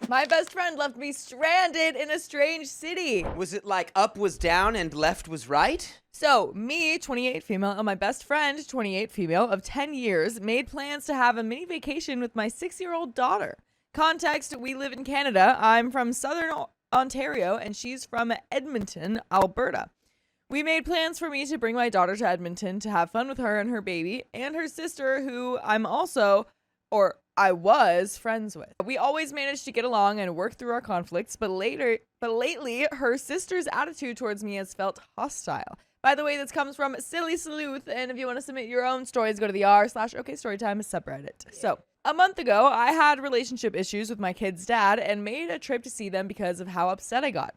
My best friend left me stranded in a strange city. Was it like up was down and left was right? So, me, 28 female, and my best friend, 28 female, of 10 years, made plans to have a mini vacation with my 6-year-old daughter. Context, we live in Canada. I'm from Southern Ontario, and she's from Edmonton, Alberta. We made plans for me to bring my daughter to Edmonton to have fun with her and her baby, and her sister, who I was friends with. We always managed to get along and work through our conflicts, but lately, her sister's attitude towards me has felt hostile. By the way, this comes from Silly Sleuth, and if you want to submit your own stories, go to the r/OKStorytime subreddit. So, a month ago, I had relationship issues with my kid's dad and made a trip to see them because of how upset I got.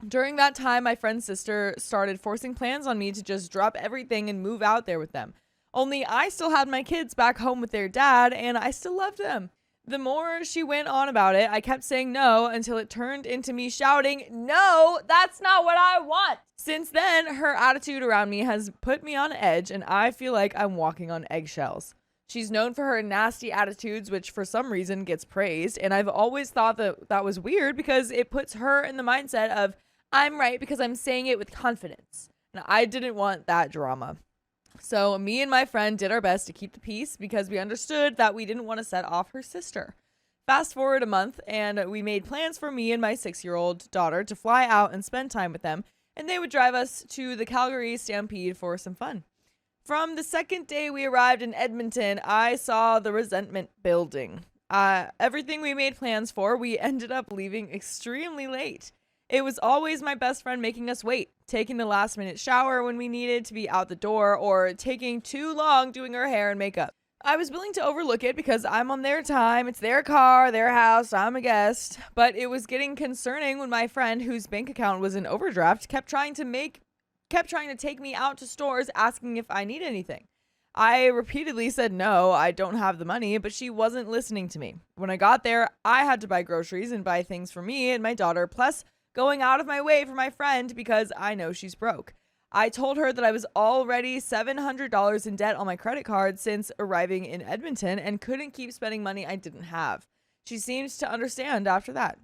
During that time, my friend's sister started forcing plans on me to just drop everything and move out there with them. Only I still had my kids back home with their dad, and I still loved them. The more she went on about it, I kept saying no until it turned into me shouting, "No, that's not what I want." Since then, her attitude around me has put me on edge, and I feel like I'm walking on eggshells. She's known for her nasty attitudes, which for some reason gets praised, and I've always thought that was weird because it puts her in the mindset of, I'm right because I'm saying it with confidence. And I didn't want that drama. So me and my friend did our best to keep the peace because we understood that we didn't want to set off her sister. Fast forward a month and we made plans for me and my 6-year-old daughter to fly out and spend time with them, and they would drive us to the Calgary Stampede for some fun. From the second day we arrived in Edmonton, I saw the resentment building. Everything we made plans for, we ended up leaving extremely late. It was always my best friend making us wait, taking the last minute shower when we needed to be out the door, or taking too long doing our hair and makeup. I was willing to overlook it because I'm on their time, it's their car, their house, I'm a guest. But it was getting concerning when my friend, whose bank account was in overdraft, kept trying to take me out to stores asking if I need anything. I repeatedly said no, I don't have the money, but she wasn't listening to me. When I got there, I had to buy groceries and buy things for me and my daughter, plus going out of my way for my friend because I know she's broke. I told her that I was already $700 in debt on my credit card since arriving in Edmonton and couldn't keep spending money I didn't have. She seems to understand after that.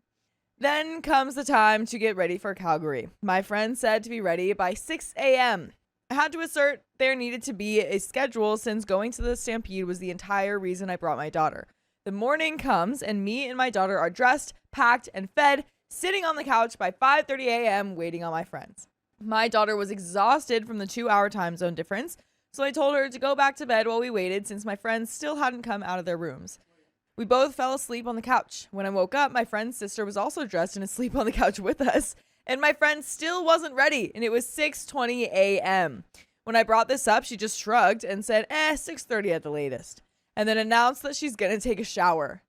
Then comes the time to get ready for Calgary. My friend said to be ready by 6 a.m. I had to assert there needed to be a schedule since going to the Stampede was the entire reason I brought my daughter. The morning comes and me and my daughter are dressed, packed, and fed, sitting on the couch by 5:30 a.m. waiting on my friends. My daughter was exhausted from the 2-hour time zone difference, so I told her to go back to bed while we waited since my friends still hadn't come out of their rooms. We both fell asleep on the couch. When I woke up, my friend's sister was also dressed and asleep on the couch with us, and my friend still wasn't ready, and it was 6:20 a.m. When I brought this up, she just shrugged and said, 6:30 at the latest, and then announced that she's gonna take a shower.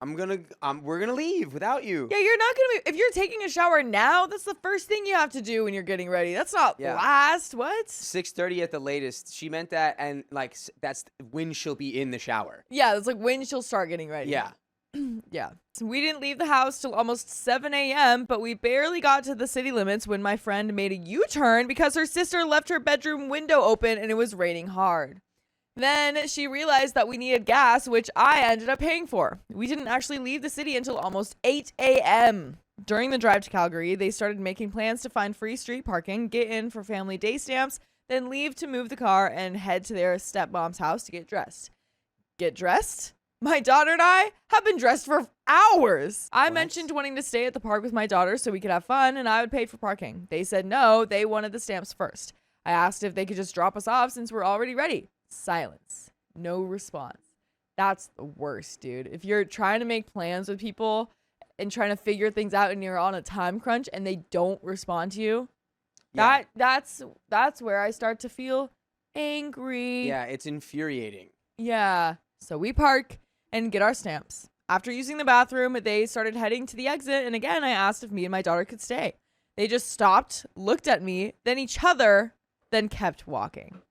We're gonna leave without you. Yeah, you're not gonna be, if you're taking a shower now, that's the first thing you have to do when you're getting ready. That's not last. What? 6:30 at the latest. She meant that, and like that's when she'll be in the shower. Yeah, that's like when she'll start getting ready. Yeah. Yeah. So we didn't leave the house till almost 7 a.m., but we barely got to the city limits when my friend made a U-turn because her sister left her bedroom window open and it was raining hard. Then she realized that we needed gas, which I ended up paying for. We didn't actually leave the city until almost 8 a.m. During the drive to Calgary, they started making plans to find free street parking, get in for family day stamps, then leave to move the car and head to their stepmom's house to get dressed. Get dressed? My daughter and I have been dressed for hours. I mentioned wanting to stay at the park with my daughter so we could have fun and I would pay for parking. They said no, they wanted the stamps first. I asked if they could just drop us off since we're already ready. Silence. No response. That's the worst, dude. If you're trying to make plans with people and trying to figure things out and you're on a time crunch and they don't respond to you, that's where I start to feel angry. Yeah, it's infuriating. Yeah. So we park and get our stamps. After using the bathroom, they started heading to the exit, and again I asked if me and my daughter could stay. They just stopped, looked at me, then each other, then kept walking.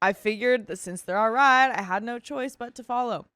I figured that since they're all right, I had no choice but to follow.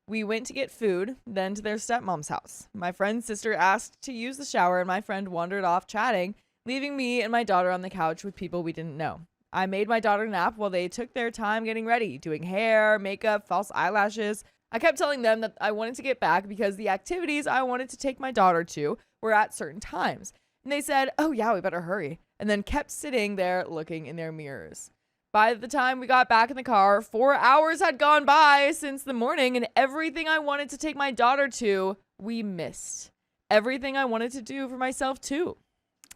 We went to get food, then to their stepmom's house. My friend's sister asked to use the shower, and my friend wandered off chatting, leaving me and my daughter on the couch with people we didn't know. I made my daughter nap while they took their time getting ready, doing hair, makeup, false eyelashes. I kept telling them that I wanted to get back because the activities I wanted to take my daughter to were at certain times. And they said, oh yeah, we better hurry. And then kept sitting there looking in their mirrors. By the time we got back in the car, 4 hours had gone by since the morning, and everything I wanted to take my daughter to, we missed. Everything I wanted to do for myself too.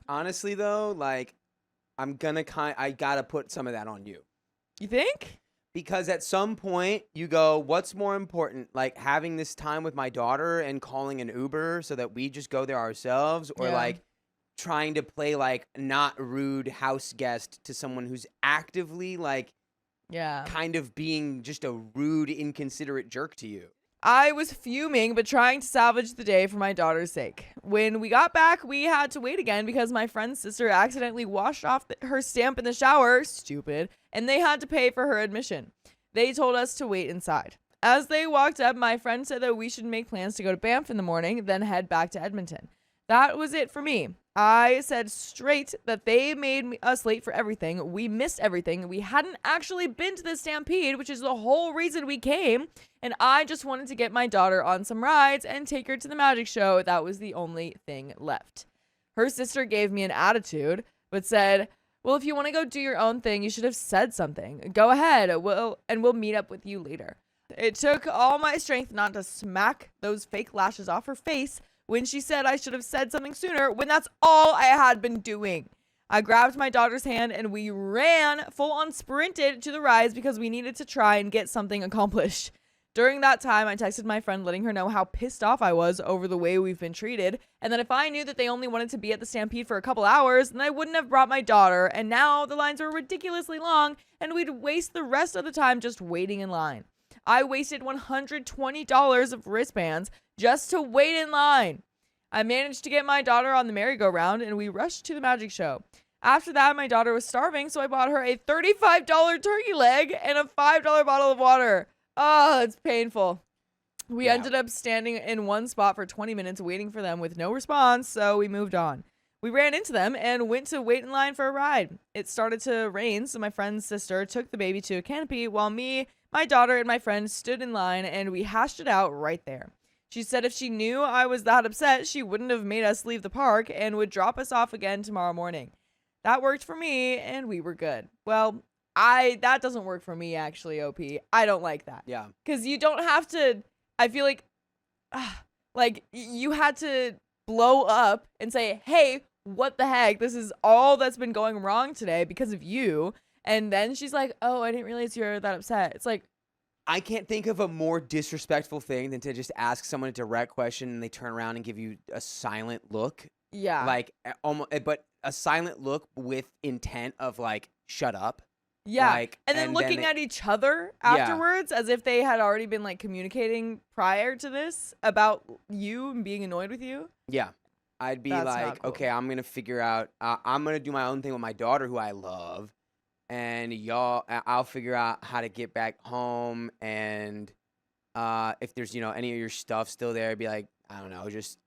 Honestly, though, like, I gotta put some of that on you. You think? Because at some point you go, what's more important? Like having this time with my daughter and calling an Uber so that we just go there ourselves, or like trying to play like not rude house guest to someone who's actively like kind of being just a rude, inconsiderate jerk to you. I was fuming, but trying to salvage the day for my daughter's sake. When we got back, we had to wait again because my friend's sister accidentally washed off her stamp in the shower, stupid, and they had to pay for her admission. They told us to wait inside. As they walked up, my friend said that we should make plans to go to Banff in the morning, then head back to Edmonton. That was it for me. I said straight that they made us late for everything. We missed everything. We hadn't actually been to the Stampede, which is the whole reason we came. And I just wanted to get my daughter on some rides and take her to the magic show. That was the only thing left. Her sister gave me an attitude, but said, well, if you want to go do your own thing, you should have said something. Go ahead. We'll meet up with you later. It took all my strength not to smack those fake lashes off her face when she said I should have said something sooner, when that's all I had been doing. I grabbed my daughter's hand and we ran, full on sprinted to the rides because we needed to try and get something accomplished. During that time, I texted my friend letting her know how pissed off I was over the way we've been treated, and that if I knew that they only wanted to be at the Stampede for a couple hours, then I wouldn't have brought my daughter, and now the lines were ridiculously long, and we'd waste the rest of the time just waiting in line. I wasted $120 of wristbands just to wait in line. I managed to get my daughter on the merry-go-round, and we rushed to the magic show. After that, my daughter was starving, so I bought her a $35 turkey leg and a $5 bottle of water. Oh, it's painful. We ended up standing in one spot for 20 minutes waiting for them with no response, so we moved on. We ran into them and went to wait in line for a ride. It started to rain, so my friend's sister took the baby to a canopy while me, my daughter, and my friend stood in line, and we hashed it out right there. She said if she knew I was that upset, she wouldn't have made us leave the park and would drop us off again tomorrow morning. That worked for me, and we were good. Well, that doesn't work for me, actually, OP. I don't like that. Yeah. Because you don't have to, I feel like you had to blow up and say, hey, what the heck? This is all that's been going wrong today because of you. And then she's like, oh, I didn't realize you're that upset. It's like, I can't think of a more disrespectful thing than to just ask someone a direct question and they turn around and give you a silent look. Yeah. Like, but a silent look with intent of like, shut up. Yeah. Like, and then looking at each other afterwards as if they had already been like communicating prior to this about you and being annoyed with you. Yeah. I'd be like, cool. Okay, I'm going to figure out, I'm going to do my own thing with my daughter who I love. And I'll figure out how to get back home. And if there's, any of your stuff still there, I'd be like, I don't know, just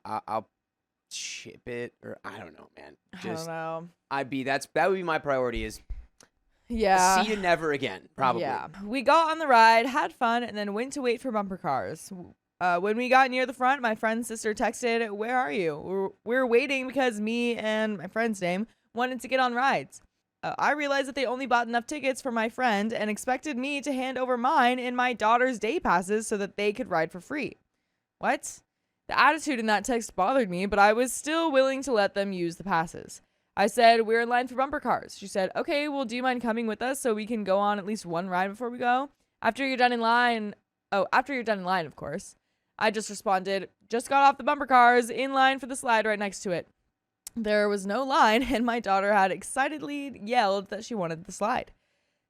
I'll ship it, or I don't know, man. Just, I don't know. That would be my priority is see you never again, probably. Yeah. We got on the ride, had fun, and then went to wait for bumper cars. When we got near the front, my friend's sister texted, where are you? We're waiting because me and my friend's name wanted to get on rides. I realized that they only bought enough tickets for my friend and expected me to hand over mine and my daughter's day passes so that they could ride for free. What? The attitude in that text bothered me, but I was still willing to let them use the passes. I said, we're in line for bumper cars. She said, okay, well, do you mind coming with us so we can go on at least one ride before we go? After you're done in line, of course. I just responded, just got off the bumper cars, in line for the slide right next to it. There was no line, and my daughter had excitedly yelled that she wanted the slide.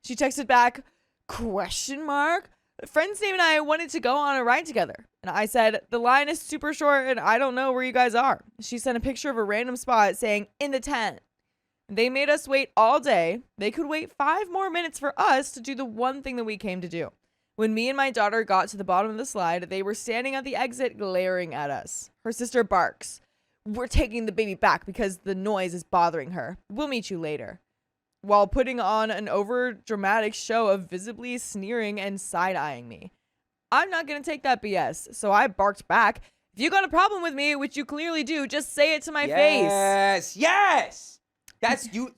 She texted back, ? Friend's name and I wanted to go on a ride together. And I said, the line is super short, and I don't know where you guys are. She sent a picture of a random spot saying, in the tent. They made us wait all day. They could wait 5 more minutes for us to do the one thing that we came to do. When me and my daughter got to the bottom of the slide, they were standing at the exit glaring at us. Her sister barks. We're taking the baby back because the noise is bothering her. We'll meet you later. While putting on an over-dramatic show of visibly sneering and side-eyeing me. I'm not going to take that BS. So I barked back. If you got a problem with me, which you clearly do, just say it to my face. Yes. That's you.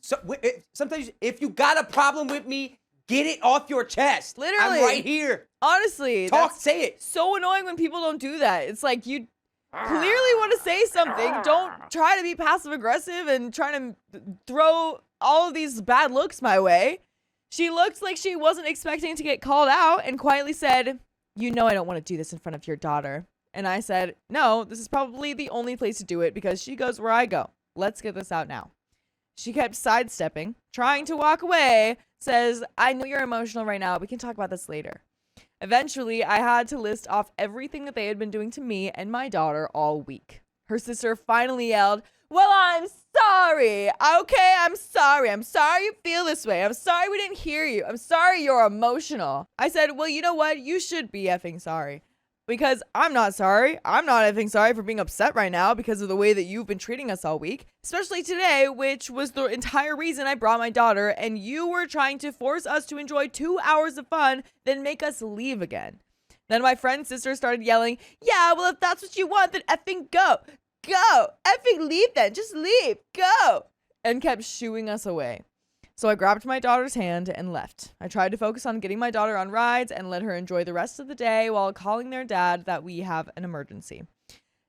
Sometimes if you got a problem with me, get it off your chest. Literally. I'm right here. Honestly. Say it. So annoying when people don't do that. It's like you clearly want to say something. Don't try to be passive aggressive and try to throw all of these bad looks my way. She looked like she wasn't expecting to get called out and quietly said, "You know I don't want to do this in front of your daughter." And I said, "No, this is probably the only place to do it because she goes where I go. Let's get this out now." She kept sidestepping, trying to walk away, says, "I know you're emotional right now. We can talk about this later." Eventually, I had to list off everything that they had been doing to me and my daughter all week. Her sister finally yelled, "Well, I'm sorry. Okay, I'm sorry. I'm sorry you feel this way. I'm sorry we didn't hear you. I'm sorry you're emotional." I said, "Well, you know what? You should be effing sorry. Because I'm not sorry. I'm not effing sorry for being upset right now because of the way that you've been treating us all week. Especially today, which was the entire reason I brought my daughter, and you were trying to force us to enjoy 2 hours of fun, then make us leave again." Then my friend's sister started yelling, "Yeah, well, if that's what you want, then effing go. Go. Effing leave then. Just leave. Go." And kept shooing us away. So I grabbed my daughter's hand and left. I tried to focus on getting my daughter on rides and let her enjoy the rest of the day while calling their dad that we have an emergency.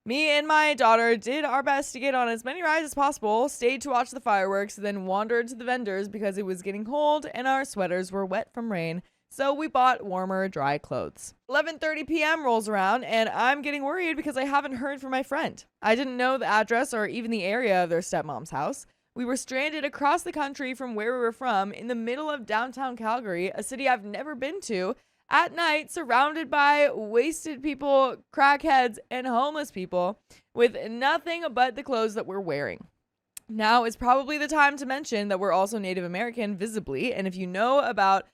Me and my daughter did our best to get on as many rides as possible, stayed to watch the fireworks, then wandered to the vendors because it was getting cold and our sweaters were wet from rain, so we bought warmer, dry clothes. 11:30 p.m. rolls around and I'm getting worried because I haven't heard from my friend. I didn't know the address or even the area of their stepmom's house. We were stranded across the country from where we were from in the middle of downtown Calgary, a city I've never been to, at night, surrounded by wasted people, crackheads, and homeless people with nothing but the clothes that we're wearing. Now is probably the time to mention that we're also Native American visibly, and if you know about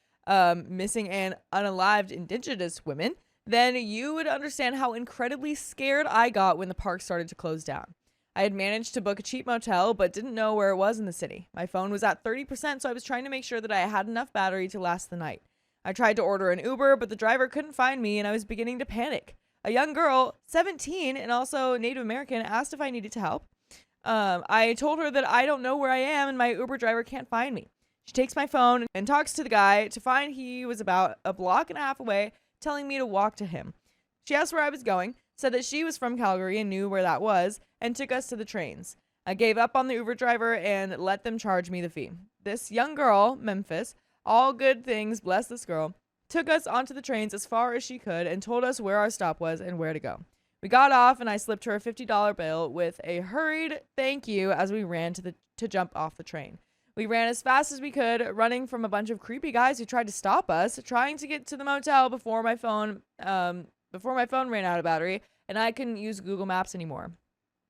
missing and unalived Indigenous women, then you would understand how incredibly scared I got when the park started to close down. I had managed to book a cheap motel, but didn't know where it was in the city. My phone was at 30%, so I was trying to make sure that I had enough battery to last the night. I tried to order an Uber, but the driver couldn't find me, and I was beginning to panic. A young girl, 17, and also Native American, asked if I needed to help. I told her that I don't know where I am, and my Uber driver can't find me. She takes my phone and talks to the guy to find he was about a block and a half away, telling me to walk to him. She asked where I was going, said that she was from Calgary and knew where that was, and took us to the trains. I gave up on the Uber driver and let them charge me the fee. This young girl, Memphis, all good things, bless this girl, took us onto the trains as far as she could and told us where our stop was and where to go. We got off and I slipped her a $50 bill with a hurried thank you as we ran to jump off the train. We ran as fast as we could, running from a bunch of creepy guys who tried to stop us, trying to get to the motel before my phone ran out of battery and I couldn't use Google Maps anymore.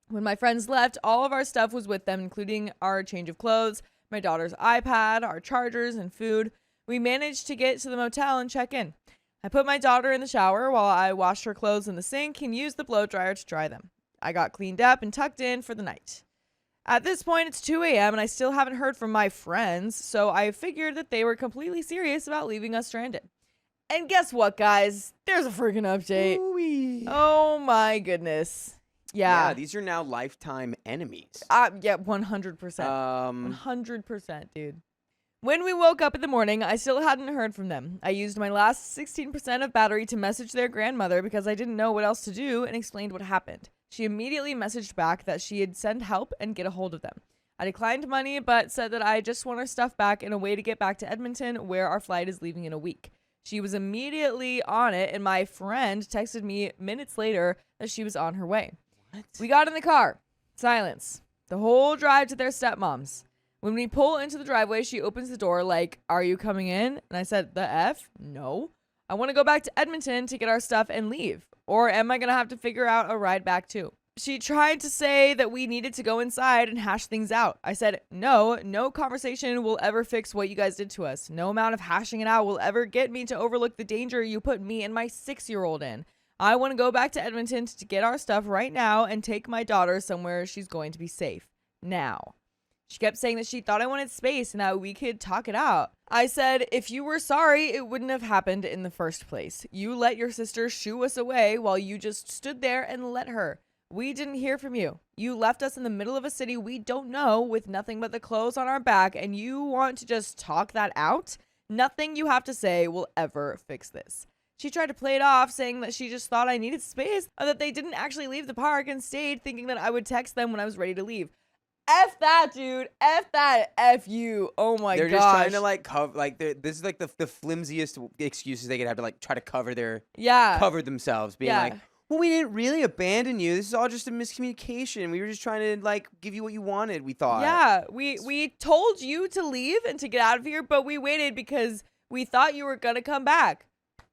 When my friends left, all of our stuff was with them, including our change of clothes, my daughter's iPad, our chargers, and food. We managed to get to the motel and check in. I put my daughter in the shower while I washed her clothes in the sink and used the blow dryer to dry them. I got cleaned up and tucked in for the night. At this point, it's 2 a.m. and I still haven't heard from my friends, so I figured that they were completely serious about leaving us stranded. And guess what, guys? There's a freaking update. Ooh-wee. Oh my goodness. Yeah, these are now lifetime enemies. Yeah, 100%. 100%, dude. When we woke up in the morning, I still hadn't heard from them. I used my last 16% of battery to message their grandmother because I didn't know what else to do and explained what happened. She immediately messaged back that she'd send help and get a hold of them. I declined money, but said that I just want our stuff back and a way to get back to Edmonton, where our flight is leaving in a week. She was immediately on it, and my friend texted me minutes later that she was on her way. What? We got in the car. Silence. The whole drive to their stepmom's. When we pull into the driveway, she opens the door like, "Are you coming in?" And I said, "The F? No. I want to go back to Edmonton to get our stuff and leave. Or am I going to have to figure out a ride back too?" She tried to say that we needed to go inside and hash things out. I said, no conversation will ever fix what you guys did to us. No amount of hashing it out will ever get me to overlook the danger you put me and my 6-year-old in. I want to go back to Edmonton to get our stuff right now and take my daughter somewhere she's going to be safe. Now. She kept saying that she thought I wanted space and that we could talk it out. I said, if you were sorry, it wouldn't have happened in the first place. You let your sister shoo us away while you just stood there and let her. We didn't hear from you. You left us in the middle of a city we don't know with nothing but the clothes on our back, and you want to just talk that out? Nothing you have to say will ever fix this. She tried to play it off, saying that she just thought I needed space, or that they didn't actually leave the park and stayed, thinking that I would text them when I was ready to leave. F that, dude. F that. F you. Oh my gosh. They're just trying to like cover, like this is like the flimsiest excuses they could have to like try to cover cover themselves, being like, well, we didn't really abandon you. This is all just a miscommunication. We were just trying to like give you what you wanted, we thought. Yeah, we told you to leave and to get out of here, but we waited because we thought you were gonna come back.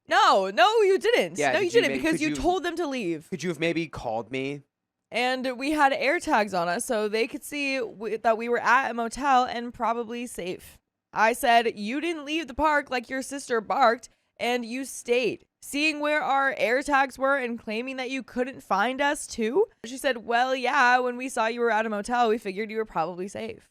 No, you didn't. Yeah, no, you didn't, because you told them to leave. Could you have maybe called me? And we had air tags on us so they could see that we were at a motel and probably safe. I said, you didn't leave the park like your sister barked, and you stayed. Seeing where our air tags were and claiming that you couldn't find us too? She said, well, yeah, when we saw you were at a motel, we figured you were probably safe.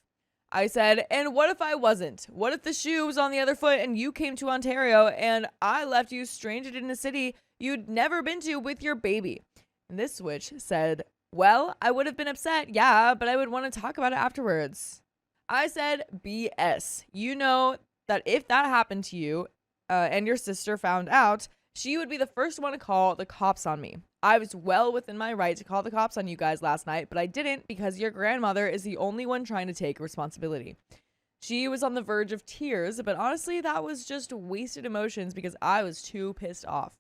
I said, and what if I wasn't? What if the shoe was on the other foot and you came to Ontario and I left you stranded in a city you'd never been to with your baby? And this switch said, well, I would have been upset, yeah, but I would want to talk about it afterwards. I said, BS. You know that if that happened to you and your sister found out, she would be the first one to call the cops on me. I was well within my right to call the cops on you guys last night, but I didn't because your grandmother is the only one trying to take responsibility. She was on the verge of tears, but honestly, that was just wasted emotions because I was too pissed off.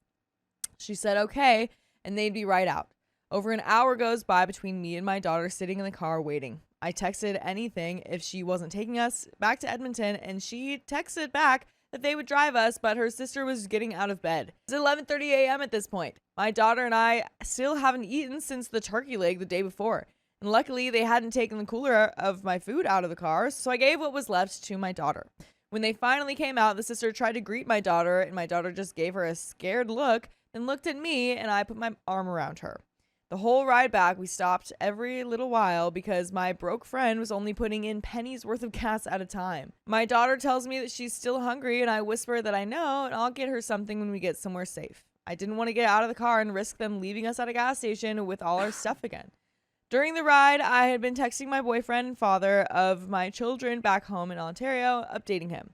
She said, okay, and they'd be right out. Over an hour goes by between me and my daughter sitting in the car waiting. I texted anything if she wasn't taking us back to Edmonton, and she texted back that they would drive us, but her sister was getting out of bed. It's 11:30 a.m. at this point. My daughter and I still haven't eaten since the turkey leg the day before. And luckily, they hadn't taken the cooler of my food out of the car, so I gave what was left to my daughter. When they finally came out, the sister tried to greet my daughter, and my daughter just gave her a scared look, then looked at me, and I put my arm around her. The whole ride back, we stopped every little while because my broke friend was only putting in pennies worth of gas at a time. My daughter tells me that she's still hungry, and I whisper that I know, and I'll get her something when we get somewhere safe. I didn't want to get out of the car and risk them leaving us at a gas station with all our stuff again. During the ride, I had been texting my boyfriend and father of my children back home in Ontario, updating him.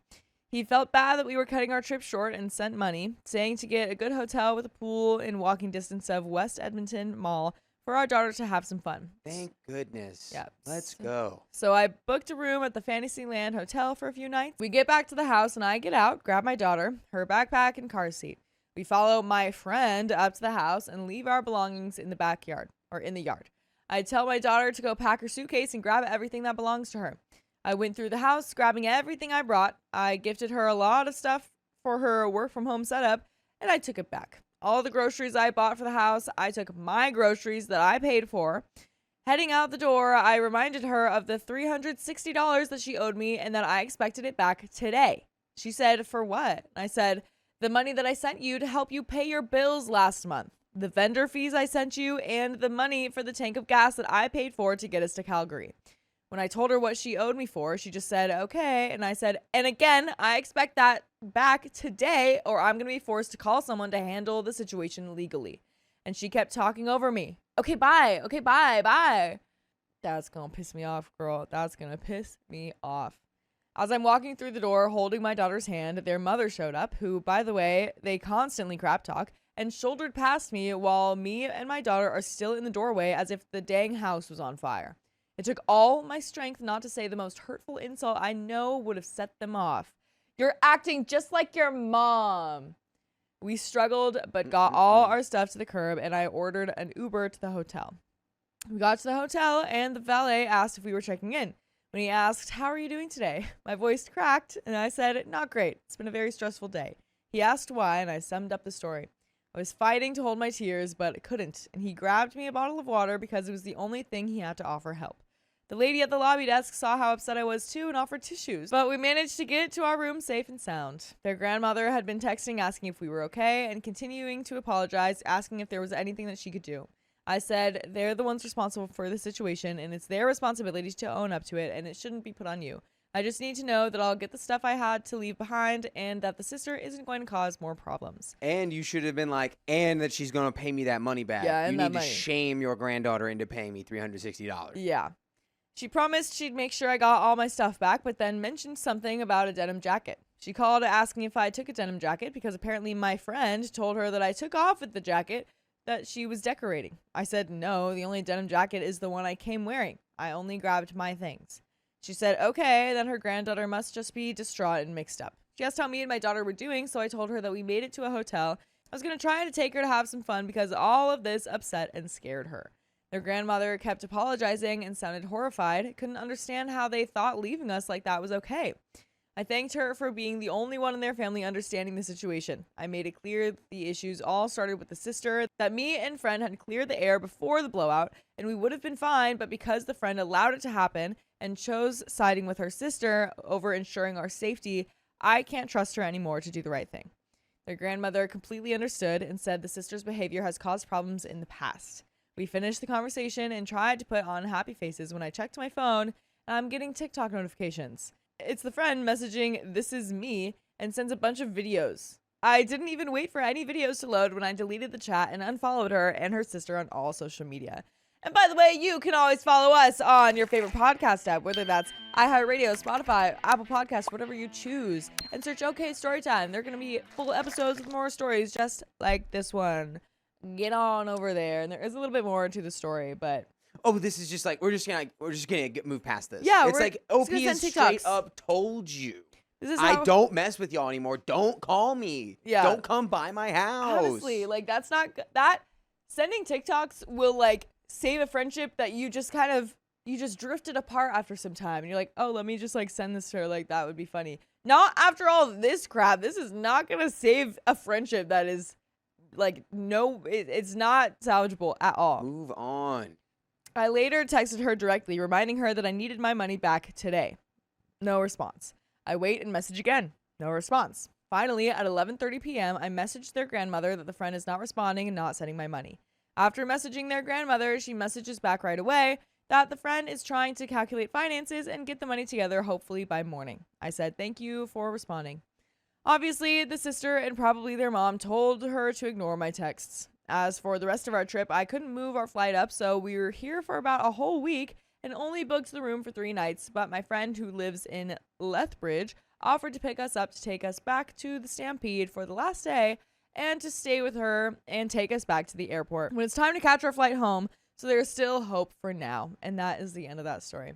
He felt bad that we were cutting our trip short and sent money, saying to get a good hotel with a pool in walking distance of West Edmonton Mall for our daughter to have some fun. Thank goodness. Yeah. Let's go. So I booked a room at the Fantasyland Hotel for a few nights. We get back to the house and I get out, grab my daughter, her backpack and car seat. We follow my friend up to the house and leave our belongings in the backyard or in the yard. I tell my daughter to go pack her suitcase and grab everything that belongs to her. I went through the house, grabbing everything I brought. I gifted her a lot of stuff for her work-from-home setup, and I took it back. All the groceries I bought for the house, I took my groceries that I paid for. Heading out the door, I reminded her of the $360 that she owed me and that I expected it back today. She said, for what? I said, the money that I sent you to help you pay your bills last month, the vendor fees I sent you, and the money for the tank of gas that I paid for to get us to Calgary. When I told her what she owed me for, she just said, okay. And I said, and again, I expect that back today or I'm going to be forced to call someone to handle the situation legally. And she kept talking over me. Okay, bye. Okay, bye. That's going to piss me off, girl. That's going to piss me off. As I'm walking through the door holding my daughter's hand, their mother showed up, who, by the way, they constantly crap talk, and shouldered past me while me and my daughter are still in the doorway as if the dang house was on fire. It took all my strength not to say the most hurtful insult I know would have set them off. You're acting just like your mom. We struggled, but got all our stuff to the curb, and I ordered an Uber to the hotel. We got to the hotel, and the valet asked if we were checking in. When he asked, how are you doing today? My voice cracked, and I said, not great. It's been a very stressful day. He asked why, and I summed up the story. I was fighting to hold my tears, but couldn't, and he grabbed me a bottle of water because it was the only thing he had to offer help. The lady at the lobby desk saw how upset I was too and offered tissues, but we managed to get to our room safe and sound. Their grandmother had been texting asking if we were okay and continuing to apologize, asking if there was anything that she could do. I said they're the ones responsible for the situation and it's their responsibility to own up to it and it shouldn't be put on you. I just need to know that I'll get the stuff I had to leave behind and that the sister isn't going to cause more problems. And you should have been like, and that she's going to pay me that money back. Yeah, and you that need to money. shame your granddaughter into paying me $360. Yeah. She promised she'd make sure I got all my stuff back, but then mentioned something about a denim jacket. She called asking if I took a denim jacket because apparently my friend told her that I took off with the jacket that she was decorating. I said no, the only denim jacket is the one I came wearing. I only grabbed my things. She said, okay, then her granddaughter must just be distraught and mixed up. She asked how me and my daughter were doing, so I told her that we made it to a hotel. I was going to try to take her to have some fun because all of this upset and scared her. Their grandmother kept apologizing and sounded horrified. Couldn't understand how they thought leaving us like that was okay. I thanked her for being the only one in their family understanding the situation. I made it clear the issues all started with the sister, that me and friend had cleared the air before the blowout, and we would have been fine, but because the friend allowed it to happen and chose siding with her sister over ensuring our safety, I can't trust her anymore to do the right thing. Their grandmother completely understood and said the sister's behavior has caused problems in the past. We finished the conversation and tried to put on happy faces when I checked my phone and I'm getting TikTok notifications. It's the friend messaging, "This is me," and sends a bunch of videos. I didn't even wait for any videos to load when I deleted the chat and unfollowed her and her sister on all social media. And by the way, you can always follow us on your favorite podcast app, whether that's iHeartRadio, Spotify, Apple Podcasts, whatever you choose, and search OK Storytime. They're going to be full episodes with more stories just like this one. Get on over there. And there is a little bit more to the story, but... Oh, this is just like, we're just gonna move past this. Yeah, it's like OP gonna is send straight TikToks. up told you. This is I how... don't mess with y'all anymore. Don't call me. Yeah. Don't come by my house. Honestly, like, that's not... That... Sending TikToks will, like, save a friendship that you just kind of... You just drifted apart after some time. And you're like, oh, let me just, like, send this to her. Like, that would be funny. Not after all this crap. This is not gonna save a friendship that is... Like, no... It's not salvageable at all. Move on. I later texted her directly, reminding her that I needed my money back today. No response. I wait and message again. No response. Finally, at 11:30 p.m., I messaged their grandmother that the friend is not responding and not sending my money. After messaging their grandmother, she messages back right away that the friend is trying to calculate finances and get the money together, hopefully by morning. I said, thank you for responding. Obviously, the sister and probably their mom told her to ignore my texts. As for the rest of our trip, I couldn't move our flight up, so we were here for about a whole week and only booked the room for 3 nights, but my friend who lives in Lethbridge offered to pick us up to take us back to the Stampede for the last day and to stay with her and take us back to the airport when it's time to catch our flight home, so there's still hope for now. And that is the end of that story.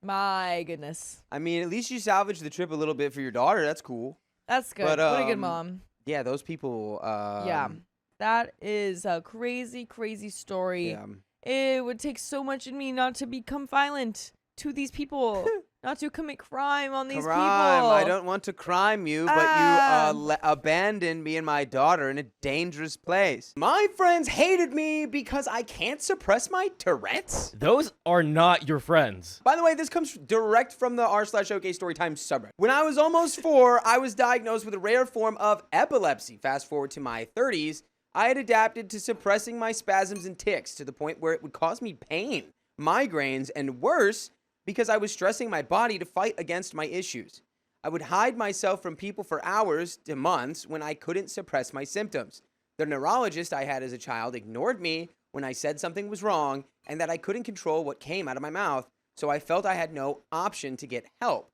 My goodness. I mean, at least you salvaged the trip a little bit for your daughter. That's cool. That's good. But, what a good mom. Yeah, those people... yeah. That is a crazy, crazy story. Yeah. It would take so much in me not to become violent to these people, not to commit crime on these people. I don't want to crime you, but you abandoned me and my daughter in a dangerous place. My friends hated me because I can't suppress my Tourette's. Those are not your friends. By the way, this comes direct from the r/OK Storytime subreddit. When I was almost 4, I was diagnosed with a rare form of epilepsy. Fast forward to my 30s. I had adapted to suppressing my spasms and tics to the point where it would cause me pain, migraines, and worse, because I was stressing my body to fight against my issues. I would hide myself from people for hours to months when I couldn't suppress my symptoms. The neurologist I had as a child ignored me when I said something was wrong and that I couldn't control what came out of my mouth, so I felt I had no option to get help.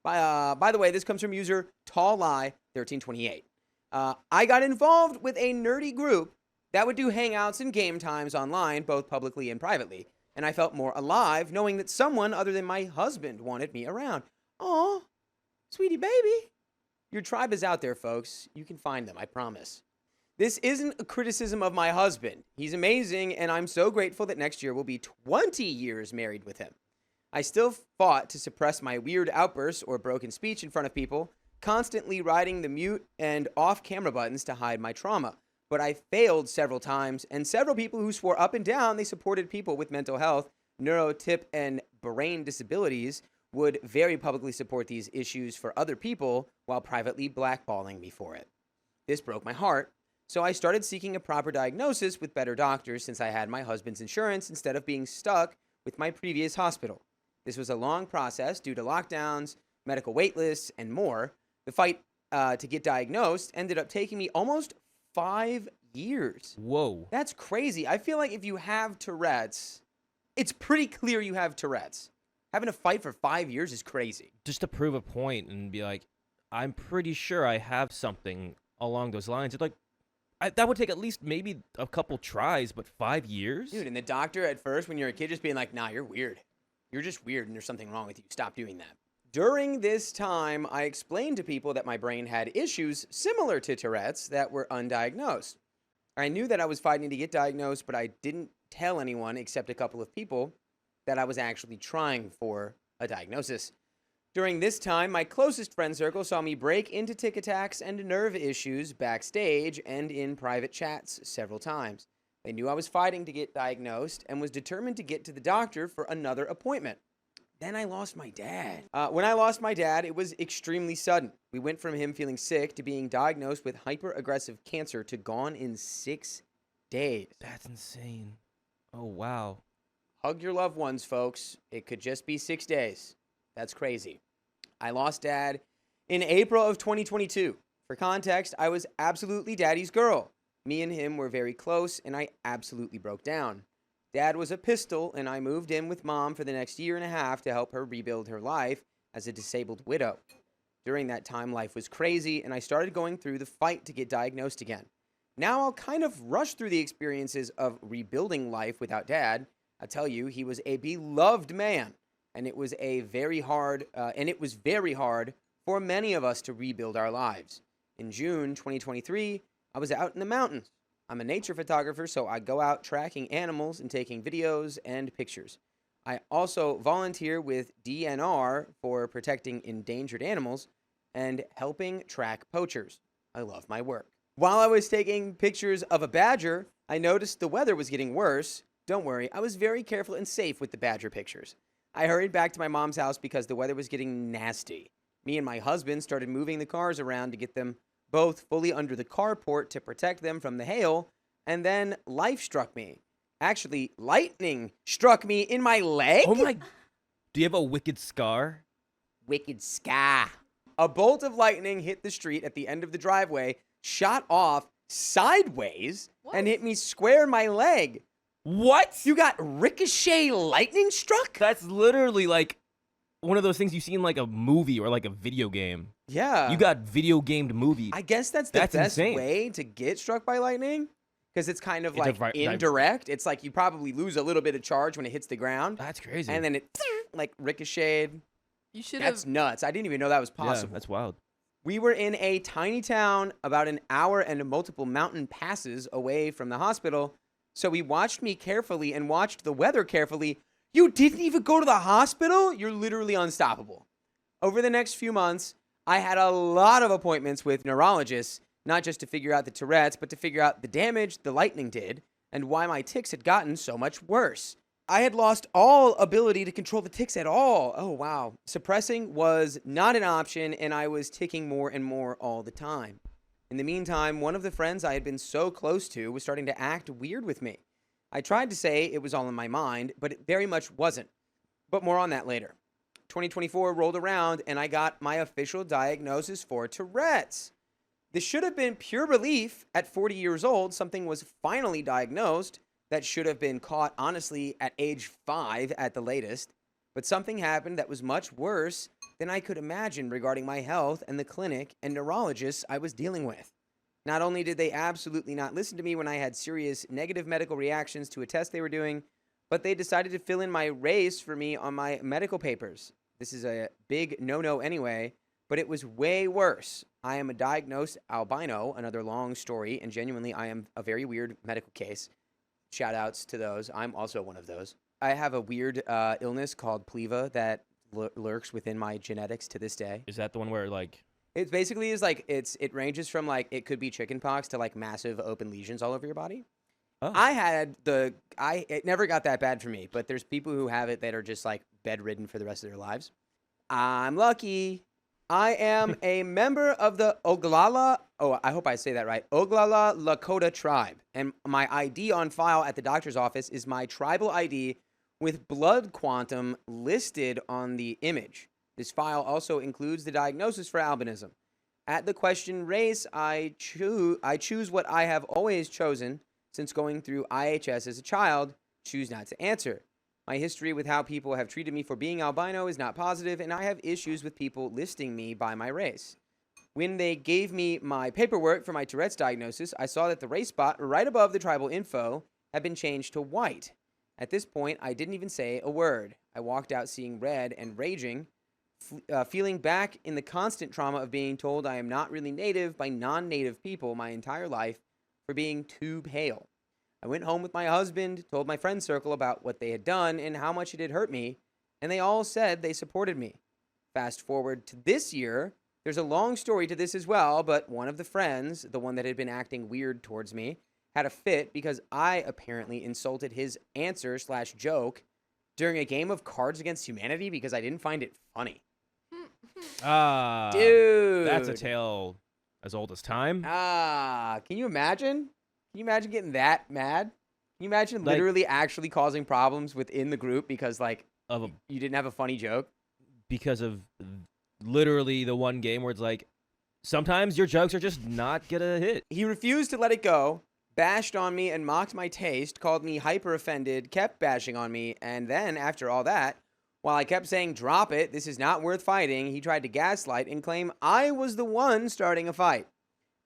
By the way, this comes from user TallLie1328. I got involved with a nerdy group that would do hangouts and game times online, both publicly and privately, and I felt more alive knowing that someone other than my husband wanted me around. Aw, sweetie baby. Your tribe is out there, folks. You can find them, I promise. This isn't a criticism of my husband. He's amazing, and I'm so grateful that next year we'll be 20 years married with him. I still fought to suppress my weird outbursts or broken speech in front of people, constantly riding the mute and off-camera buttons to hide my trauma. But I failed several times, and several people who swore up and down they supported people with mental health, neurotip, and brain disabilities would very publicly support these issues for other people while privately blackballing me for it. This broke my heart, So I started seeking a proper diagnosis with better doctors since I had my husband's insurance instead of being stuck with my previous hospital. This was a long process due to lockdowns, medical wait lists, and more. The fight to get diagnosed ended up taking me almost 5 years. Whoa. That's crazy. I feel like if you have Tourette's, it's pretty clear you have Tourette's. Having to fight for 5 years is crazy. Just to prove a point and be like, I'm pretty sure I have something along those lines. It's like, that would take at least maybe a couple tries, but 5 years? Dude, and the doctor at first, when you're a kid, just being like, nah, you're weird. You're just weird and there's something wrong with you. Stop doing that. During this time, I explained to people that my brain had issues similar to Tourette's that were undiagnosed. I knew that I was fighting to get diagnosed, but I didn't tell anyone except a couple of people that I was actually trying for a diagnosis. During this time, my closest friend circle saw me break into tic attacks and nerve issues backstage and in private chats several times. They knew I was fighting to get diagnosed and was determined to get to the doctor for another appointment. Then I lost my dad. When I lost my dad, it was extremely sudden. We went from him feeling sick to being diagnosed with hyper-aggressive cancer to gone in 6 days. That's insane. Oh, wow. Hug your loved ones, folks. It could just be 6 days. That's crazy. I lost Dad in April of 2022. For context, I was absolutely Daddy's girl. Me and him were very close, and I absolutely broke down. Dad was a pistol, and I moved in with Mom for the next year and a half to help her rebuild her life as a disabled widow. During that time, life was crazy, and I started going through the fight to get diagnosed again. Now I'll kind of rush through the experiences of rebuilding life without Dad. I tell you, he was a beloved man, and it was very hard for many of us to rebuild our lives. In June 2023, I was out in the mountains. I'm a nature photographer, so I go out tracking animals and taking videos and pictures. I also volunteer with DNR for protecting endangered animals and helping track poachers. I love my work. While I was taking pictures of a badger, I noticed the weather was getting worse. Don't worry, I was very careful and safe with the badger pictures. I hurried back to my mom's house because the weather was getting nasty. Me and my husband started moving the cars around to get them both fully under the carport to protect them from the hail, and then life struck me. Actually, lightning struck me in my leg. Oh my... Do you have a wicked scar? Wicked scar. A bolt of lightning hit the street at the end of the driveway, shot off sideways, and hit me square in my leg. What? You got ricochet lightning struck? That's literally like one of those things you see in like a movie or like a video game. Yeah. You got video gamed movie. I guess that's the best insane. way to get struck by lightning. Because it's kind of like It's indirect. It's like you probably lose a little bit of charge when it hits the ground. That's crazy. And then it like ricocheted. You should have. That's nuts. I didn't even know that was possible. Yeah, that's wild. We were in a tiny town about an hour and multiple mountain passes away from the hospital. So we watched me carefully and watched the weather carefully. You didn't even go to the hospital? You're literally unstoppable. Over the next few months, I had a lot of appointments with neurologists, not just to figure out the Tourette's, but to figure out the damage the lightning did and why my tics had gotten so much worse. I had lost all ability to control the tics at all. Oh, wow. Suppressing was not an option, and I was ticking more and more all the time. In the meantime, one of the friends I had been so close to was starting to act weird with me. I tried to say it was all in my mind, but it very much wasn't. But more on that later. 2024 rolled around, and I got my official diagnosis for Tourette's. This should have been pure relief at 40 years old. Something was finally diagnosed that should have been caught, honestly, at age 5 at the latest. But something happened that was much worse than I could imagine regarding my health and the clinic and neurologists I was dealing with. Not only did they absolutely not listen to me when I had serious negative medical reactions to a test they were doing, but they decided to fill in my race for me on my medical papers. This is a big no-no anyway, but it was way worse. I am a diagnosed albino, another long story, and genuinely I am a very weird medical case. Shout outs to those. I'm also one of those. I have a weird illness called pleva that lurks within my genetics to this day. Is that the one where like... It basically is like, it ranges from like, it could be chickenpox to like massive open lesions all over your body. Oh. It never got that bad for me, but there's people who have it that are just like bedridden for the rest of their lives. I'm lucky. I am a member of the Oglala, I hope I say that right, Oglala Lakota tribe, and my ID on file at the doctor's office is my tribal ID with blood quantum listed on the image. This file also includes the diagnosis for albinism. At the question race, I choose what I have always chosen since going through IHS as a child, choose not to answer. My history with how people have treated me for being albino is not positive, and I have issues with people listing me by my race. When they gave me my paperwork for my Tourette's diagnosis, I saw that the race spot right above the tribal info had been changed to white. At this point, I didn't even say a word. I walked out seeing red and raging, feeling back in the constant trauma of being told I am not really native by non-native people my entire life for being too pale. I went home with my husband, told my friend circle about what they had done and how much it had hurt me, and they all said they supported me. Fast forward to this year, there's a long story to this as well, but one of the friends, the one that had been acting weird towards me, had a fit because I apparently insulted his answer/joke during a game of Cards Against Humanity because I didn't find it funny. Dude. That's a tale as old as time. Can you imagine? Can you imagine getting that mad? Can you imagine literally actually causing problems within the group because, you didn't have a funny joke? Because of literally the one game where it's like, sometimes your jokes are just not gonna hit. He refused to let it go, bashed on me and mocked my taste, called me hyper offended, kept bashing on me, and then, after all that, while I kept saying, drop it, this is not worth fighting, he tried to gaslight and claim I was the one starting a fight.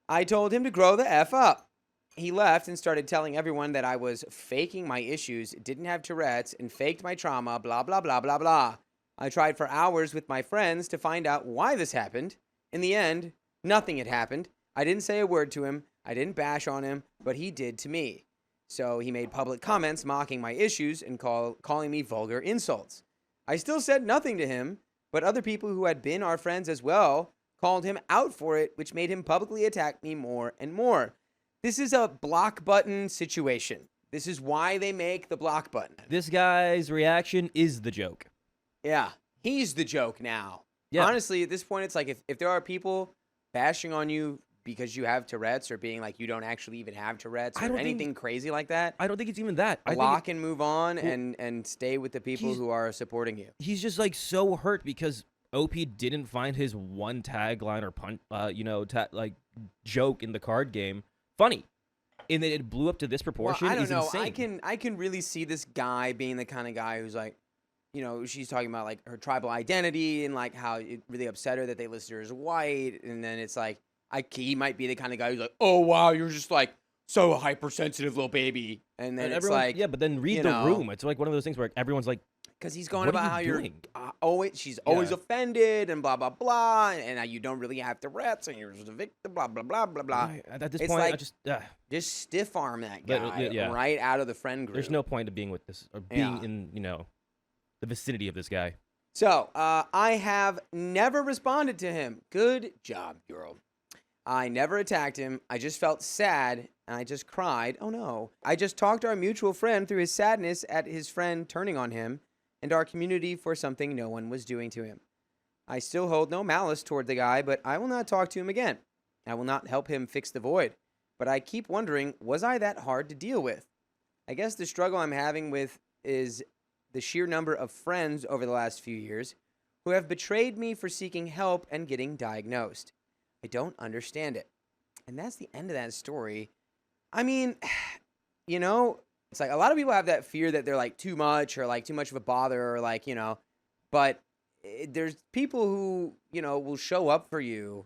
I told him to grow the F up. He left and started telling everyone that I was faking my issues, didn't have Tourette's, and faked my trauma, blah, blah, blah, blah, blah. I tried for hours with my friends to find out why this happened. In the end, nothing had happened. I didn't say a word to him. I didn't bash on him, but he did to me. So he made public comments mocking my issues and calling me vulgar insults. I still said nothing to him, but other people who had been our friends as well called him out for it, which made him publicly attack me more and more. This is a block button situation. This is why they make the block button. This guy's reaction is the joke. Yeah, he's the joke now. Yeah. Honestly, at this point, it's like if there are people bashing on you because you have Tourette's or being like you don't actually even have Tourette's or anything crazy like that. I don't think it's even that. Block and move on and stay with the people who are supporting you. He's just so hurt because OP didn't find his one tagline or joke in the card game funny, and then it blew up to this proportion. Well, I don't know. Insane. I can really see this guy being the kind of guy who's like, she's talking about her tribal identity and how it really upset her that they listed her as white, and then it's like he might be the kind of guy who's like, oh wow, you're just so hypersensitive little baby, and then it's but then read the room. It's one of those things where everyone's like, because he's going about how you're she's always offended and blah blah blah, and you don't really have Tourette's and you're just a victim, blah blah blah blah blah. At this point, I just stiff arm that guy right out of the friend group. There's no point of being with this or being in the vicinity of this guy. So I have never responded to him. Good job, girl. I never attacked him. I just felt sad and I just cried. Oh no. I just talked our mutual friend through his sadness at his friend turning on him and our community for something no one was doing to him. I still hold no malice toward the guy, but I will not talk to him again. I will not help him fix the void. But I keep wondering, was I that hard to deal with? I guess the struggle I'm having with is the sheer number of friends over the last few years who have betrayed me for seeking help and getting diagnosed. I don't understand it. And that's the end of that story. I mean, it's like a lot of people have that fear that they're too much or too much of a bother or but there's people who, will show up for you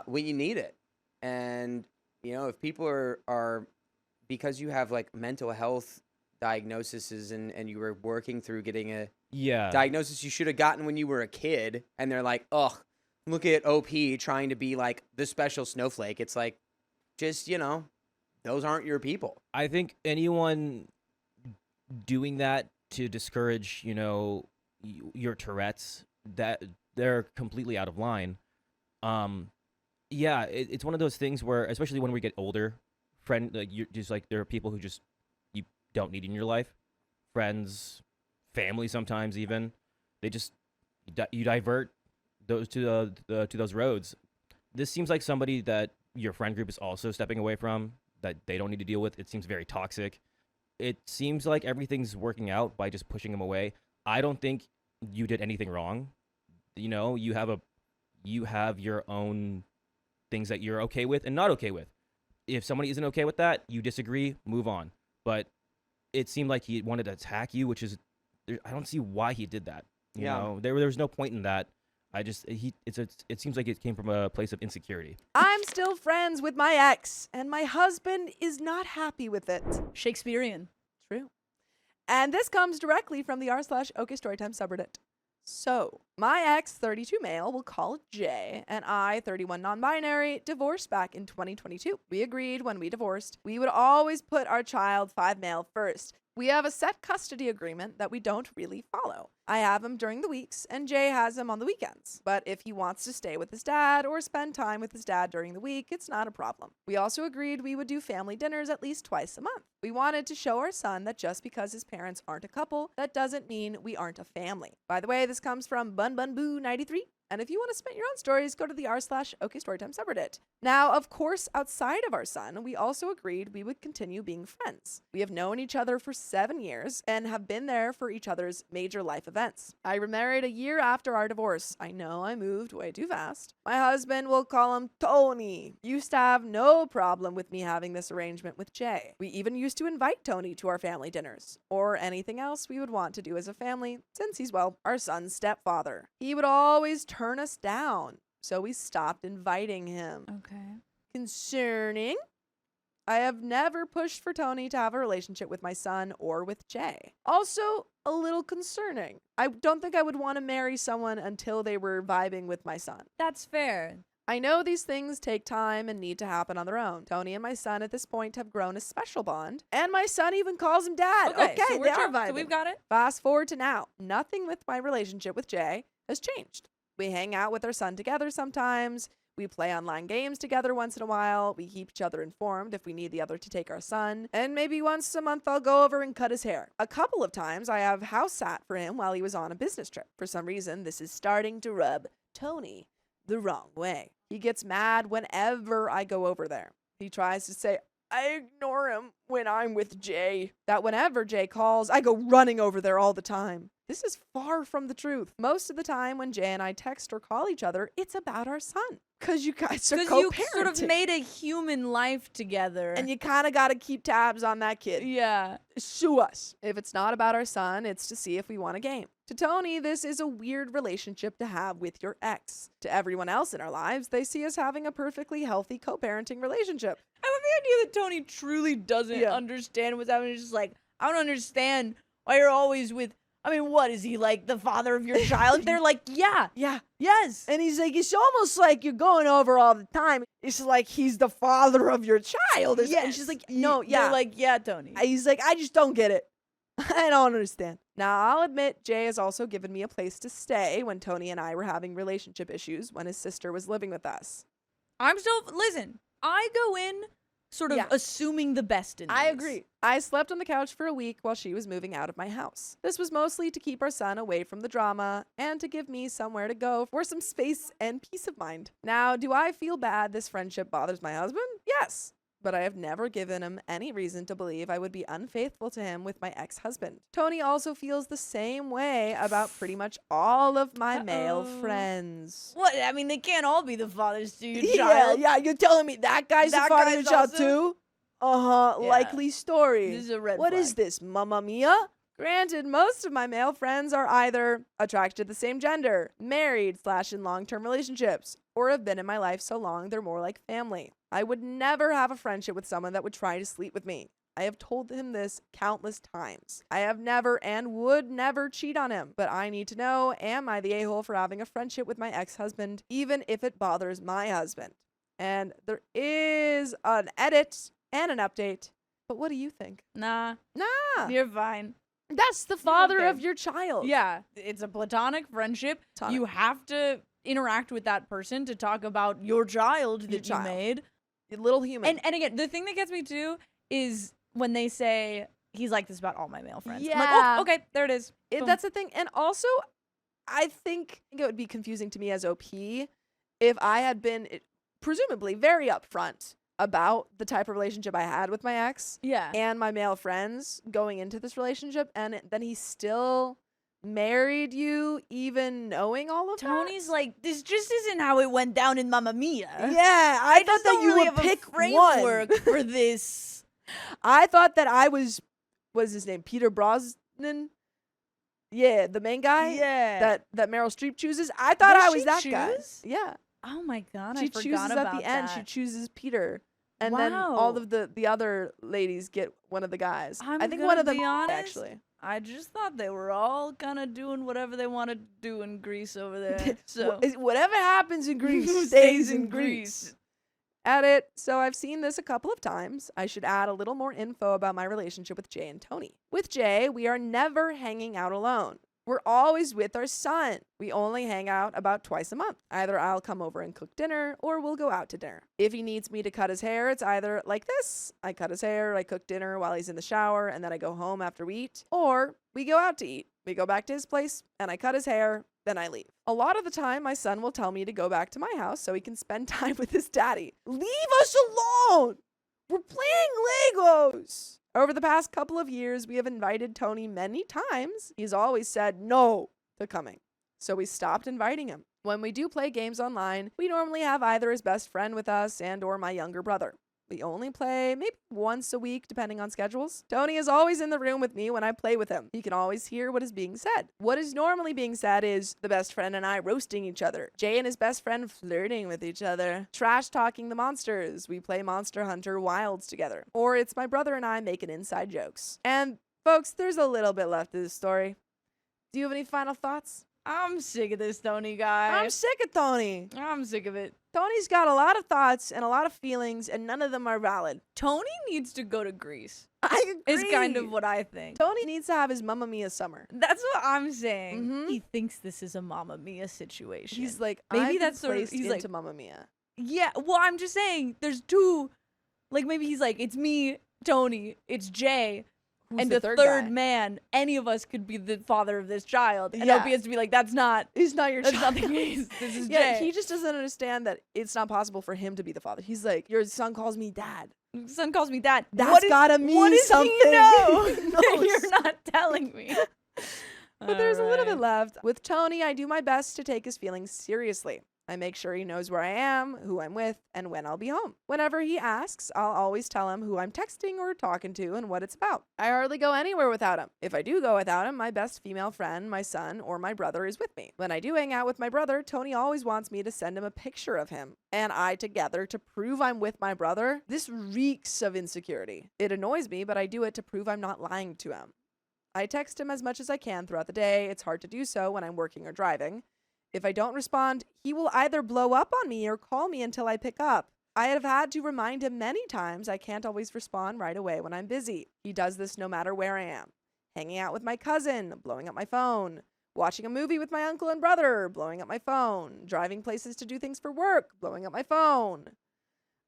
when you need it. And, if people are because you have mental health diagnoses and you were working through getting a diagnosis you should have gotten when you were a kid, and they're like, ugh, look at OP trying to be the special snowflake. It's just, those aren't your people. I think anyone doing that to discourage, your Tourette's, that they're completely out of line. It's one of those things where, especially when we get older, you're just there are people who just you don't need in your life, friends, family, sometimes even they just you divert those roads. This seems like somebody that your friend group is also stepping away from, that they don't need to deal with. It seems very toxic. It seems like everything's working out by just pushing him away. I don't think you did anything wrong. You know, you have your own things that you're okay with and not okay with. If somebody isn't okay with that, you disagree, move on. But it seemed like he wanted to attack you, which is, I don't see why he did that. You know, there was no point in that. It seems like it came from a place of insecurity. I'm still friends with my ex, and my husband is not happy with it. Shakespearean. True. And this comes directly from the r/OK Storytime subreddit. So, my ex, 32 male, we'll call it Jay, and I, 31 non-binary, divorced back in 2022. We agreed when we divorced, we would always put our child 5 male first. We have a set custody agreement that we don't really follow. I have him during the weeks, and Jay has him on the weekends. But if he wants to stay with his dad or spend time with his dad during the week, it's not a problem. We also agreed we would do family dinners at least twice a month. We wanted to show our son that just because his parents aren't a couple, that doesn't mean we aren't a family. By the way, this comes from BunBunBoo93. And if you want to spit your own stories, go to the r/OK Storytime subreddit. Now, of course, outside of our son, we also agreed we would continue being friends. We have known each other for 7 years and have been there for each other's major life events. I remarried a year after our divorce. I know I moved way too fast. My husband, we'll call him Tony, used to have no problem with me having this arrangement with Jay. We even used to invite Tony to our family dinners or anything else we would want to do as a family, since he's, well, our son's stepfather. He would always turn us down, so we stopped inviting him. Okay. Concerning, I have never pushed for Tony to have a relationship with my son or with Jay. Also, a little concerning. I don't think I would want to marry someone until they were vibing with my son. That's fair. I know these things take time and need to happen on their own. Tony and my son at this point have grown a special bond, and my son even calls him dad. Okay, so they are vibing. So we've got it. Fast forward to now. Nothing with my relationship with Jay has changed. We hang out with our son together sometimes. We play online games together once in a while. We keep each other informed if we need the other to take our son. And maybe once a month I'll go over and cut his hair. A couple of times I have house sat for him while he was on a business trip. For some reason, this is starting to rub Tony the wrong way. He gets mad whenever I go over there. He tries to say, I ignore him when I'm with Jay. That whenever Jay calls, I go running over there all the time. This is far from the truth. Most of the time when Jay and I text or call each other, it's about our son. Because you guys are co-parenting. Because you sort of made a human life together. And you kind of got to keep tabs on that kid. Yeah. Sue us. If it's not about our son, it's to see if we want a game. To Tony, this is a weird relationship to have with your ex. To everyone else in our lives, they see us having a perfectly healthy co-parenting relationship. I love the idea that Tony truly doesn't understand what's happening. He's just like, I don't understand why you're always with... I mean, what is he, like the father of your child? They're like, yeah, yes. And he's like, it's almost like you're going over all the time. It's like he's the father of your child. Yes. And she's like, no, yeah. They're like, yeah, Tony. He's like, I just don't get it. I don't understand. Now, I'll admit, Jay has also given me a place to stay when Tony and I were having relationship issues when his sister was living with us. Listen, I go in sort of assuming the best in I these. agree. I slept on the couch for a week while she was moving out of my house. This was mostly to keep our son away from the drama and to give me somewhere to go for some space and peace of mind. Now, do I feel bad this friendship bothers my husband? Yes. But I have never given him any reason to believe I would be unfaithful to him with my ex-husband. Tony also feels the same way about pretty much all of my male friends. What? I mean, they can't all be the fathers to your child. Yeah, you're telling me that guy's the father of your child too? Yeah. Likely story. This is a red What flag. is this, Mamma Mia? Granted, most of my male friends are either attracted to the same gender, married / in long-term relationships, or have been in my life so long they're more like family. I would never have a friendship with someone that would try to sleep with me. I have told him this countless times. I have never and would never cheat on him, but I need to know, am I the a-hole for having a friendship with my ex-husband, even if it bothers my husband? And there is an edit and an update, but what do you think? Nah, Nah. you're fine. That's the father okay. of your child. Yeah, it's a platonic friendship. You have to interact with that person to talk about your child that you made. Your little human. And again, the thing that gets me too is when they say he's like this about all my male friends. Yeah. I'm like, oh, okay, there it is. Boom. That's the thing. And also, I think it would be confusing to me as OP if I had been presumably very upfront about the type of relationship I had with my ex and my male friends going into this relationship, and then he still married you even knowing all of Tony's that. like, this just isn't how it went down in Mamma Mia. Yeah, I thought that you would pick a framework for this. I thought that I was, what is his name, Peter Brosnan? Yeah, the main guy. Yeah. That Meryl Streep chooses. I thought Does I was she that choose? guy. Yeah. Oh my god, She I forgot chooses about at the end. that. She chooses Peter, and then all Wow. of the other ladies get one of the guys. I'm I think gonna one of them be honest, actually. I just thought they were all kind of doing whatever they want to do in Greece over there. So Whatever happens in Greece Who stays in Greece. At it. So I've seen this a couple of times. I should add a little more info about my relationship with Jay and Tony. With Jay, we are never hanging out alone. We're always with our son. We only hang out about twice a month. Either I'll come over and cook dinner, or we'll go out to dinner. If he needs me to cut his hair, it's either like this. I cut his hair, I cook dinner while he's in the shower, and then I go home after we eat. Or we go out to eat. We go back to his place, and I cut his hair, then I leave. A lot of the time, my son will tell me to go back to my house so he can spend time with his daddy. Leave us alone! We're playing Legos! Over the past couple of years, we have invited Tony many times. He's always said no to coming. So we stopped inviting him. When we do play games online, we normally have either his best friend with us and or my younger brother. We only play maybe once a week, depending on schedules. Tony is always in the room with me when I play with him. He can always hear what is being said. What is normally being said is the best friend and I roasting each other. Jay and his best friend flirting with each other. Trash talking the monsters. We play Monster Hunter Wilds together. Or it's my brother and I making inside jokes. And folks, there's a little bit left of this story. Do you have any final thoughts? I'm sick of this Tony guy. I'm sick of Tony. I'm sick of it. Tony's got a lot of thoughts and a lot of feelings, and none of them are valid. Tony needs to go to Greece. I agree. Is kind of what I think. Tony needs to have his Mamma Mia summer. That's what I'm saying. Mhm. He thinks this is a Mamma Mia situation. He's like, Maybe I've that's been sort of- placed he's like- into Mamma Mia. Yeah, well, I'm just saying, there's two, like, maybe he's like, it's me, Tony, it's Jay, Who's and the the third third guy? man, any of us could be the father of this child. And Yeah. OP has to be like, that's not He's not your not child. the case. This is Yeah, Jay. he just doesn't understand that it's not possible for him to be the father. He's like, your son calls me dad. Son calls me dad. That's gotta mean what does something. he know He that knows. you're not telling me? But there's a little bit Alright. left. With Tony, I do my best to take his feelings seriously. I make sure he knows where I am, who I'm with, and when I'll be home. Whenever he asks, I'll always tell him who I'm texting or talking to and what it's about. I hardly go anywhere without him. If I do go without him, my best female friend, my son, or my brother is with me. When I do hang out with my brother, Tony always wants me to send him a picture of him and I together to prove I'm with my brother. This reeks of insecurity. It annoys me, but I do it to prove I'm not lying to him. I text him as much as I can throughout the day. It's hard to do so when I'm working or driving. If I don't respond, he will either blow up on me or call me until I pick up. I have had to remind him many times I can't always respond right away when I'm busy. He does this no matter where I am. Hanging out with my cousin, blowing up my phone. Watching a movie with my uncle and brother, blowing up my phone. Driving places to do things for work, blowing up my phone.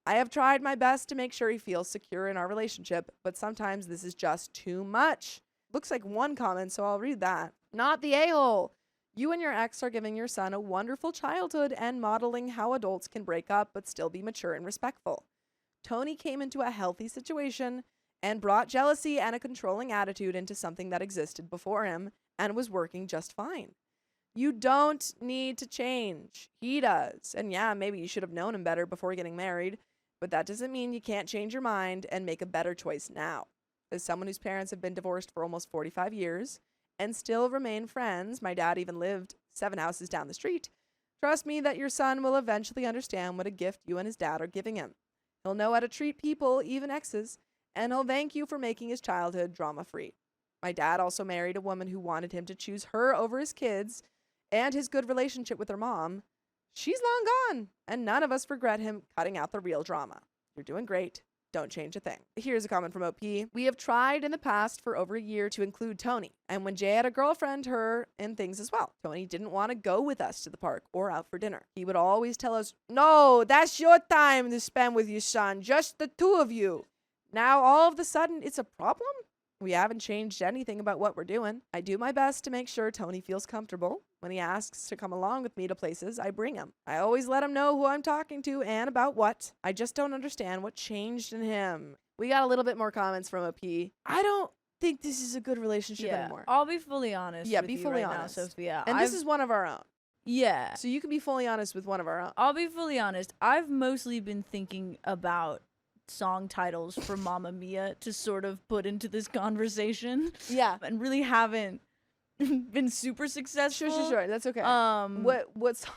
I have tried my best to make sure he feels secure in our relationship, but sometimes this is just too much. Looks like one comment, so I'll read that. Not the a-hole. You and your ex are giving your son a wonderful childhood and modeling how adults can break up but still be mature and respectful. Tony came into a healthy situation and brought jealousy and a controlling attitude into something that existed before him and was working just fine. You don't need to change. He does. And yeah, maybe you should have known him better before getting married, but that doesn't mean you can't change your mind and make a better choice now. As someone whose parents have been divorced for almost 45 years, and still remain friends, my dad even lived 7 houses down the street, trust me that your son will eventually understand what a gift you and his dad are giving him. He'll know how to treat people, even exes, and he'll thank you for making his childhood drama-free. My dad also married a woman who wanted him to choose her over his kids and his good relationship with her mom. She's long gone, and none of us regret him cutting out the real drama. You're doing great. Don't change a thing. Here's a comment from OP. We have tried in the past for over a year to include Tony, and when Jay had a girlfriend, her, and things as well. Tony didn't want to go with us to the park or out for dinner. He would always tell us, no, that's your time to spend with your son, just the two of you. Now, all of a sudden, it's a problem? We haven't changed anything about what we're doing. I do my best to make sure Tony feels comfortable. When he asks to come along with me to places, I bring him. I always let him know who I'm talking to and about what. I just don't understand what changed in him. We got a little bit more comments from OP. I don't think this is a good relationship anymore. I'll be fully honest. Yeah, with be you fully right honest. now, Sophia. And this is one of our own. Yeah. So you can be fully honest with one of our own. I'll be fully honest. I've mostly been thinking about song titles for Mamma Mia to sort of put into this conversation. Yeah. And really haven't been super successful. Sure. That's okay. What song?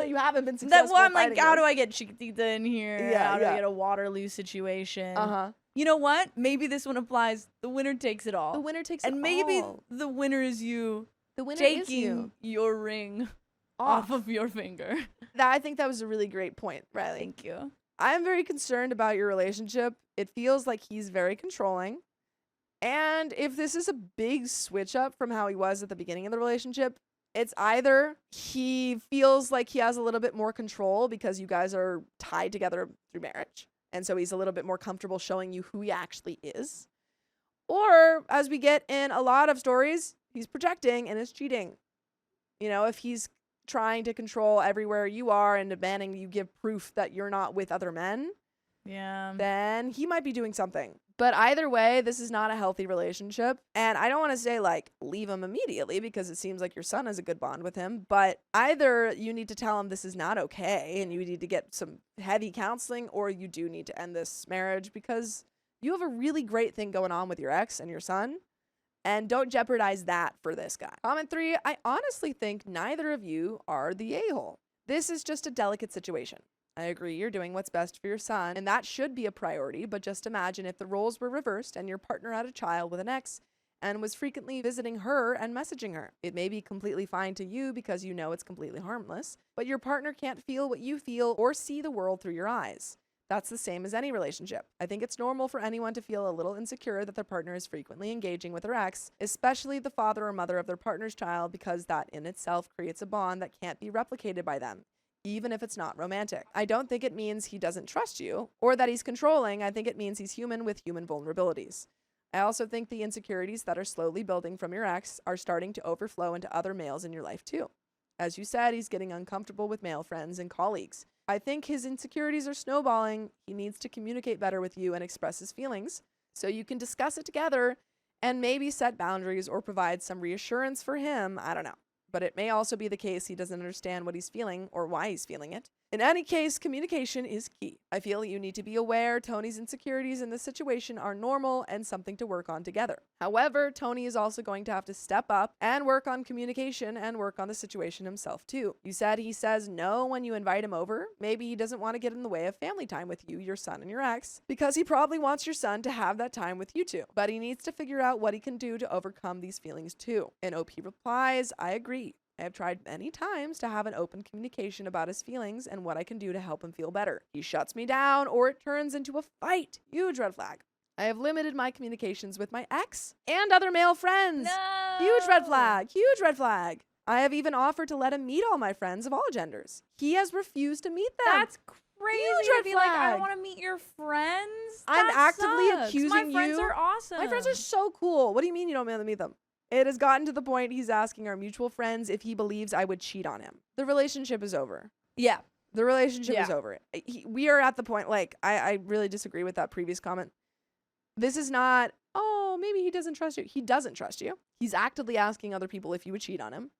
You haven't been successful. Well, I'm like, how do I get Chiquitita in here? Yeah, How do I get a Waterloo situation? Uh-huh. You know what? Maybe this one applies. The winner takes it all. The winner takes and it maybe all. the winner is you The winner taking is you. your ring off of your finger. I think that was a really great point, Riley. Thank you. I'm very concerned about your relationship. It feels like he's very controlling. And if this is a big switch up from how he was at the beginning of the relationship, it's either he feels like he has a little bit more control because you guys are tied together through marriage, and so he's a little bit more comfortable showing you who he actually is. Or, as we get in a lot of stories, he's projecting and is cheating. You know, if he's trying to control everywhere you are and demanding you give proof that you're not with other men, then he might be doing something. But either way, this is not a healthy relationship. And I don't want to say, like, leave him immediately because it seems like your son has a good bond with him. But either you need to tell him this is not okay and you need to get some heavy counseling, or you do need to end this marriage because you have a really great thing going on with your ex and your son. And don't jeopardize that for this guy. Comment 3, I honestly think neither of you are the a-hole. This is just a delicate situation. I agree you're doing what's best for your son, and that should be a priority, but just imagine if the roles were reversed and your partner had a child with an ex and was frequently visiting her and messaging her. It may be completely fine to you because you know it's completely harmless, but your partner can't feel what you feel or see the world through your eyes. That's the same as any relationship. I think it's normal for anyone to feel a little insecure that their partner is frequently engaging with their ex, especially the father or mother of their partner's child, because that in itself creates a bond that can't be replicated by them, even if it's not romantic. I don't think it means he doesn't trust you or that he's controlling. I think it means he's human with human vulnerabilities. I also think the insecurities that are slowly building from your ex are starting to overflow into other males in your life too. As you said, he's getting uncomfortable with male friends and colleagues. I think his insecurities are snowballing. He needs to communicate better with you and express his feelings so you can discuss it together and maybe set boundaries or provide some reassurance for him. I don't know. But it may also be the case he doesn't understand what he's feeling or why he's feeling it. In any case, communication is key. I feel you need to be aware Tony's insecurities in this situation are normal and something to work on together. However, Tony is also going to have to step up and work on communication and work on the situation himself too. You said he says no when you invite him over. Maybe he doesn't want to get in the way of family time with you, your son, and your ex, because he probably wants your son to have that time with you two. But he needs to figure out what he can do to overcome these feelings too. And OP replies, I agree. I have tried many times to have an open communication about his feelings and what I can do to help him feel better. He shuts me down or it turns into a fight. Huge red flag. I have limited my communications with my ex and other male friends. No. Huge red flag. Huge red flag. I have even offered to let him meet all my friends of all genders. He has refused to meet them. That's crazy. Huge To red be like, I flag. don't want to meet your friends. I'm That actively sucks. accusing My friends you- are awesome. My friends are so cool. What do you mean you don't want to meet them? It has gotten to the point he's asking our mutual friends if he believes I would cheat on him. The relationship is over. Yeah. The relationship Yeah. is over. We are at the point, like, I really disagree with that previous comment. This is not, oh, maybe he doesn't trust you. He doesn't trust you. He's actively asking other people if you would cheat on him.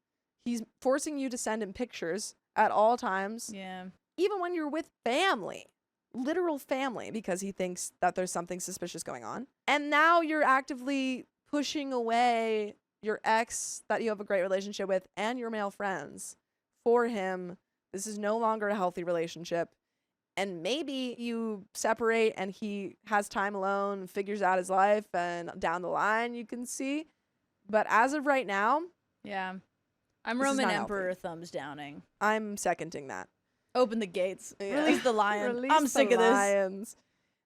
He's forcing you to send him pictures at all times, Yeah. even when you're with family, literal family, because he thinks that there's something suspicious going on. And now you're actively pushing away your ex that you have a great relationship with and your male friends for him. This is no longer a healthy relationship. And maybe you separate and he has time alone, figures out his life, and down the line you can see. But as of right now, Yeah. I'm This is Roman not Emperor healthy. thumbs downing. I'm seconding that. Open the gates. Yeah. Release the lion. Release I'm the sick of this. lions.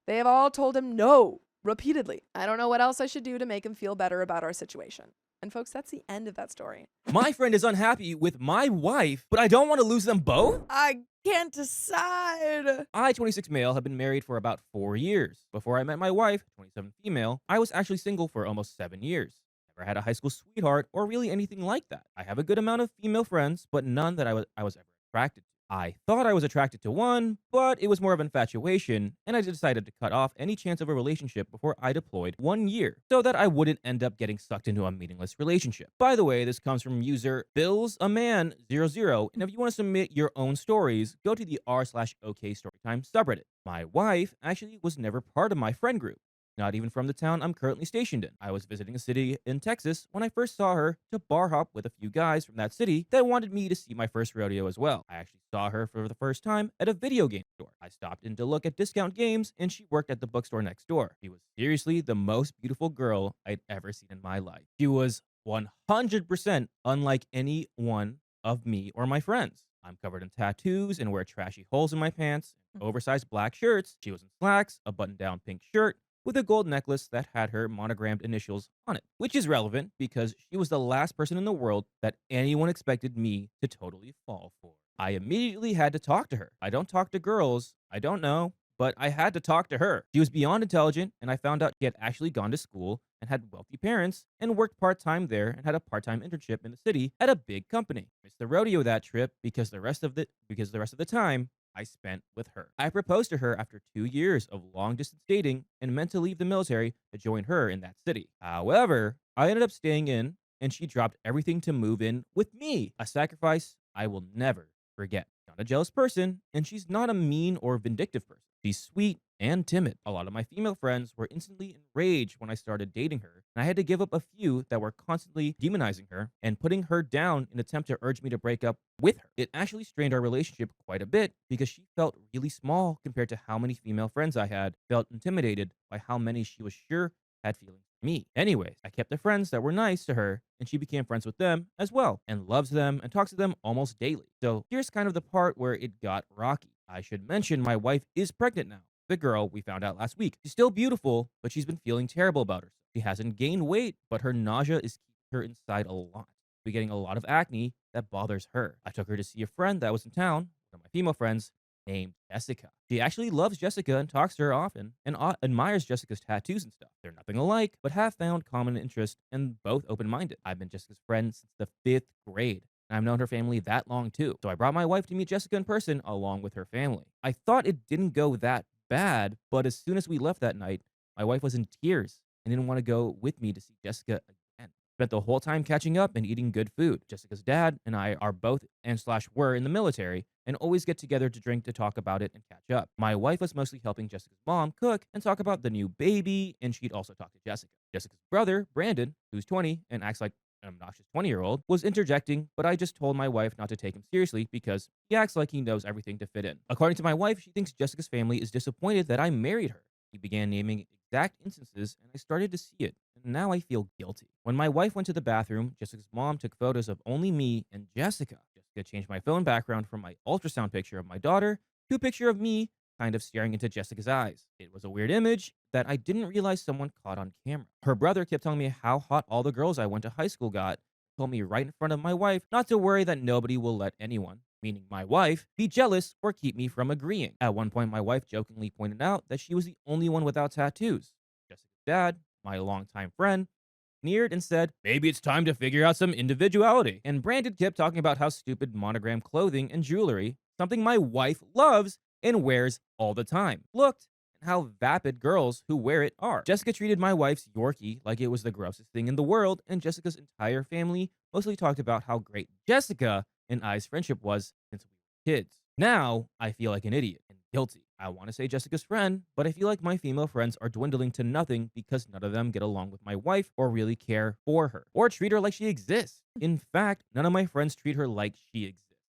They have all told him no repeatedly. I don't know what else I should do to make him feel better about our situation. And folks, that's the end of that story. My friend is unhappy with my wife, but I don't want to lose them both? I can't decide. I, 26 male, have been married for about 4 years. Before I met my wife, 27 female, I was actually single for almost 7 years. Never had a high school sweetheart or really anything like that. I have a good amount of female friends, but none that I was ever attracted to. I thought I was attracted to one, but it was more of infatuation, and I decided to cut off any chance of a relationship before I deployed 1 year, so that I wouldn't end up getting sucked into a meaningless relationship. By the way, this comes from user BillsAman00, and if you want to submit your own stories, go to the r/OK Storytime subreddit. My wife actually was never part of my friend group. Not even from the town I'm currently stationed in. I was visiting a city in Texas when I first saw her to bar hop with a few guys from that city that wanted me to see my first rodeo as well. I actually saw her for the first time at a video game store. I stopped in to look at discount games, and she worked at the bookstore next door. She was seriously the most beautiful girl I'd ever seen in my life. She was 100% unlike any one of me or my friends. I'm covered in tattoos and wear trashy holes in my pants, and oversized black shirts. She was in slacks, a button-down pink shirt, with a gold necklace that had her monogrammed initials on it, which is relevant because she was the last person in the world that anyone expected me to totally fall for. I immediately had to talk to her. I don't talk to girls. I don't know, but I had to talk to her. She was beyond intelligent, and I found out she had actually gone to school and had wealthy parents and worked part-time there and had a part-time internship in the city at a big company. Missed the rodeo that trip because the rest of the time I spent with her. I proposed to her after 2 years of long-distance dating and meant to leave the military to join her in that city. However, I ended up staying in, and she dropped everything to move in with me, a sacrifice I will never forget. Not a jealous person, and she's not a mean or vindictive person. She's sweet and timid. A lot of my female friends were instantly enraged when I started dating her, and I had to give up a few that were constantly demonizing her and putting her down in an attempt to urge me to break up with her. It actually strained our relationship quite a bit because she felt really small compared to how many female friends I had, felt intimidated by how many she was sure had feelings for me. Anyways, I kept the friends that were nice to her, and she became friends with them as well, and loves them and talks to them almost daily. So here's kind of the part where it got rocky. I should mention my wife is pregnant now. The girl we found out last week. She's still beautiful, but she's been feeling terrible about herself. She hasn't gained weight, but her nausea is keeping her inside a lot. She's getting a lot of acne that bothers her. I took her to see a friend that was in town, one of my female friends, named Jessica. She actually loves Jessica and talks to her often and admires Jessica's tattoos and stuff. They're nothing alike, but have found common interest and both open-minded. I've been Jessica's friend since the 5th grade. And I've known her family that long too. So I brought my wife to meet Jessica in person along with her family. I thought it didn't go that bad, but as soon as we left that night, my wife was in tears and didn't want to go with me to see Jessica again. Spent the whole time catching up and eating good food. Jessica's dad and I are both /were in the military and always get together to drink to talk about it and catch up. My wife was mostly helping Jessica's mom cook and talk about the new baby, and she'd also talk to Jessica. Jessica's brother, Brandon, who's 20 and acts like an obnoxious 20-year-old, was interjecting, but I just told my wife not to take him seriously because he acts like he knows everything to fit in. According to my wife, she thinks Jessica's family is disappointed that I married her. He began naming exact instances, and I started to see it, and now I feel guilty. When my wife went to the bathroom, Jessica's mom took photos of only me and Jessica. Jessica changed my phone background from my ultrasound picture of my daughter to a picture of me kind of staring into Jessica's eyes. It was a weird image that I didn't realize someone caught on camera. Her brother kept telling me how hot all the girls I went to high school got, told me right in front of my wife not to worry that nobody will let anyone, meaning my wife, be jealous or keep me from agreeing. At one point, my wife jokingly pointed out that she was the only one without tattoos. Jessica's dad, my longtime friend, sneered and said, maybe it's time to figure out some individuality. And Brandon kept talking about how stupid monogram clothing and jewelry, something my wife loves and wears all the time, looked, and how vapid girls who wear it are. Jessica treated my wife's Yorkie like it was the grossest thing in the world, and Jessica's entire family mostly talked about how great Jessica and I's friendship was since we were kids. Now, I feel like an idiot and guilty. I want to say Jessica's friend, but I feel like my female friends are dwindling to nothing because none of them get along with my wife or really care for her or treat her like she exists. In fact, none of my friends treat her like she exists.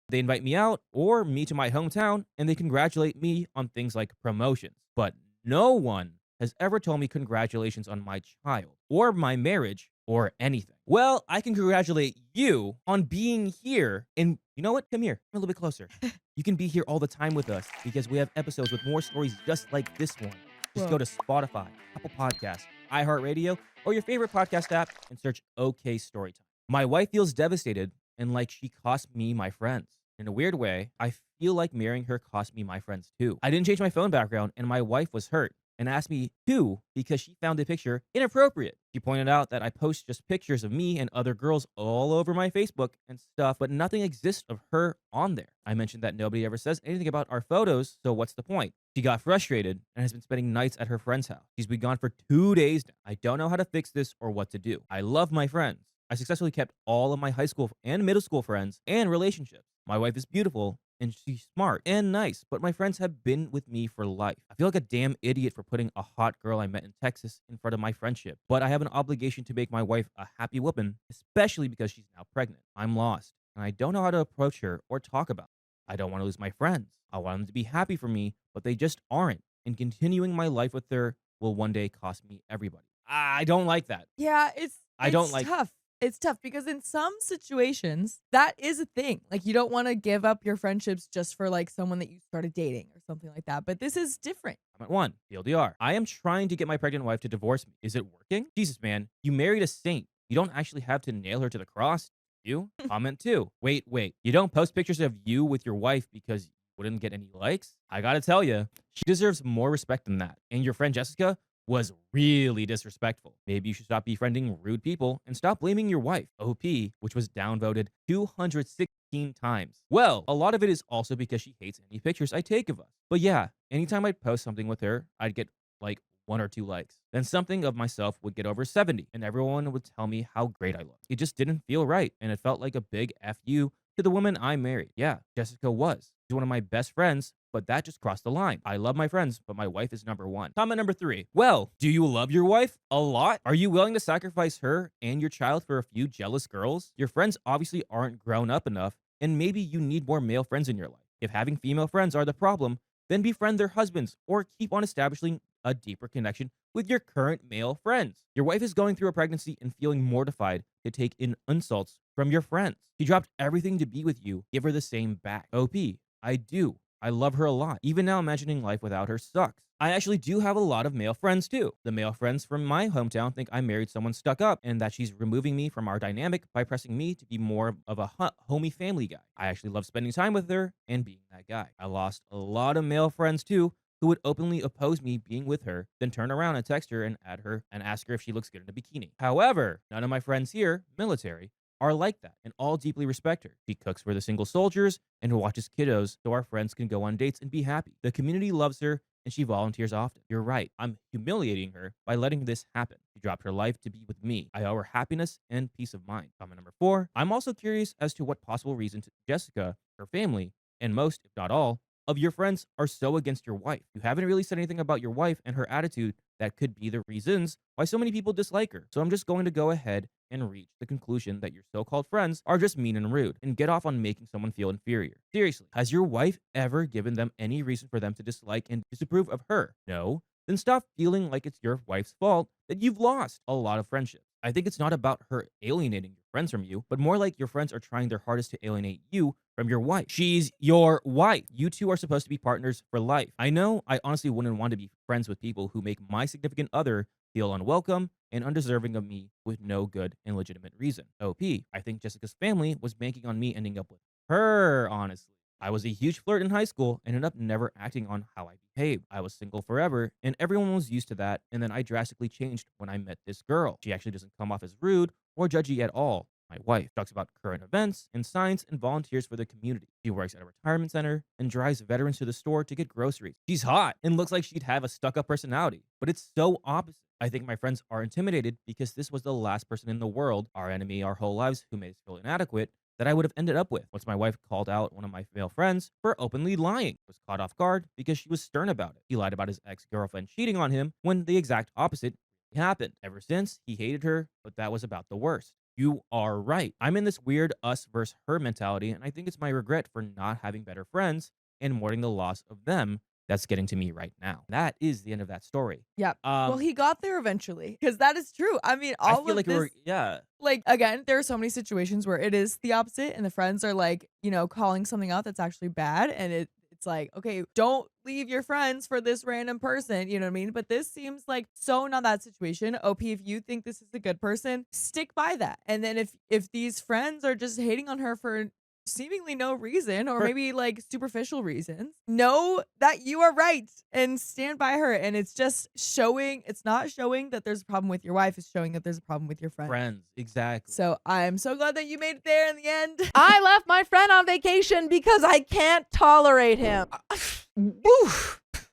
They invite me out or me to my hometown, and they congratulate me on things like promotions. But no one has ever told me congratulations on my child or my marriage or anything. Well, I can congratulate you on being here. And you know what? Come here. Come a little bit closer. You can be here all the time with us because we have episodes with more stories just like this one. Just go to Spotify, Apple Podcasts, iHeartRadio, or your favorite podcast app and search OK Storytime. My wife feels devastated and like she cost me my friends. In a weird way, I feel like marrying her cost me my friends too. I didn't change my phone background and my wife was hurt and asked me to because she found the picture inappropriate. She pointed out that I post just pictures of me and other girls all over my Facebook and stuff, but nothing exists of her on there. I mentioned that nobody ever says anything about our photos, so what's the point? She got frustrated and has been spending nights at her friend's house. She's been gone for 2 days now. I don't know how to fix this or what to do. I love my friends. I successfully kept all of my high school and middle school friends and relationships. My wife is beautiful and she's smart and nice, but my friends have been with me for life. I feel like a damn idiot for putting a hot girl I met in Texas in front of my friendship, but I have an obligation to make my wife a happy woman, especially because she's now pregnant. I'm lost, and I don't know how to approach her or talk about it. I don't want to lose my friends. I want them to be happy for me, but they just aren't, and continuing my life with her will one day cost me everybody. I don't like that. Yeah, I don't like tough. It's tough because in some situations that is a thing. Like you don't want to give up your friendships just for like someone that you started dating or something like that. But this is different. Comment 1, TLDR. I am trying to get my pregnant wife to divorce me. Is it working? Jesus, man. You married a saint. You don't actually have to nail her to the cross. You? Comment 2. Wait. You don't post pictures of you with your wife because you wouldn't get any likes? I gotta tell you, she deserves more respect than that. And your friend Jessica was really disrespectful. Maybe you should stop befriending rude people and stop blaming your wife, OP, which was downvoted 216 times. Well, a lot of it is also because she hates any pictures I take of us. But yeah, anytime I'd post something with her, I'd get like 1 or 2 likes. Then something of myself would get over 70, and everyone would tell me how great I looked. It just didn't feel right, and it felt like a big F you to the woman I married. Yeah, Jessica was. She's one of my best friends, but that just crossed the line. I love my friends, but my wife is number 1. Comment number 3. Well, do you love your wife? A lot? Are you willing to sacrifice her and your child for a few jealous girls? Your friends obviously aren't grown up enough, and maybe you need more male friends in your life. If having female friends are the problem, then befriend their husbands or keep on establishing a deeper connection with your current male friends. Your wife is going through a pregnancy and feeling mortified to take in insults from your friends. She dropped everything to be with you. Give her the same back. OP, I do. I love her a lot. Even now, imagining life without her sucks. I actually do have a lot of male friends too. The male friends from my hometown think I married someone stuck up and that she's removing me from our dynamic by pressing me to be more of a homey family guy. I actually love spending time with her and being that guy. I lost a lot of male friends too who would openly oppose me being with her, then turn around and text her and add her and ask her if she looks good in a bikini. However, none of my friends here, military, are like that and all deeply respect her. She cooks for the single soldiers and watches kiddos so our friends can go on dates and be happy. The community loves her and she volunteers often. You're right. I'm humiliating her by letting this happen. She dropped her life to be with me. I owe her happiness and peace of mind. Comment number 4. I'm also curious as to what possible reason Jessica, her family, and most, if not all, of your friends are so against your wife. You haven't really said anything about your wife and her attitude that could be the reasons why so many people dislike her. So I'm just going to go ahead and reach the conclusion that your so-called friends are just mean and rude and get off on making someone feel inferior. Seriously, has your wife ever given them any reason for them to dislike and disapprove of her? No? Then stop feeling like it's your wife's fault that you've lost a lot of friendships. I think it's not about her alienating your friends from you, but more like your friends are trying their hardest to alienate you from your wife. She's your wife. You two are supposed to be partners for life. I know I honestly wouldn't want to be friends with people who make my significant other feel unwelcome and undeserving of me with no good and legitimate reason. OP, I think Jessica's family was banking on me ending up with her, honestly. I was a huge flirt in high school and ended up never acting on how I behaved. I was single forever and everyone was used to that, and then I drastically changed when I met this girl. She actually doesn't come off as rude or judgy at all. My wife talks about current events and science and volunteers for the community. She works at a retirement center and drives veterans to the store to get groceries. She's hot and looks like she'd have a stuck-up personality, but it's so opposite. I think my friends are intimidated because this was the last person in the world, our enemy our whole lives, who made us feel inadequate, that I would have ended up with. Once my wife called out one of my male friends for openly lying, was caught off guard because she was stern about it. He lied about his ex-girlfriend cheating on him when the exact opposite happened. Ever since, he hated her, but that was about the worst. You are right. I'm in this weird us versus her mentality, and I think it's my regret for not having better friends and mourning the loss of them that's getting to me right now. That is the end of that story. Yeah. Well, he got there eventually because that is true. I mean, all I feel of like this, yeah. like, again, there are so many situations where it is the opposite and the friends are like, you know, calling something out that's actually bad. And it's like, okay, don't leave your friends for this random person. You know what I mean? But this seems like so not that situation. OP, if you think this is a good person, stick by that. And then if these friends are just hating on her for seemingly no reason, or maybe like superficial reasons, know that you are right and stand by her. And it's just showing, it's not showing that there's a problem with your wife, it's showing that there's a problem with your friend. Friends, exactly. So I'm so glad that you made it there in the end. I left my friend on vacation because I can't tolerate him.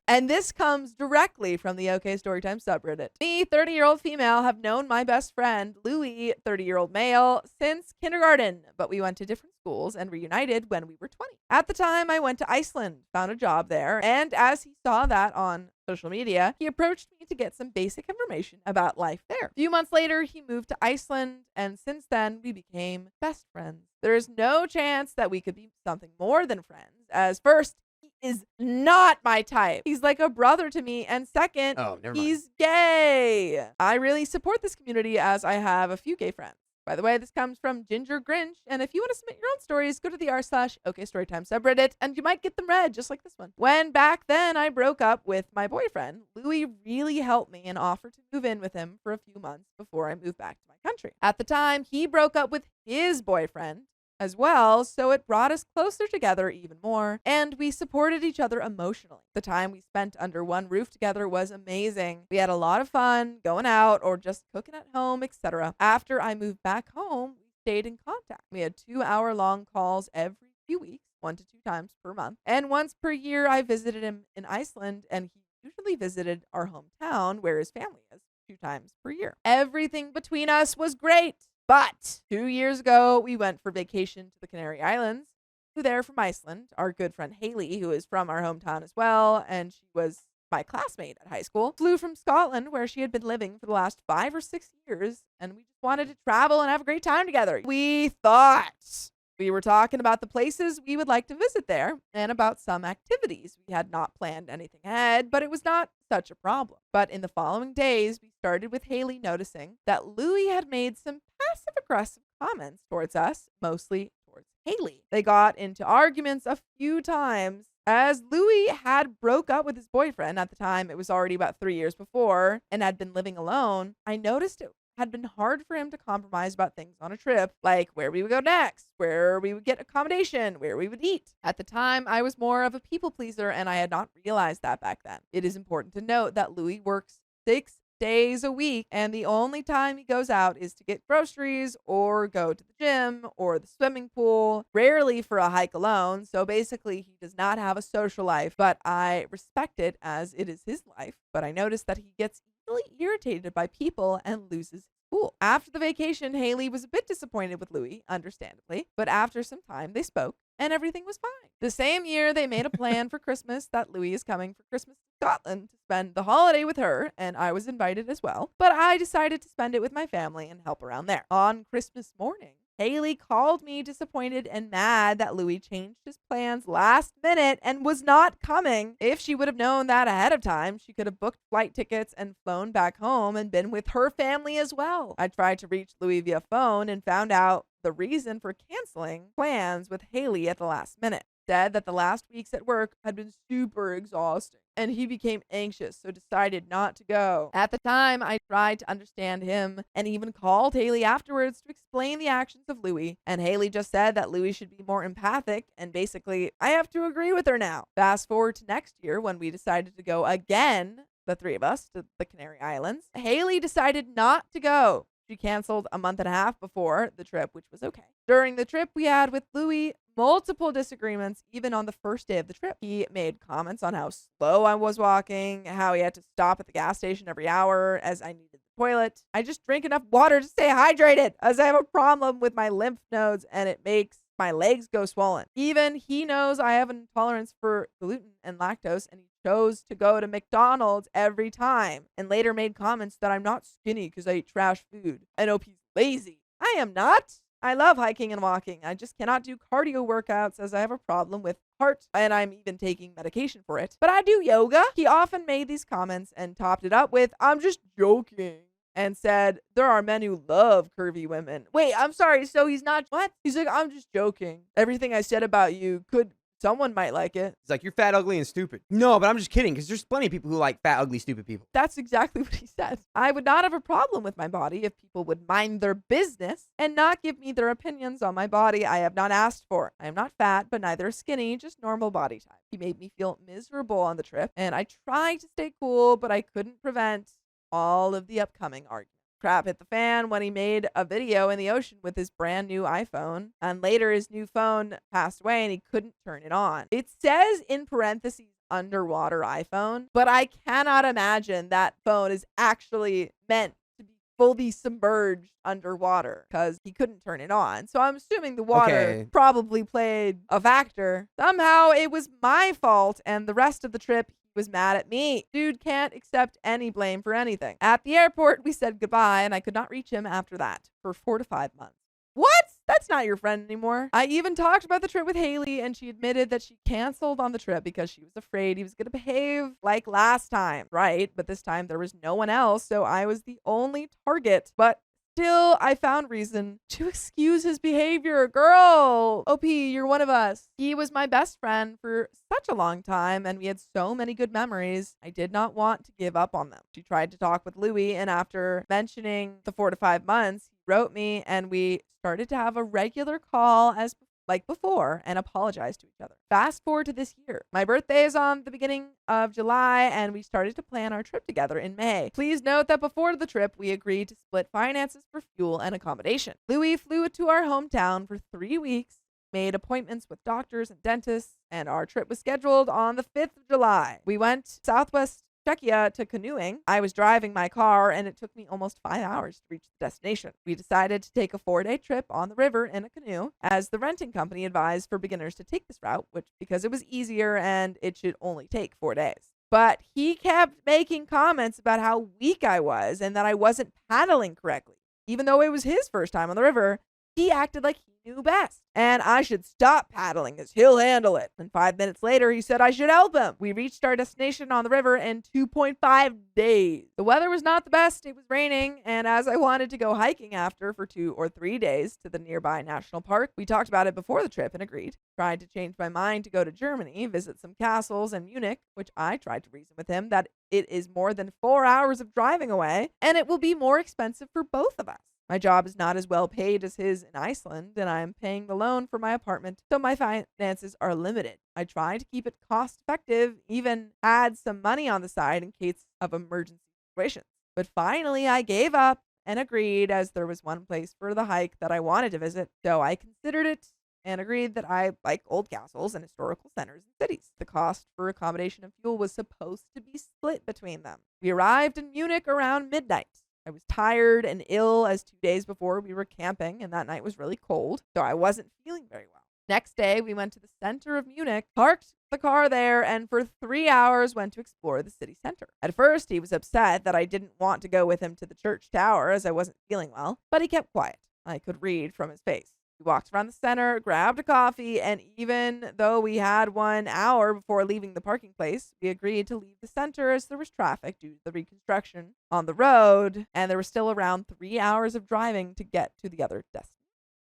And this comes directly from the OK Storytime subreddit. Me, 30-year-old female, have known my best friend, Louis, 30-year-old male, since kindergarten, but we went to different schools and reunited when we were 20. At the time, I went to Iceland, found a job there, and as he saw that on social media, he approached me to get some basic information about life there. A few months later, he moved to Iceland, and since then, we became best friends. There is no chance that we could be something more than friends, as first, is not my type. He's like a brother to me. And second, he's gay. I really support this community as I have a few gay friends. By the way, this comes from Ginger Grinch. And if you want to submit your own stories, go to the r/OK Storytime subreddit and you might get them read just like this one. When back then I broke up with my boyfriend, Louis really helped me and offered to move in with him for a few months before I moved back to my country. At the time, he broke up with his boyfriend as well, so it brought us closer together even more, and we supported each other emotionally. The time we spent under one roof together was amazing. We had a lot of fun going out or just cooking at home, etc. After I moved back home, we stayed in contact. We had 2-hour-long calls every few weeks, 1 to 2 times per month, and once per year I visited him in Iceland, and he usually visited our hometown where his family is 2 times per year. Everything between us was great. But 2 years ago, we went for vacation to the Canary Islands. Flew there from Iceland. Our good friend Haley, who is from our hometown as well, and she was my classmate at high school, flew from Scotland, where she had been living for the last 5 or 6 years, and we just wanted to travel and have a great time together. We thought we were talking about the places we would like to visit there and about some activities. We had not planned anything ahead, but it was not such a problem. But in the following days, we started with Haley noticing that Louis had made some passive-aggressive comments towards us, mostly towards Haley. They got into arguments a few times. As Louis had broke up with his boyfriend at the time, it was already about 3 years before, and had been living alone, I noticed it had been hard for him to compromise about things on a trip, like where we would go next, where we would get accommodation, where we would eat. At the time, I was more of a people pleaser, and I had not realized that back then. It is important to note that Louis works 6 days a week, and the only time he goes out is to get groceries or go to the gym or the swimming pool, rarely for a hike alone. So basically, he does not have a social life, but I respect it as it is his life. But I noticed that he gets easily irritated by people and loses cool. After the vacation, Haley was a bit disappointed with Louis, understandably, but after some time, they spoke and everything was fine. The same year, they made a plan for Christmas that Louis is coming for Christmas to Scotland to spend the holiday with her, and I was invited as well, but I decided to spend it with my family and help around there. On Christmas morning, Haley called me disappointed and mad that Louis changed his plans last minute and was not coming. If she would have known that ahead of time, she could have booked flight tickets and flown back home and been with her family as well. I tried to reach Louis via phone and found out the reason for canceling plans with Haley at the last minute. Said that the last weeks at work had been super exhausting and he became anxious, so decided not to go. At the time, I tried to understand him and even called Haley afterwards to explain the actions of Louis, and Haley just said that Louis should be more empathic, and basically, I have to agree with her now. Fast forward to next year when we decided to go again, the 3 of us, to the Canary Islands. Haley decided not to go. She canceled a month and a half before the trip, which was okay. During the trip, we had with Louis multiple disagreements, even on the first day of the trip. He made comments on how slow I was walking, how he had to stop at the gas station every hour as I needed the toilet. I just drink enough water to stay hydrated, as I have a problem with my lymph nodes and it makes my legs go swollen. Even he knows I have an intolerance for gluten and lactose, and he chose to go to McDonald's every time, and later made comments that I'm not skinny because I eat trash food. I know he's lazy. I am not. I love hiking and walking. I just cannot do cardio workouts as I have a problem with heart, and I'm even taking medication for it. But I do yoga. He often made these comments and topped it up with, I'm just joking, and said, there are men who love curvy women. Wait, I'm sorry. So he's not, what? He's like, I'm just joking. Everything I said about you could Someone might like it. He's like, you're fat, ugly, and stupid. No, but I'm just kidding, because there's plenty of people who like fat, ugly, stupid people. That's exactly what he said. I would not have a problem with my body if people would mind their business and not give me their opinions on my body I have not asked for. I am not fat, but neither skinny, just normal body type. He made me feel miserable on the trip, and I tried to stay cool, but I couldn't prevent all of the upcoming arguments. Crap hit the fan when he made a video in the ocean with his brand new iPhone, and later his new phone passed away and he couldn't turn it on. It says in parentheses underwater iPhone, but I cannot imagine that phone is actually meant to be fully submerged underwater because he couldn't turn it on. So I'm assuming the water probably played a factor. Somehow it was my fault, and the rest of the trip was mad at me. Dude can't accept any blame for anything. At the airport, we said goodbye, and I could not reach him after that for 4 to 5 months. What? That's not your friend anymore. I even talked about the trip with Haley, and she admitted that she canceled on the trip because she was afraid he was going to behave like last time. Right, but this time there was no one else, so I was the only target. But still, I found reason to excuse his behavior. Girl, OP, you're one of us. He was my best friend for such a long time, and we had so many good memories. I did not want to give up on them. She tried to talk with Louis, and after mentioning the 4 to 5 months, he wrote me, and we started to have a regular call as like before and apologized to each other. Fast forward to this year. My birthday is on the beginning of July, and we started to plan our trip together in May. Please note that before the trip, we agreed to split finances for fuel and accommodation. Louis flew to our hometown for 3 weeks, made appointments with doctors and dentists, and our trip was scheduled on the 5th of July. We went Southwest Czechia to canoeing. I was driving my car, and it took me almost 5 hours to reach the destination. We decided to take a 4-day trip on the river in a canoe, as the renting company advised for beginners to take this route, because it was easier and it should only take 4 days. But he kept making comments about how weak I was and that I wasn't paddling correctly. Even though it was his first time on the river, he acted like he knew best, and I should stop paddling as he'll handle it. And 5 minutes later, he said I should help him. We reached our destination on the river in 2.5 days. The weather was not the best. It was raining, and as I wanted to go hiking after for 2 or 3 days to the nearby national park, we talked about it before the trip and agreed. Tried to change my mind to go to Germany, visit some castles and Munich, which I tried to reason with him that it is more than 4 hours of driving away, and it will be more expensive for both of us. My job is not as well paid as his in Iceland, and I am paying the loan for my apartment, so my finances are limited. I try to keep it cost effective, even had some money on the side in case of emergency situations. But finally, I gave up and agreed, as there was one place for the hike that I wanted to visit, so I considered it and agreed that I like old castles and historical centers and cities. The cost for accommodation and fuel was supposed to be split between them. We arrived in Munich around midnight. I was tired and ill, as 2 days before we were camping, and that night was really cold, so I wasn't feeling very well. Next day, we went to the center of Munich, parked the car there, and for 3 hours went to explore the city center. At first, he was upset that I didn't want to go with him to the church tower as I wasn't feeling well, but he kept quiet. I could read from his face. We walked around the center, grabbed a coffee, and even though we had 1 hour before leaving the parking place, we agreed to leave the center as there was traffic due to the reconstruction on the road, and there was still around 3 hours of driving to get to the other destination.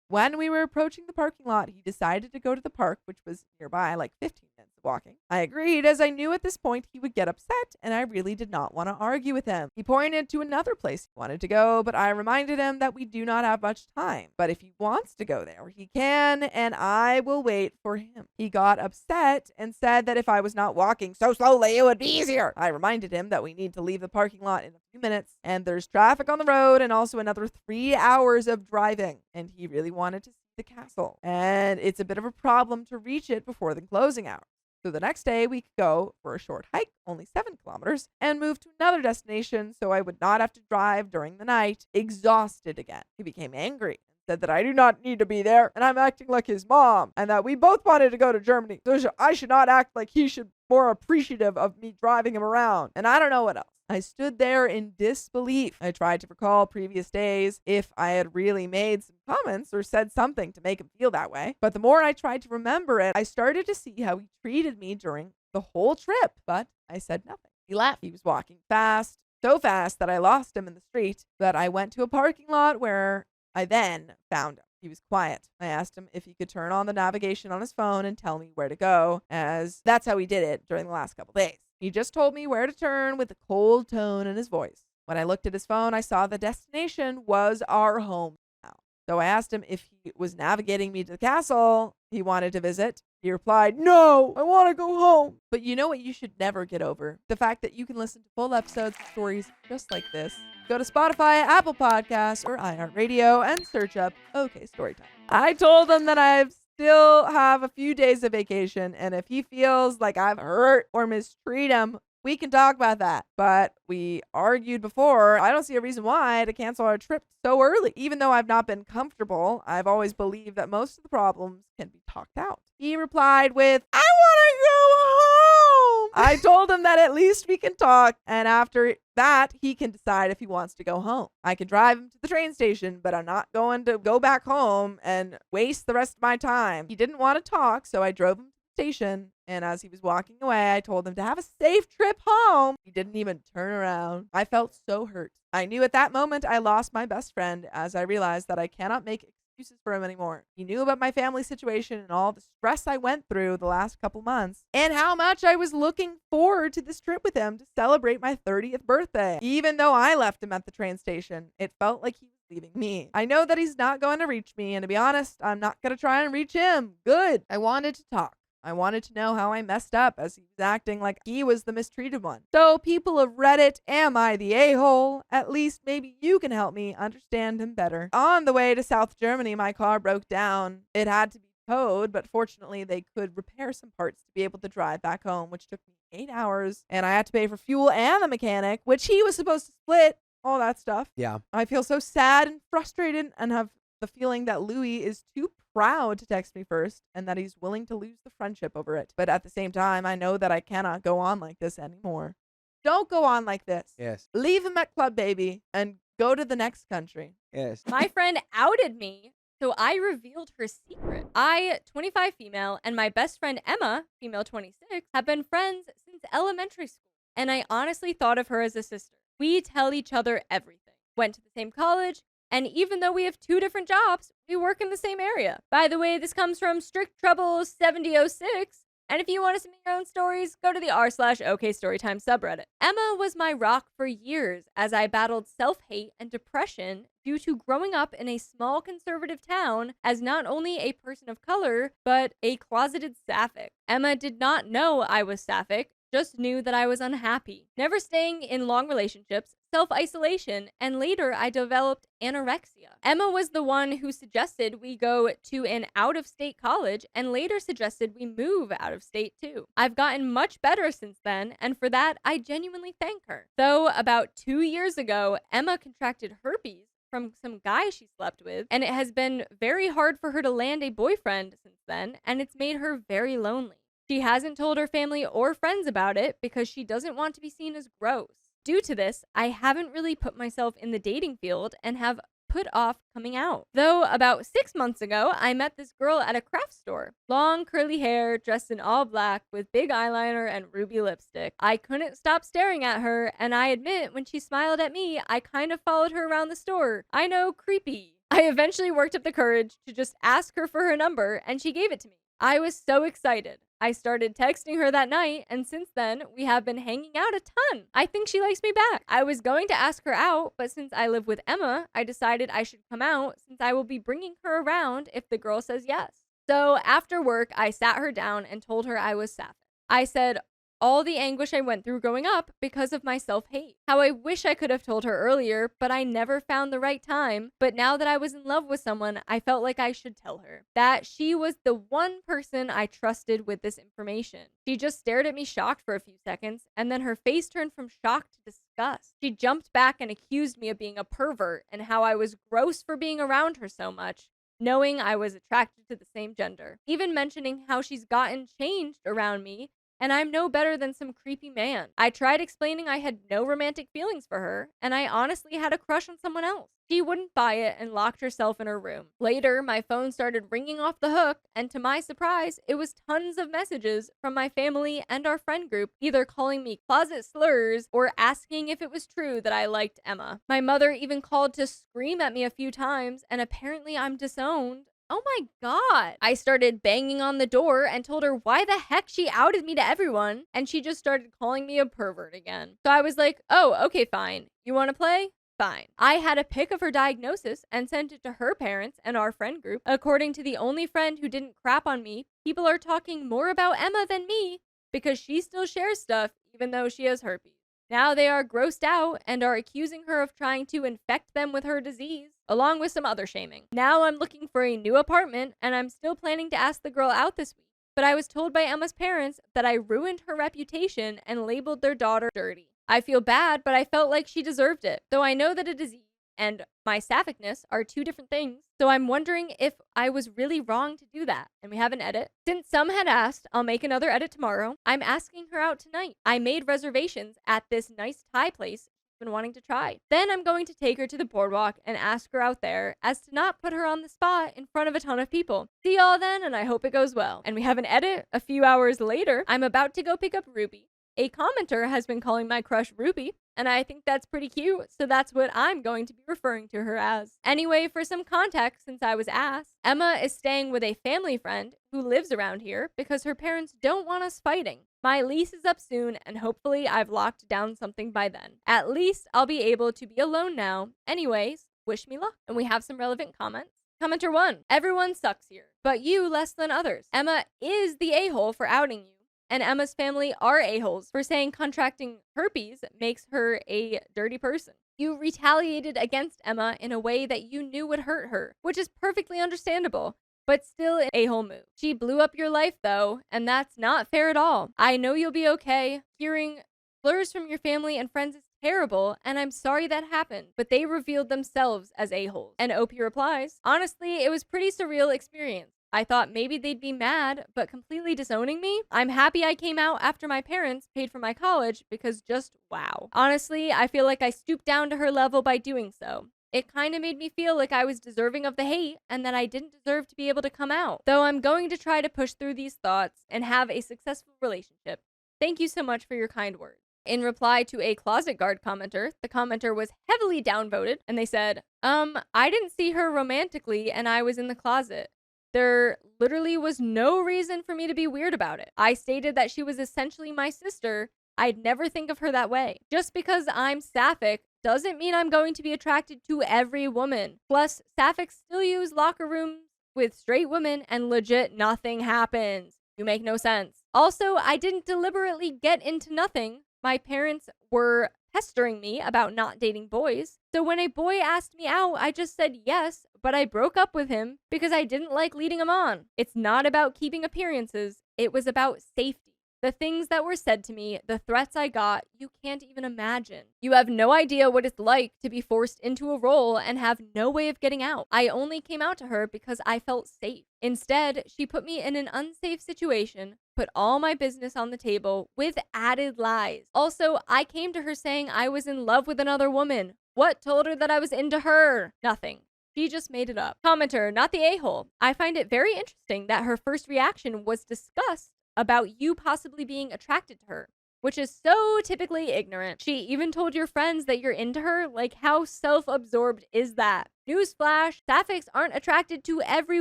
When we were approaching the parking lot, he decided to go to the park, which was nearby, like 15 minutes of walking. I agreed, as I knew at this point he would get upset, and I really did not want to argue with him. He pointed to another place he wanted to go, but I reminded him that we do not have much time. But if he wants to go there, he can, and I will wait for him. He got upset and said that if I was not walking so slowly, it would be easier. I reminded him that we need to leave the parking lot in a few minutes, and there's traffic on the road and also another 3 hours of driving, and he really wanted to see the castle, and it's a bit of a problem to reach it before the closing hours. So the next day we could go for a short hike, only 7 kilometers, and move to another destination so I would not have to drive during the night, exhausted again. He became angry and said that I do not need to be there, and I'm acting like his mom, and that we both wanted to go to Germany, so I should not act like he should be more appreciative of me driving him around, and I don't know what else. I stood there in disbelief. I tried to recall previous days if I had really made some comments or said something to make him feel that way. But the more I tried to remember it, I started to see how he treated me during the whole trip. But I said nothing. He left. He was walking fast, so fast that I lost him in the street. But I went to a parking lot where I then found him. He was quiet. I asked him if he could turn on the navigation on his phone and tell me where to go, as that's how he did it during the last couple days. He just told me where to turn with a cold tone in his voice. When I looked at his phone, I saw the destination was our home now. So I asked him if he was navigating me to the castle he wanted to visit. He replied, "No, I want to go home." But you know what you should never get over? The fact that you can listen to full episodes of stories just like this. Go to Spotify, Apple Podcasts, or iHeartRadio and search up OK Storytime. I told him that I still have a few days of vacation, and if he feels like I've hurt or mistreated him, we can talk about that. But we argued before. I don't see a reason why to cancel our trip so early. Even though I've not been comfortable, I've always believed that most of the problems can be talked out. He replied with, "I want to go home." I told him that at least we can talk, and after that, he can decide if he wants to go home. I can drive him to the train station, but I'm not going to go back home and waste the rest of my time. He didn't want to talk, so I drove him to the station, and as he was walking away, I told him to have a safe trip home. He didn't even turn around. I felt so hurt. I knew at that moment I lost my best friend, as I realized that I cannot make excuses for him anymore. He knew about my family situation and all the stress I went through the last couple months, and how much I was looking forward to this trip with him to celebrate my 30th birthday. Even though I left him at the train station, it felt like he was leaving me. I know that he's not going to reach me, and to be honest, I'm not going to try and reach him. Good. I wanted to talk. I wanted to know how I messed up, as he was acting like he was the mistreated one. So, people of Reddit, am I the a-hole? At least maybe you can help me understand him better. On the way to South Germany, my car broke down. It had to be towed, but fortunately they could repair some parts to be able to drive back home, which took me 8 hours. And I had to pay for fuel and the mechanic, which he was supposed to split. All that stuff. Yeah. I feel so sad and frustrated, and have the feeling that Louis is too proud to text me first, and that he's willing to lose the friendship over it. But at the same time, I know that I cannot go on like this anymore. Don't go on like this. Yes. Leave him at Club Baby and go to the next country. Yes. My friend outed me, so I revealed her secret. I, 25 female, and my best friend Emma, female 26, have been friends since elementary school, and I honestly thought of her as a sister. We tell each other everything. Went to the same college, and even though we have 2 different jobs, we work in the same area. By the way, this comes from Strict Trouble 7006. And if you want to submit your own stories, go to the r/OK Storytime subreddit. Emma was my rock for years as I battled self-hate and depression due to growing up in a small conservative town as not only a person of color, but a closeted sapphic. Emma did not know I was sapphic, just knew that I was unhappy. Never staying in long relationships, self-isolation, and later I developed anorexia. Emma was the one who suggested we go to an out-of-state college and later suggested we move out of state too. I've gotten much better since then, and for that, I genuinely thank her. Though about 2 years ago, Emma contracted herpes from some guy she slept with, and it has been very hard for her to land a boyfriend since then, and it's made her very lonely. She hasn't told her family or friends about it because she doesn't want to be seen as gross. Due to this, I haven't really put myself in the dating field and have put off coming out. Though about 6 months ago, I met this girl at a craft store. Long curly hair, dressed in all black with big eyeliner and ruby lipstick. I couldn't stop staring at her, and I admit when she smiled at me, I kind of followed her around the store. I know, creepy. I eventually worked up the courage to just ask her for her number, and she gave it to me. I was so excited. I started texting her that night, and since then, we have been hanging out a ton. I think she likes me back. I was going to ask her out, but since I live with Emma, I decided I should come out since I will be bringing her around if the girl says yes. So after work, I sat her down and told her I was sapphic. I said all the anguish I went through growing up because of my self-hate. How I wish I could have told her earlier, but I never found the right time. But now that I was in love with someone, I felt like I should tell her that she was the one person I trusted with this information. She just stared at me shocked for a few seconds, and then her face turned from shock to disgust. She jumped back and accused me of being a pervert and how I was gross for being around her so much, knowing I was attracted to the same gender. Even mentioning how she's gotten changed around me and I'm no better than some creepy man. I tried explaining I had no romantic feelings for her, and I honestly had a crush on someone else. She wouldn't buy it and locked herself in her room. Later, my phone started ringing off the hook, and to my surprise, it was tons of messages from my family and our friend group, either calling me closet slurs or asking if it was true that I liked Emma. My mother even called to scream at me a few times, and apparently I'm disowned. Oh my God. I started banging on the door and told her why the heck she outed me to everyone, and she just started calling me a pervert again. So I was like, oh, okay, fine. You want to play? Fine. I had a pic of her diagnosis and sent it to her parents and our friend group. According to the only friend who didn't crap on me, people are talking more about Emma than me because she still shares stuff even though she has herpes. Now they are grossed out and are accusing her of trying to infect them with her disease, along with some other shaming. Now I'm looking for a new apartment, and I'm still planning to ask the girl out this week. But I was told by Emma's parents that I ruined her reputation and labeled their daughter dirty. I feel bad, but I felt like she deserved it, though I know that a disease and my sapphicness are two different things. So I'm wondering if I was really wrong to do that. And we have an edit. Since some had asked, I'll make another edit tomorrow. I'm asking her out tonight. I made reservations at this nice Thai place she's been wanting to try. Then I'm going to take her to the boardwalk and ask her out there as to not put her on the spot in front of a ton of people. See y'all then, and I hope it goes well. And we have an edit. A few hours later, I'm about to go pick up Ruby. A commenter has been calling my crush Ruby, and I think that's pretty cute, so that's what I'm going to be referring to her as. Anyway, for some context, since I was asked, Emma is staying with a family friend who lives around here because her parents don't want us fighting. My lease is up soon, and hopefully I've locked down something by then. At least I'll be able to be alone now. Anyways, wish me luck. And we have some relevant comments. Commenter 1, everyone sucks here, but you less than others. Emma is the a-hole for outing you. And Emma's family are a-holes for saying contracting herpes makes her a dirty person. You retaliated against Emma in a way that you knew would hurt her, which is perfectly understandable, but still an a-hole move. She blew up your life, though, and that's not fair at all. I know you'll be okay. Hearing slurs from your family and friends is terrible, and I'm sorry that happened, but they revealed themselves as a-holes. And OP replies, honestly, it was pretty surreal experience. I thought maybe they'd be mad, but completely disowning me? I'm happy I came out after my parents paid for my college because just wow. Honestly, I feel like I stooped down to her level by doing so. It kind of made me feel like I was deserving of the hate and that I didn't deserve to be able to come out. Though I'm going to try to push through these thoughts and have a successful relationship. Thank you so much for your kind words. In reply to a closet guard commenter, the commenter was heavily downvoted and they said, I didn't see her romantically and I was in the closet. There literally was no reason for me to be weird about it. I stated that she was essentially my sister. I'd never think of her that way. Just because I'm sapphic doesn't mean I'm going to be attracted to every woman. Plus, sapphics still use locker rooms with straight women and legit nothing happens. You make no sense. Also, I didn't deliberately get into nothing. My parents were pestering me about not dating boys. So when a boy asked me out, I just said yes, but I broke up with him because I didn't like leading him on. It's not about keeping appearances. It was about safety. The things that were said to me, the threats I got, you can't even imagine. You have no idea what it's like to be forced into a role and have no way of getting out. I only came out to her because I felt safe. Instead, she put me in an unsafe situation, put all my business on the table with added lies. Also, I came to her saying I was in love with another woman. What told her that I was into her? Nothing. She just made it up. Commenter, not the a-hole. I find it very interesting that her first reaction was disgust about you possibly being attracted to her, which is so typically ignorant. She even told your friends that you're into her. Like, how self-absorbed is that? Newsflash, sapphics aren't attracted to every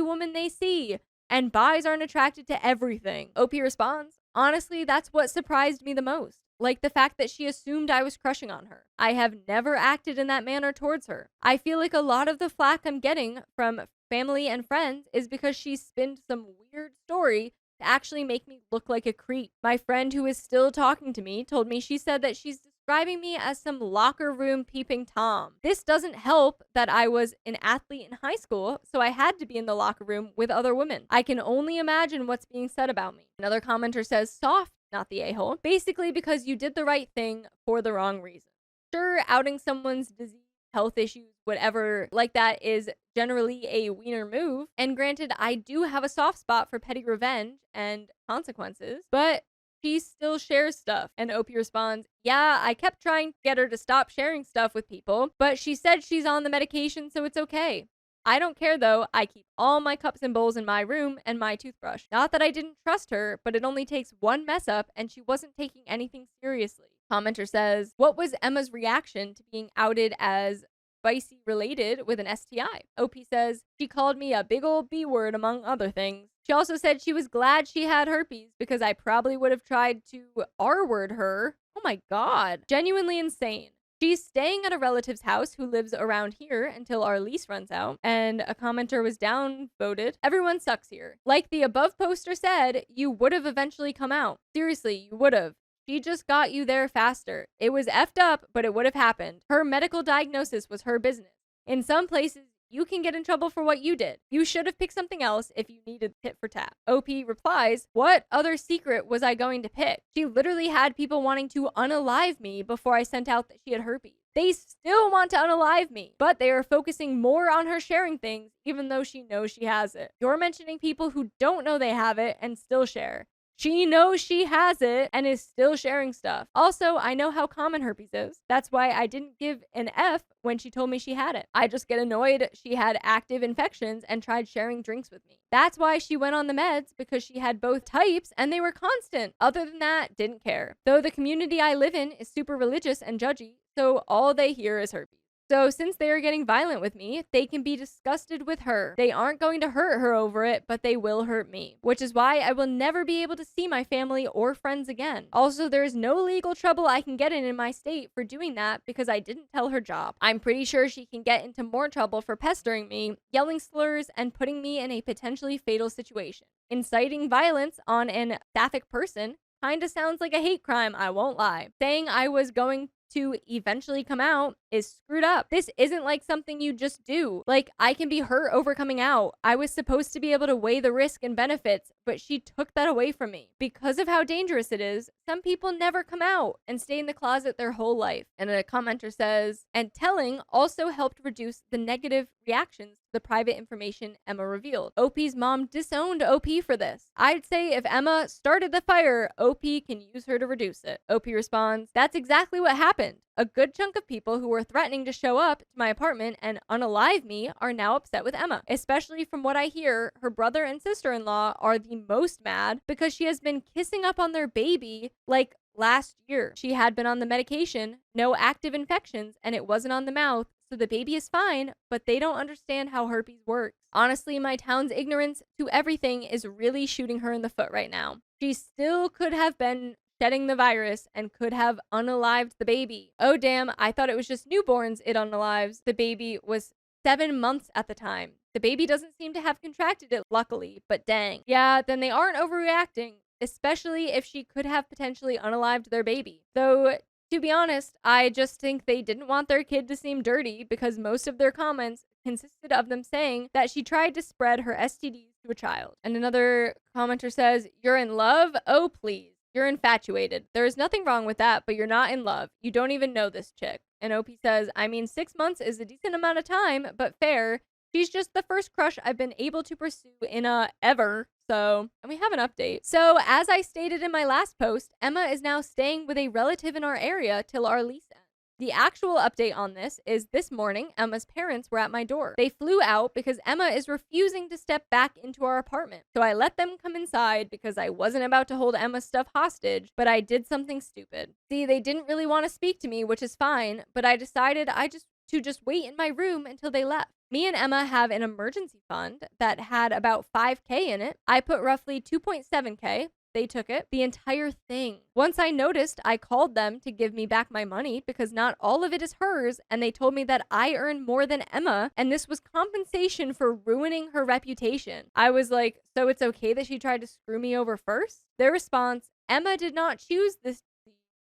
woman they see, and bis aren't attracted to everything. OP responds, honestly, that's what surprised me the most. Like the fact that she assumed I was crushing on her. I have never acted in that manner towards her. I feel like a lot of the flack I'm getting from family and friends is because she spinned some weird story to actually make me look like a creep. My friend who is still talking to me told me she said that she's describing me as some locker room peeping Tom. This doesn't help that I was an athlete in high school, so I had to be in the locker room with other women. I can only imagine what's being said about me. Another commenter says, soft, not the a-hole. Basically because you did the right thing for the wrong reason. Sure, outing someone's disease, health issues, whatever like that is generally a wiener move. And granted, I do have a soft spot for petty revenge and consequences, but she still shares stuff. And OP responds, yeah, I kept trying to get her to stop sharing stuff with people, but she said she's on the medication, so it's okay. I don't care though. I keep all my cups and bowls in my room and my toothbrush. Not that I didn't trust her, but it only takes one mess up and she wasn't taking anything seriously. Commenter says, what was Emma's reaction to being outed as spicy related with an STI? OP says, she called me a big old B word among other things. She also said she was glad she had herpes because I probably would have tried to R-word her. Oh my God. Genuinely insane. She's staying at a relative's house who lives around here until our lease runs out, and a commenter was downvoted. Everyone sucks here. Like the above poster said, you would have eventually come out. Seriously, you would have. She just got you there faster. It was effed up, but it would have happened. Her medical diagnosis was her business. In some places, you can get in trouble for what you did. You should have picked something else if you needed tit for tat. OP replies, what other secret was I going to pick? She literally had people wanting to unalive me before I sent out that she had herpes. They still want to unalive me, but they are focusing more on her sharing things, even though she knows she has it. You're mentioning people who don't know they have it and still share. She knows she has it and is still sharing stuff. Also, I know how common herpes is. That's why I didn't give an F when she told me she had it. I just get annoyed she had active infections and tried sharing drinks with me. That's why she went on the meds, because she had both types and they were constant. Other than that, didn't care. Though the community I live in is super religious and judgy, so all they hear is herpes. So since they are getting violent with me, they can be disgusted with her. They aren't going to hurt her over it, but they will hurt me, which is why I will never be able to see my family or friends again. Also, there is no legal trouble I can get in my state for doing that because I didn't tell her job. I'm pretty sure she can get into more trouble for pestering me, yelling slurs, and putting me in a potentially fatal situation. Inciting violence on an sapphic person kinda sounds like a hate crime, I won't lie. Saying I was going to eventually come out is screwed up. This isn't like something you just do. Like, I can be hurt over coming out. I was supposed to be able to weigh the risk and benefits, but she took that away from me. Because of how dangerous it is, some people never come out and stay in the closet their whole life. And a commenter says, and telling also helped reduce the negative reactions to the private information Emma revealed. OP's mom disowned OP for this. I'd say if Emma started the fire, OP can use her to reduce it. OP responds, that's exactly what happened. A good chunk of people who were threatening to show up to my apartment and unalive me are now upset with Emma. Especially from what I hear, her brother and sister-in-law are the most mad because she has been kissing up on their baby like last year. She had been on the medication, no active infections, and it wasn't on the mouth, so the baby is fine, but they don't understand how herpes works. Honestly, my town's ignorance to everything is really shooting her in the foot right now. She still could have been shedding the virus and could have unalived the baby. Oh damn, I thought it was just newborns it unalives. The baby was 7 months at the time. The baby doesn't seem to have contracted it, luckily, but dang. Yeah, then they aren't overreacting, especially if she could have potentially unalived their baby. Though, to be honest, I just think they didn't want their kid to seem dirty because most of their comments consisted of them saying that she tried to spread her STDs to a child. And another commenter says, you're in love? Oh, please. You're infatuated. There is nothing wrong with that, but you're not in love. You don't even know this chick. And OP says, I mean, 6 months is a decent amount of time, but fair. She's just the first crush I've been able to pursue in ever. So, and we have an update. So, as I stated in my last post, Emma is now staying with a relative in our area till our lease ends. The actual update on this is this morning, Emma's parents were at my door. They flew out because Emma is refusing to step back into our apartment. So I let them come inside because I wasn't about to hold Emma's stuff hostage, but I did something stupid. See, they didn't really want to speak to me, which is fine, but I decided to just wait in my room until they left. Me and Emma have an emergency fund that had about $5,000 in it. I put roughly $2.7K. They took it, the entire thing. Once I noticed, I called them to give me back my money because not all of it is hers, and they told me that I earned more than Emma, and this was compensation for ruining her reputation. I was like, so it's okay that she tried to screw me over first? Their response, Emma did not choose this.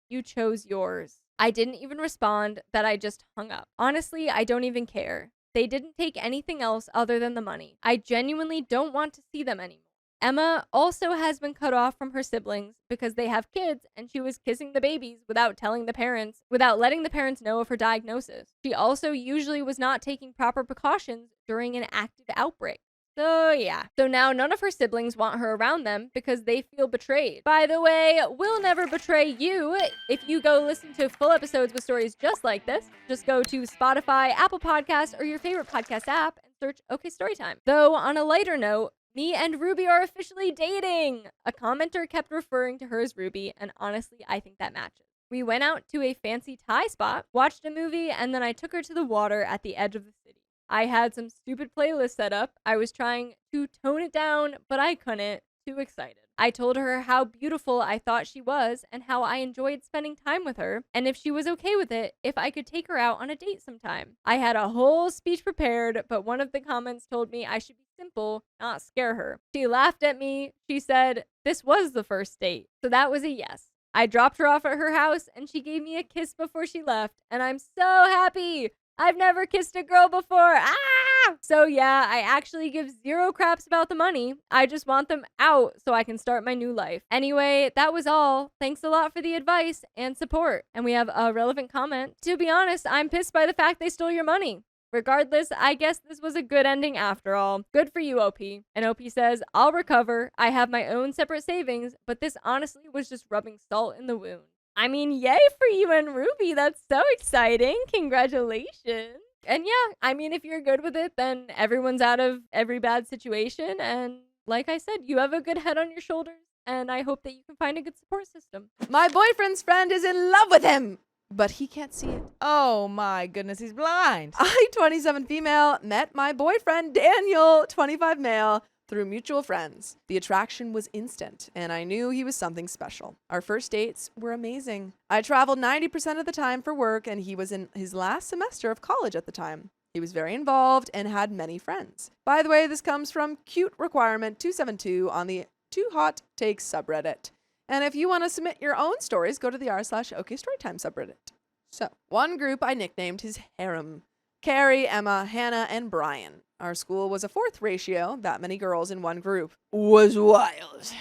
You chose yours. I didn't even respond, that I just hung up. Honestly, I don't even care. They didn't take anything else other than the money. I genuinely don't want to see them anymore. Emma also has been cut off from her siblings because they have kids and she was kissing the babies without letting the parents know of her diagnosis. She also usually was not taking proper precautions during an active outbreak. So yeah. So now none of her siblings want her around them because they feel betrayed. By the way, we'll never betray you. If you go listen to full episodes with stories just like this, just go to Spotify, Apple Podcasts, or your favorite podcast app and search OK Storytime. Though on a lighter note, me and Ruby are officially dating. A commenter kept referring to her as Ruby, and honestly, I think that matches. We went out to a fancy Thai spot, watched a movie, and then I took her to the water at the edge of the city. I had some stupid playlist set up. I was trying to tone it down, but I couldn't. Too excited. I told her how beautiful I thought she was and how I enjoyed spending time with her, and if she was okay with it, if I could take her out on a date sometime. I had a whole speech prepared, but one of the comments told me I should be simple, not scare her. She laughed at me. She said, "This was the first date." So that was a yes. I dropped her off at her house, and she gave me a kiss before she left, and I'm so happy. I've never kissed a girl before. Ah! So yeah, I actually give zero craps about the money. I just want them out so I can start my new life. Anyway, that was all. Thanks a lot for the advice and support. And we have a relevant comment. To be honest, I'm pissed by the fact they stole your money. Regardless, I guess this was a good ending after all. Good for you, OP. And OP says, I'll recover. I have my own separate savings, but this honestly was just rubbing salt in the wound. I mean, yay for you and Ruby. That's so exciting. Congratulations. And yeah, I mean, if you're good with it, then everyone's out of every bad situation. And like I said, you have a good head on your shoulders. And I hope that you can find a good support system. My boyfriend's friend is in love with him, but he can't see it. Oh my goodness, he's blind. I, 27 female, met my boyfriend, Daniel, 25 male, through mutual friends. The attraction was instant, and I knew he was something special. Our first dates were amazing. I traveled 90% of the time for work, and he was in his last semester of college at the time. He was very involved and had many friends. By the way, this comes from Cute Requirement 272 on the Too Hot Takes subreddit. And if you want to submit your own stories, go to the r/OK Storytime subreddit. So, one group I nicknamed his harem. Carrie, Emma, Hannah, and Brian. Our school was a 4th ratio. That many girls in one group was wild.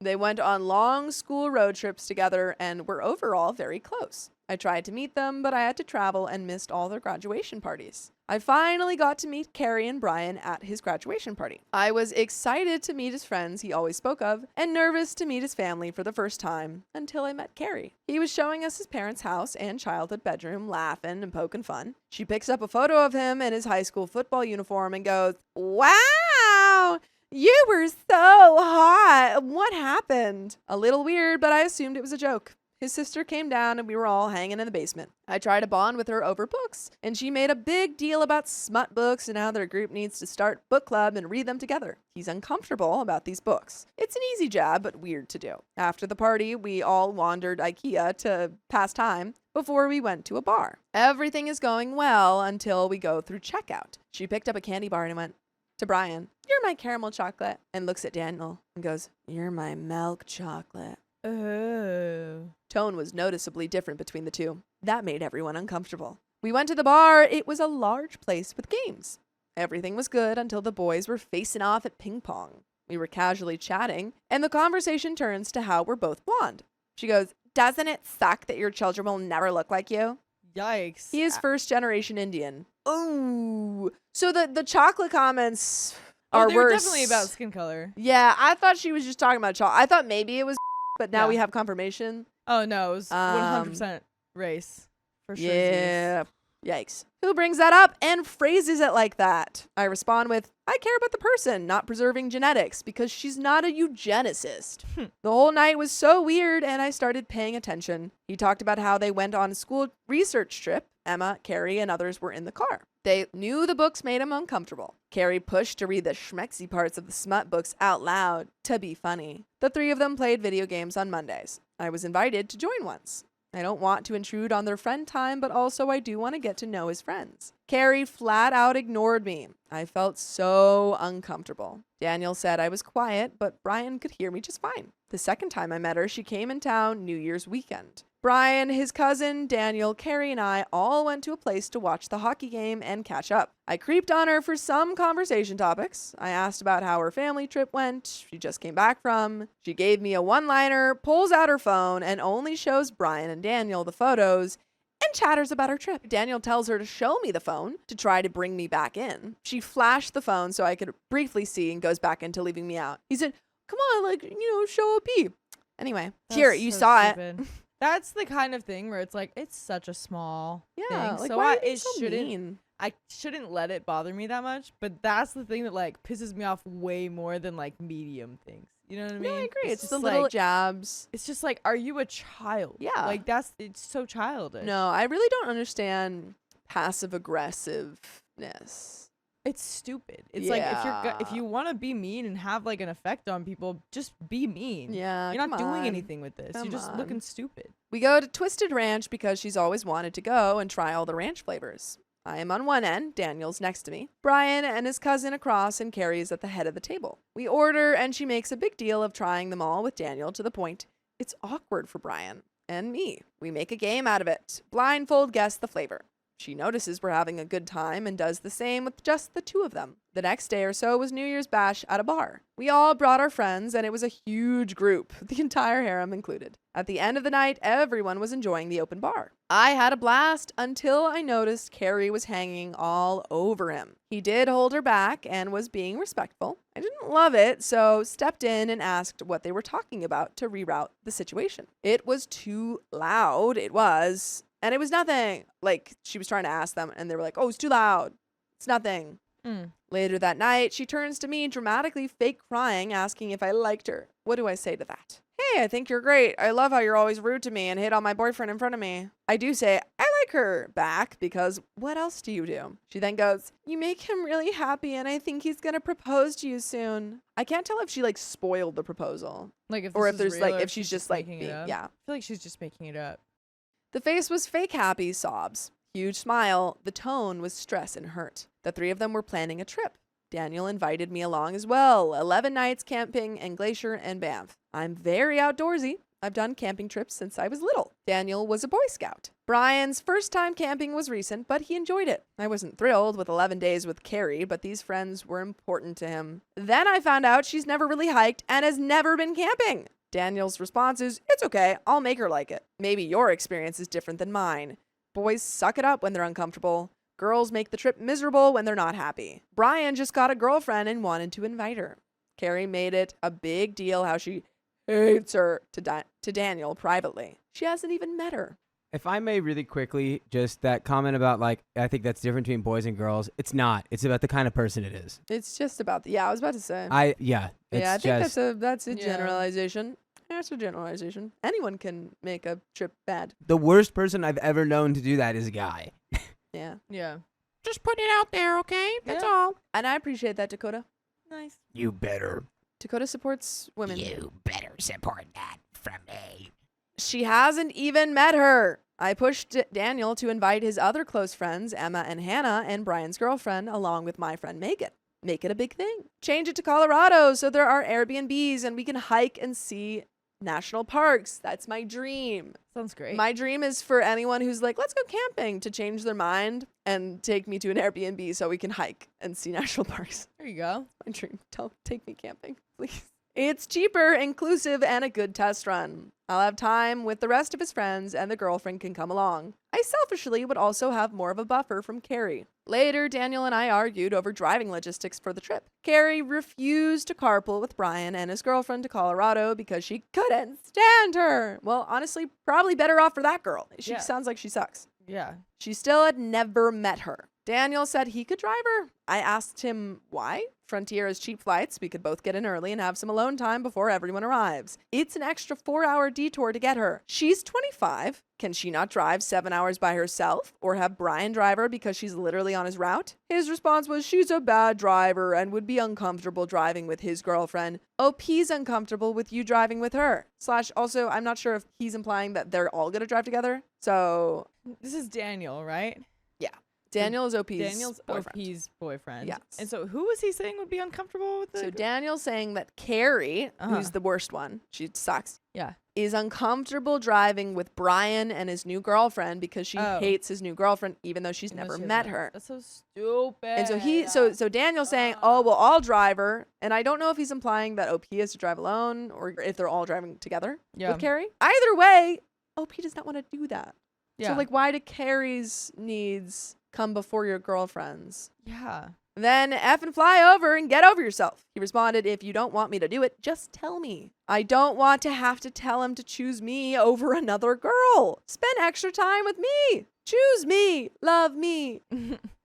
They went on long school road trips together and were overall very close. I tried to meet them, but I had to travel and missed all their graduation parties. I finally got to meet Carrie and Brian at his graduation party. I was excited to meet his friends he always spoke of, and nervous to meet his family for the first time, until I met Carrie. He was showing us his parents' house and childhood bedroom, laughing and poking fun. She picks up a photo of him in his high school football uniform and goes, "Wow! You were so hot. What happened?" A little weird, but I assumed it was a joke. His sister came down and we were all hanging in the basement. I tried to bond with her over books, and she made a big deal about smut books and how their group needs to start book club and read them together. He's uncomfortable about these books. It's an easy jab, but weird to do. After the party, we all wandered IKEA to pass time before we went to a bar. Everything is going well until we go through checkout. She picked up a candy bar and went to Brian, "You're my caramel chocolate," and looks at Daniel and goes, "You're my milk chocolate." Oh. Tone was noticeably different between the two. That made everyone uncomfortable. We went to the bar. It was a large place with games. Everything was good until the boys were facing off at ping pong. We were casually chatting, and the conversation turns to how we're both blonde. She goes, "Doesn't it suck that your children will never look like you?" Yikes. He is first generation Indian. Ooh. So the chocolate comments are they were worse. definitely about skin color. Yeah, I thought she was just talking about chocolate. I thought maybe it was, but now Yeah. we have confirmation. Oh no, it was 100% race. For sure. Yeah. Yikes. Who brings that up and phrases it like that? I respond with, "I care about the person, not preserving genetics, because she's not a eugenicist." The whole night was so weird, and I started paying attention. He talked about how they went on a school research trip. Emma, Carrie, and others were in the car. They knew the books made him uncomfortable. Carrie pushed to read the schmexy parts of the smut books out loud to be funny. The 3 of them played video games on Mondays. I was invited to join once. I don't want to intrude on their friend time, but also I do want to get to know his friends. Carrie flat out ignored me. I felt so uncomfortable. Daniel said I was quiet, but Brian could hear me just fine. The second time I met her, she came in town New Year's weekend. Brian, his cousin, Daniel, Carrie, and I all went to a place to watch the hockey game and catch up. I creeped on her for some conversation topics. I asked about how her family trip went, she just came back from. She gave me a one-liner, pulls out her phone, and only shows Brian and Daniel the photos, and chatters about our trip. Daniel tells her to show me the phone to try to bring me back in. She flashed the phone so I could briefly see and goes back into leaving me out. He said, come on, like, show a pee. Anyway, here, you saw it. That's the kind of thing where it's like, it's such a small thing. Like, So why are it you so shouldn't, mean? I shouldn't let it bother me that much. But that's the thing that like pisses me off way more than like medium things. You know what I mean? No, I agree. It's just the little like, jabs. it's just like, are you a child? Yeah. Like it's so childish. No, I really don't understand passive aggressiveness. It's stupid. It's like if you want to be mean and have like an effect on people, just be mean. Yeah, You're not come doing on. anything with this. Come You're just on. looking stupid. We go to Twisted Ranch because she's always wanted to go and try all the ranch flavors. I am on one end, Daniel's next to me. Brian and his cousin across, and Carrie is at the head of the table. We order, and she makes a big deal of trying them all with Daniel to the point it's awkward for Brian and me. We make a game out of it. Blindfold guess the flavor. She notices we're having a good time and does the same with just the two of them. The next day or so was New Year's bash at a bar. We all brought our friends, and it was a huge group, the entire harem included. At the end of the night, everyone was enjoying the open bar. I had a blast until I noticed Carrie was hanging all over him. He did hold her back and was being respectful. I didn't love it, so stepped in and asked what they were talking about to reroute the situation. It was too loud, it was. And it was nothing. Like, she was trying to ask them, and they were like, oh, it's too loud. It's nothing. Later that night, she turns to me, dramatically fake crying, asking if I liked her. What do I say to that? Hey, I think you're great. I love how you're always rude to me and hit on my boyfriend in front of me. I do say, I like her back, because what else do you do? She then goes, you make him really happy, and I think he's going to propose to you soon. I can't tell if she, like, spoiled the proposal. Like if Or this if is there's, real like, or if she's just, like, making being, it up. yeah. I feel like she's just making it up. The face was fake happy sobs. Huge smile. The tone was stress and hurt. The three of them were planning a trip. Daniel invited me along as well. 11 nights camping in Glacier and Banff. I'm very outdoorsy. I've done camping trips since I was little. Daniel was a Boy Scout. Brian's first time camping was recent, but he enjoyed it. I wasn't thrilled with 11 days with Carrie, but these friends were important to him. Then I found out she's never really hiked and has never been camping. Daniel's response is, it's okay, I'll make her like it. Maybe your experience is different than mine. Boys suck it up when they're uncomfortable. Girls make the trip miserable when they're not happy. Brian just got a girlfriend and wanted to invite her. Carrie made it a big deal how she hates her to Daniel privately. She hasn't even met her. If I may really quickly, just that comment about, like, I think that's different between boys and girls. It's not. It's about the kind of person it is. It's just about I was about to say. I think that's a Yeah. generalization. That's a generalization. Anyone can make a trip bad. the worst person I've ever known to do that is a guy. Yeah. Yeah. Just put it out there, okay? That's Yeah. all. And I appreciate that, Dakota. Nice. You better. Dakota supports women. You better support that from me. She hasn't even met her. I pushed Daniel to invite his other close friends, Emma and Hannah, and Brian's girlfriend, along with my friend Megan. Make it a big thing. Change it to Colorado so there are Airbnbs and we can hike and see national parks. That's my dream. Sounds great. My dream is for anyone who's like, let's go camping, to change their mind and take me to an Airbnb so we can hike and see national parks. There you go. My dream. Don't take me camping, please. It's cheaper, inclusive, and a good test run. I'll have time with the rest of his friends, and the girlfriend can come along. I selfishly would also have more of a buffer from Carrie. Later, Daniel and I argued over driving logistics for the trip. Carrie refused to carpool with Brian and his girlfriend to Colorado because she couldn't stand her. Well, honestly, probably better off for that girl. She Yeah. sounds like she sucks. Yeah. She still had never met her. Daniel said he could drive her. I asked him why. Frontier has cheap flights. We could both get in early and have some alone time before everyone arrives. It's an extra 4-hour detour to get her. She's 25. Can she not drive 7 hours by herself or have Brian drive her because she's literally on his route? His response was she's a bad driver and would be uncomfortable driving with his girlfriend. OP's uncomfortable with you driving with her. / also, I'm not sure if he's implying that they're all going to drive together. So This is Daniel, right? Daniel is OP's Daniel's boyfriend. OP's boyfriend. Yes. And so who was he saying would be uncomfortable with So it? Daniel's saying that Carrie, Uh-huh. who's the worst one, she sucks, Yeah. is uncomfortable driving with Brian and his new girlfriend because she Oh. hates his new girlfriend, even though she's Even though never she hasn't met her. That's so stupid. And so Daniel's saying, oh, well, I'll drive her. And I don't know if he's implying that OP is to drive alone or if they're all driving together Yeah. with Carrie. Either way, OP does not want to do that. Yeah. So, like, why do Carrie's needs come before your girlfriend's? Yeah. Then F and fly over and get over yourself. He responded, if you don't want me to do it, just tell me. I don't want to have to tell him to choose me over another girl. Spend extra time with me. Choose me. Love me.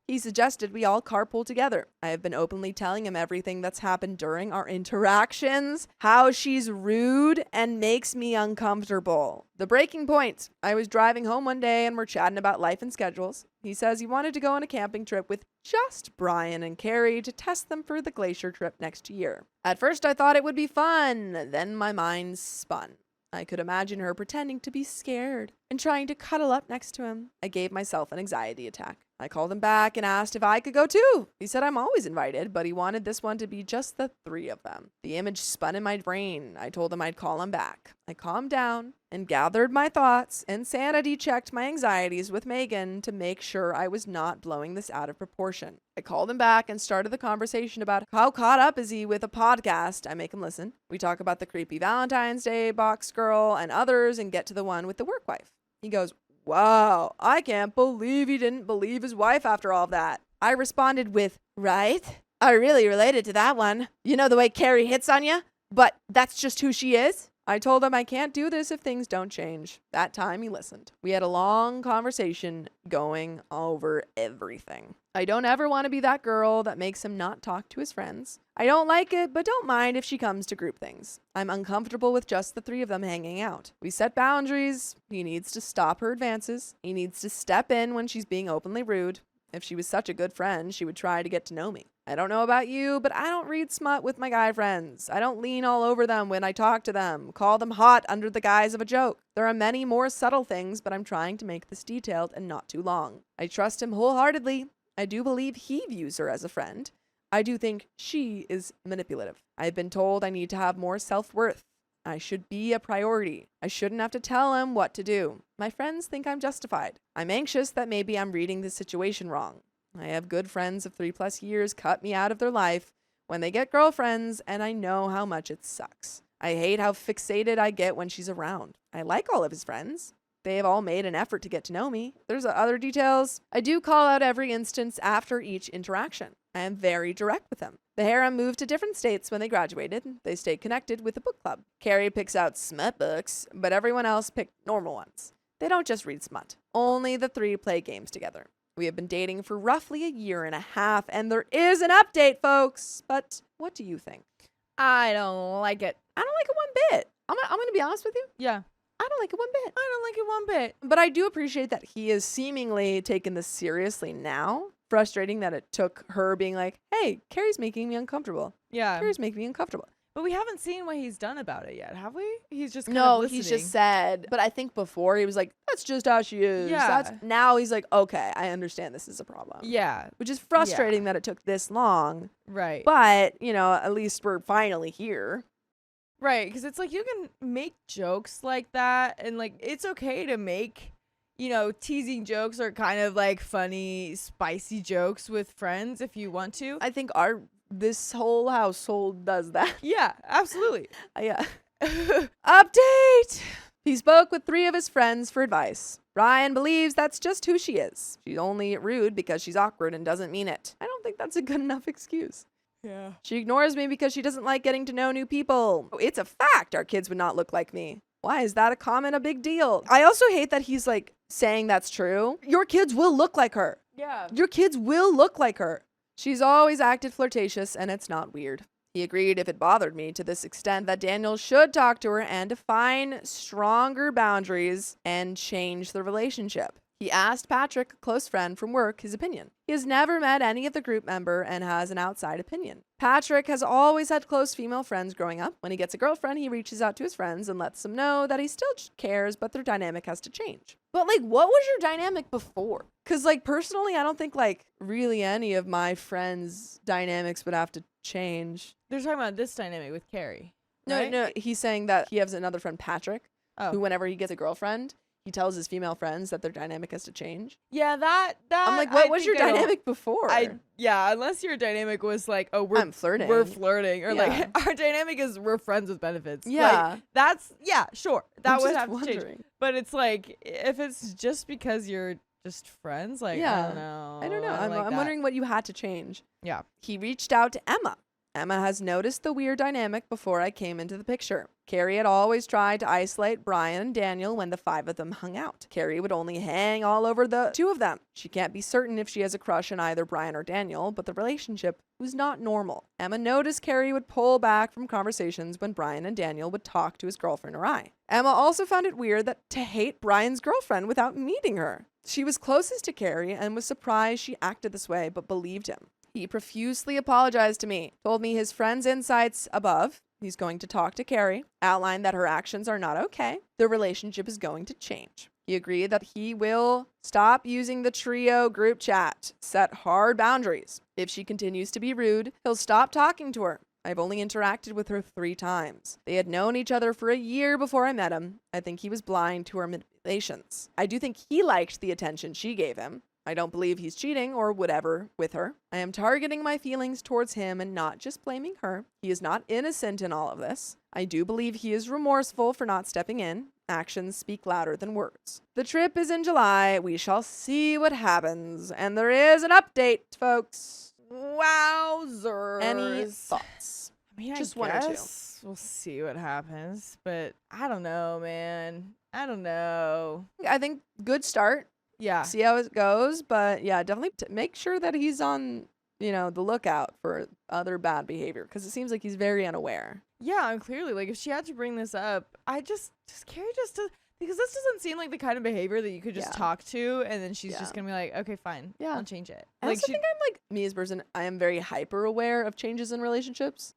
He suggested we all carpool together. I have been openly telling him everything that's happened during our interactions, how she's rude and makes me uncomfortable. The breaking point. I was driving home one day and we're chatting about life and schedules. He says he wanted to go on a camping trip with just Brian and Carrie to test them for the glacier trip next year. At first I thought it would be fun, then my mind spun. I could imagine her pretending to be scared and trying to cuddle up next to him. I gave myself an anxiety attack. I called him back and asked if I could go too. He said I'm always invited, but he wanted this one to be just the 3 of them. The image spun in my brain. I told him I'd call him back. I calmed down and gathered my thoughts and sanity checked my anxieties with Megan to make sure I was not blowing this out of proportion. I called him back and started the conversation about how caught up is he with a podcast. I make him listen. We talk about the creepy Valentine's Day box girl and others and get to the one with the work wife. He goes, wow, I can't believe he didn't believe his wife after all of that. I responded with, right? I really related to that one. You know the way Carrie hits on you? But that's just who she is? I told him I can't do this if things don't change. That time he listened. We had a long conversation going over everything. I don't ever want to be that girl that makes him not talk to his friends. I don't like it, but don't mind if she comes to group things. I'm uncomfortable with just the 3 of them hanging out. We set boundaries. He needs to stop her advances. He needs to step in when she's being openly rude. If she was such a good friend, she would try to get to know me. I don't know about you, but I don't read smut with my guy friends. I don't lean all over them when I talk to them, call them hot under the guise of a joke. There are many more subtle things, but I'm trying to make this detailed and not too long. I trust him wholeheartedly. I do believe he views her as a friend. I do think she is manipulative. I've been told I need to have more self-worth. I should be a priority. I shouldn't have to tell him what to do. My friends think I'm justified. I'm anxious that maybe I'm reading the situation wrong. I have good friends of 3+ years cut me out of their life when they get girlfriends, and I know how much it sucks. I hate how fixated I get when she's around. I like all of his friends. They have all made an effort to get to know me. There's other details. I do call out every instance after each interaction. I am very direct with them. The harem moved to different states when they graduated. They stayed connected with the book club. Carrie picks out smut books, but everyone else picked normal ones. They don't just read smut. Only the 3 play games together. We have been dating for roughly 1.5 years, and there is an update, folks. But what do you think? I don't like it. I don't like it one bit. I'm going to be honest with you. Yeah. I don't like it one bit. I don't like it one bit. But I do appreciate that he is seemingly taking this seriously now. Frustrating that it took her being like, hey, Carrie's making me uncomfortable. Yeah. Carrie's making me uncomfortable. But we haven't seen what he's done about it yet, have we? He's just kind No, of listening. he's just said. But I think before he was like, that's just how she is. Yeah. Now he's like, okay, I understand this is a problem. Yeah. Which is frustrating that it took this long. Right. But, you know, at least we're finally here. Right. Because it's like you can make jokes like that. And like it's okay to make, you know, teasing jokes or kind of like funny, spicy jokes with friends if you want to. I think this whole household does that. Yeah, absolutely. Yeah. Update! He spoke with 3 of his friends for advice. Ryan believes that's just who she is. She's only rude because she's awkward and doesn't mean it. I don't think that's a good enough excuse. Yeah. She ignores me because she doesn't like getting to know new people. It's a fact our kids would not look like me. Why is that a big deal? I also hate that he's like saying that's true. Your kids will look like her. Yeah. Your kids will look like her. She's always acted flirtatious, and it's not weird. He agreed if it bothered me to this extent that Daniel should talk to her and define stronger boundaries and change the relationship. He asked Patrick, a close friend from work, his opinion. He has never met any of the group member and has an outside opinion. Patrick has always had close female friends growing up. When he gets a girlfriend, he reaches out to his friends and lets them know that he still cares, but their dynamic has to change. But like, what was your dynamic before? Because like, personally, I don't think like really any of my friends' dynamics would have to change. They're talking about this dynamic with Carrie. No, right? no, he's saying that he has another friend, Patrick, Oh. who whenever he gets a girlfriend, he tells his female friends that their dynamic has to change. Yeah, that I'm like, what was your dynamic before? Unless your dynamic was like, oh, I'm flirting. We're flirting, or Yeah. like our dynamic is we're friends with benefits. Yeah. Like, sure. That I'm would just have to change. wondering. But it's like if it's just because you're just friends, like Yeah. I don't know. I don't know. I'm wondering what you had to change. Yeah. He reached out to Emma. Emma has noticed the weird dynamic before I came into the picture. Carrie had always tried to isolate Brian and Daniel when the 5 of them hung out. Carrie would only hang all over the 2 of them. She can't be certain if she has a crush on either Brian or Daniel, but the relationship was not normal. Emma noticed Carrie would pull back from conversations when Brian and Daniel would talk to his girlfriend or I. Emma also found it weird to hate Brian's girlfriend without meeting her. She was closest to Carrie and was surprised she acted this way, but believed him. He profusely apologized to me, told me his friend's insights above. He's going to talk to Carrie, outlined that her actions are not okay. The relationship is going to change. He agreed that he will stop using the trio group chat, set hard boundaries. If she continues to be rude, he'll stop talking to her. I've only interacted with her 3 times. They had known each other for a year before I met him. I think he was blind to her manipulations. I do think he liked the attention she gave him. I don't believe he's cheating or whatever with her. I am targeting my feelings towards him and not just blaming her. He is not innocent in all of this. I do believe he is remorseful for not stepping in. Actions speak louder than words. The trip is in July. We shall see what happens. And there is an update, folks. Wowzers. Any thoughts? I mean, Just I one or two. guess we'll see what happens, but I don't know, man. I don't know. I think good start. Yeah. See how it goes, but yeah, definitely make sure that he's on, the lookout for other bad behavior, because it seems like he's very unaware. Yeah, and clearly, like, if she had to bring this up, I just Carrie just does, because this doesn't seem like the kind of behavior that you could just Yeah. talk to, and then she's Yeah. just gonna be like, okay, fine, Yeah. I'll change it. I Like, also think I'm like, me as a person, I am very hyper aware of changes in relationships.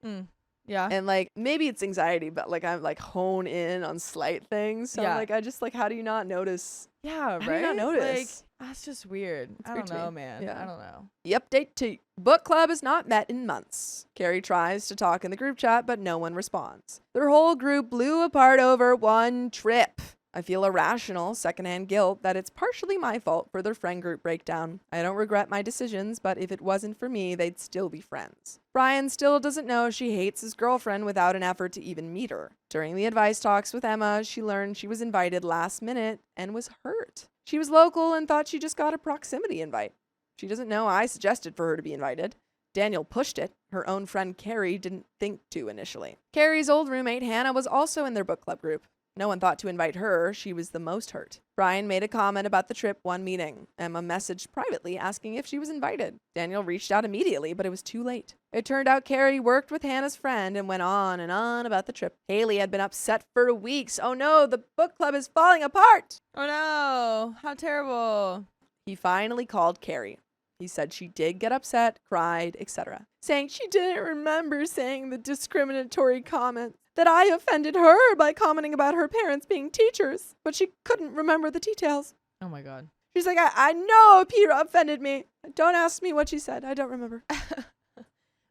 yeah. And like, maybe it's anxiety, but like, I'm like hone in on slight things. So Yeah. like, I just like, how do you not notice? Yeah, How do right? you not notice? Like, that's just weird. It's I weird don't to me. know, man. Yeah. I don't know. The update to book club has not met in months. Carrie tries to talk in the group chat, but no one responds. Their whole group blew apart over one trip. I feel irrational, secondhand guilt that it's partially my fault for their friend group breakdown. I don't regret my decisions, but if it wasn't for me, they'd still be friends. Brian still doesn't know she hates his girlfriend without an effort to even meet her. During the advice talks with Emma, she learned she was invited last minute and was hurt. She was local and thought she just got a proximity invite. She doesn't know I suggested for her to be invited. Daniel pushed it. Her own friend Carrie didn't think to initially. Carrie's old roommate Hannah was also in their book club group. No one thought to invite her. She was the most hurt. Brian made a comment about the trip one meeting. Emma messaged privately asking if she was invited. Daniel reached out immediately, but it was too late. It turned out Carrie worked with Hannah's friend and went on and on about the trip. Haley had been upset for weeks. Oh no, the book club is falling apart. Oh no, how terrible. He finally called Carrie. He said she did get upset, cried, etc., saying she didn't remember saying the discriminatory comments, that I offended her by commenting about her parents being teachers, but she couldn't remember the details. Oh my God. She's like, I know Peter offended me. Don't ask me what she said. I don't remember.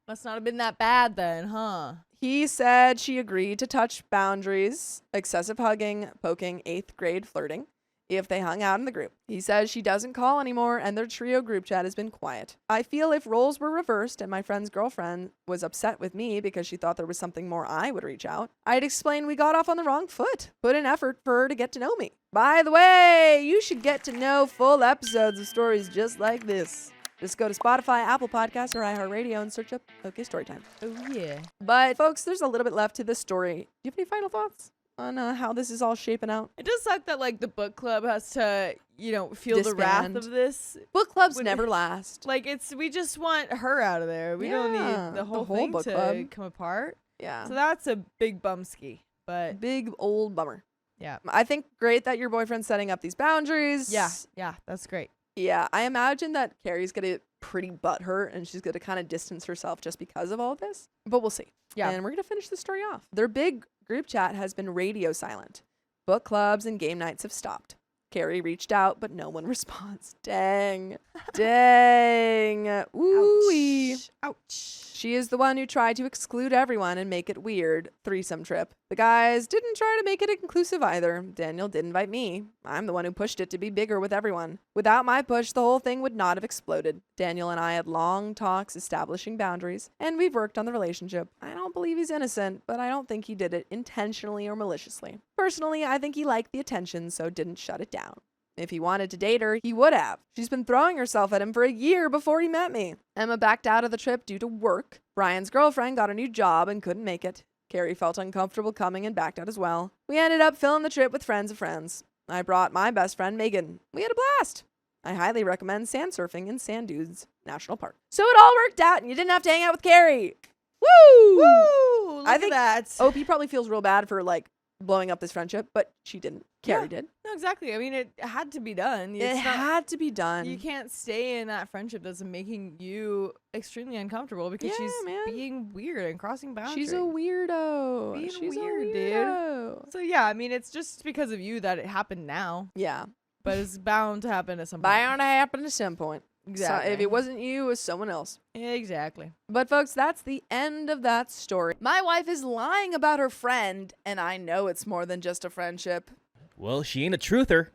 Must not have been that bad then, huh? He said she agreed to touch boundaries, excessive hugging, poking, 8th grade flirting, if they hung out in the group. He says she doesn't call anymore and their trio group chat has been quiet. I feel if roles were reversed and my friend's girlfriend was upset with me because she thought there was something more, I would reach out. I'd explain we got off on the wrong foot, put in effort for her to get to know me. By the way, you should get to know full episodes of stories just like this. Just go to Spotify, Apple Podcasts, or iHeartRadio and search up OK Storytime. Oh yeah. But folks, there's a little bit left to this story. Do you have any final thoughts on how this is all shaping out? It does suck that like the book club has to, feel the wrath Disband. of this. Book clubs Would- never last. Like we just want her out of there. We don't Yeah, need the whole whole thing book to club. come apart. Yeah. So that's a big bumski. But Big old bummer. yeah. I think great that your boyfriend's setting up these boundaries. Yeah, that's great. Yeah. I imagine that Carrie's going to pretty butthurt and she's going to kind of distance herself just because of all this. But we'll see. Yeah. And we're going to finish the story off. Their big group chat has been radio silent. Book clubs and game nights have stopped. Carrie reached out, but no one responds. Dang. Dang. Ooh. Ouch. She is the one who tried to exclude everyone and make it weird. Threesome trip. The guys didn't try to make it inclusive either. Daniel did invite me. I'm the one who pushed it to be bigger with everyone. Without my push, the whole thing would not have exploded. Daniel and I had long talks establishing boundaries, and we've worked on the relationship. I don't believe he's innocent, but I don't think he did it intentionally or maliciously. Personally, I think he liked the attention, so didn't shut it down. If he wanted to date her, he would have. She's been throwing herself at him for a year before he met me. Emma backed out of the trip due to work. Brian's girlfriend got a new job and couldn't make it. Carrie felt uncomfortable coming and backed out as well. We ended up filling the trip with friends of friends. I brought my best friend, Megan. We had a blast. I highly recommend sand surfing in Sand Dunes National Park. So it all worked out and you didn't have to hang out with Carrie. Woo! Woo! Look I at think that. OP probably feels real bad for blowing up this friendship, but she didn't. Carrie did. No, exactly. I mean, it had to be done. It had to be done. You can't stay in that friendship that's making you extremely uncomfortable because she's being weird and crossing boundaries. She's a weirdo. She's weird, a weirdo. So yeah, I mean, it's just because of you that it happened now, Yeah. but it's bound to happen at some point. Bound to happen at some point. Exactly. So if it wasn't you, it was someone else. Exactly. But folks, that's the end of that story. My wife is lying about her friend, and I know it's more than just a friendship. Well, she ain't a truther.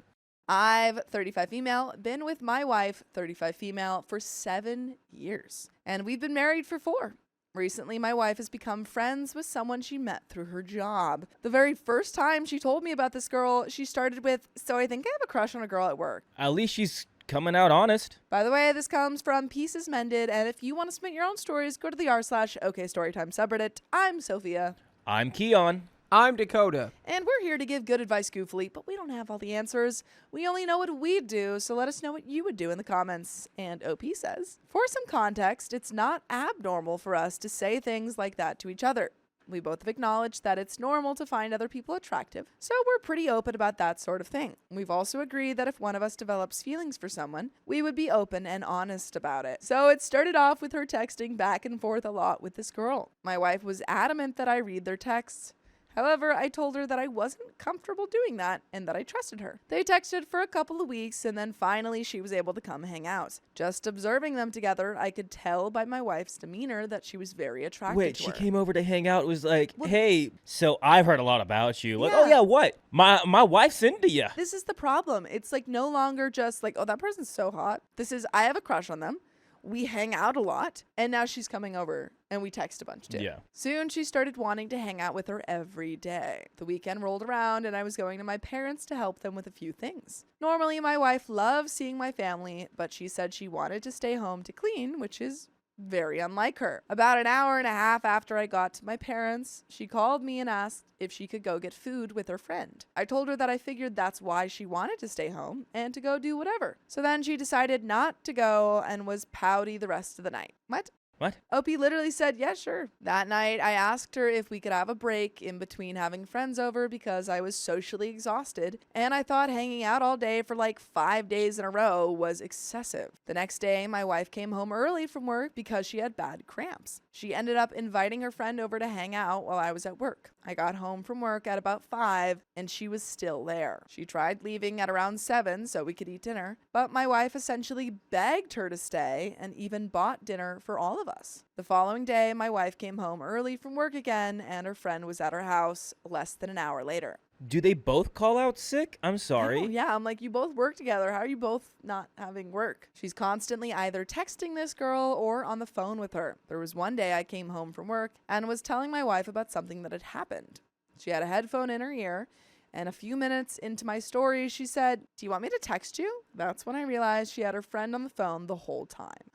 I've 35 female, been with my wife, 35 female, for 7 years. And we've been married for 4. Recently, my wife has become friends with someone she met through her job. The very first time she told me about this girl, she started with, "So I think I have a crush on a girl at work." At least she's coming out honest. By the way, this comes from Pieces Mended, and if you want to submit your own stories, go to the r/OKStorytime subreddit. I'm Sophia. I'm Keon. I'm Dakota. And we're here to give good advice goofily, but we don't have all the answers. We only know what we'd do, so let us know what you would do in the comments. And OP says, for some context, it's not abnormal for us to say things like that to each other. We both have acknowledged that it's normal to find other people attractive, so we're pretty open about that sort of thing. We've also agreed that if one of us develops feelings for someone, we would be open and honest about it. So it started off with her texting back and forth a lot with this girl. My wife was adamant that I read their texts. However, I told her that I wasn't comfortable doing that and that I trusted her. They texted for a couple of weeks and then finally she was able to come hang out. Just observing them together, I could tell by my wife's demeanor that she was very attracted Wait, to she her. came over to hang out. Was like, Well, hey, so I've heard a lot about you. Like, Yeah. oh yeah, what? My wife's into you. This is the problem. It's no longer just oh, that person's so hot. This is, I have a crush on them. We hang out a lot, and now she's coming over, and we text a bunch too. Yeah. Soon she started wanting to hang out with her every day. The weekend rolled around, and I was going to my parents to help them with a few things. Normally, my wife loves seeing my family, but she said she wanted to stay home to clean, which is very unlike her. About an hour and a half after I got to my parents, she called me and asked if she could go get food with her friend. I told her that I figured that's why she wanted to stay home and to go do whatever. So then she decided not to go and was pouty the rest of the night. What? OP literally said, yeah, sure. That night, I asked her if we could have a break in between having friends over because I was socially exhausted, and I thought hanging out all day for 5 days in a row was excessive. The next day, my wife came home early from work because she had bad cramps. She ended up inviting her friend over to hang out while I was at work. I got home from work at about 5, and she was still there. She tried leaving at around 7 so we could eat dinner, but my wife essentially begged her to stay and even bought dinner for all of us. The following day, my wife came home early from work again, and her friend was at her house less than an hour later. Do they both call out sick? I'm sorry. Oh, yeah, I'm you both work together. How are you both not having work? She's constantly either texting this girl or on the phone with her. There was one day I came home from work and was telling my wife about something that had happened. She had a headphone in her ear, and a few minutes into my story, she said, "Do you want me to text you?" That's when I realized she had her friend on the phone the whole time.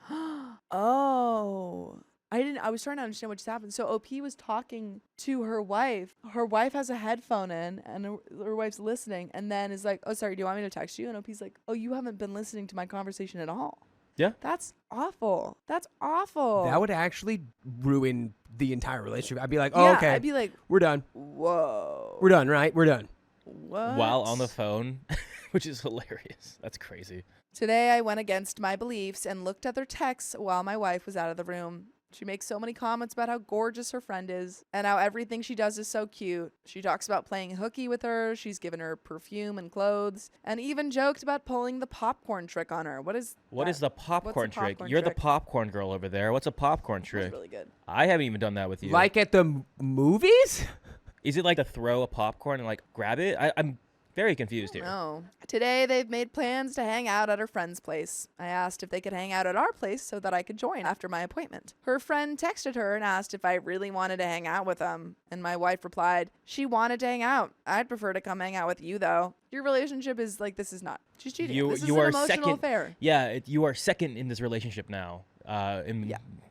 Oh. I was trying to understand what just happened. So OP was talking to her wife. Her wife has a headphone in, and her wife's listening, and then is like, "Oh, sorry, do you want me to text you?" And OP's like, "Oh, you haven't been listening to my conversation at all." Yeah. That's awful. That's awful. That would actually ruin the entire relationship. I'd be like, yeah, oh, okay, I'd be like, we're done. whoa. We're done, right? We're done. What? While on the phone, which is hilarious. That's crazy. Today, I went against my beliefs and looked at their texts while my wife was out of the room. She makes so many comments about how gorgeous her friend is and how everything she does is so cute. She talks about playing hooky with her. She's given her perfume and clothes and even joked about pulling the popcorn trick on her. What is the popcorn trick? popcorn You're trick? the popcorn girl over there. What's a popcorn That's trick? really good. I haven't even done that with you. Like at the movies? Is it like to throw a popcorn and like grab it? I'm very confused here. No. Today they've made plans to hang out at her friend's place. I asked if they could hang out at our place so that I could join after my appointment. Her friend texted her and asked if I really wanted to hang out with them. And my wife replied, she wanted to hang out. I'd prefer to come hang out with you though. Your relationship is like, this is not. She's cheating. This is an emotional affair. Yeah, you are second in this relationship now.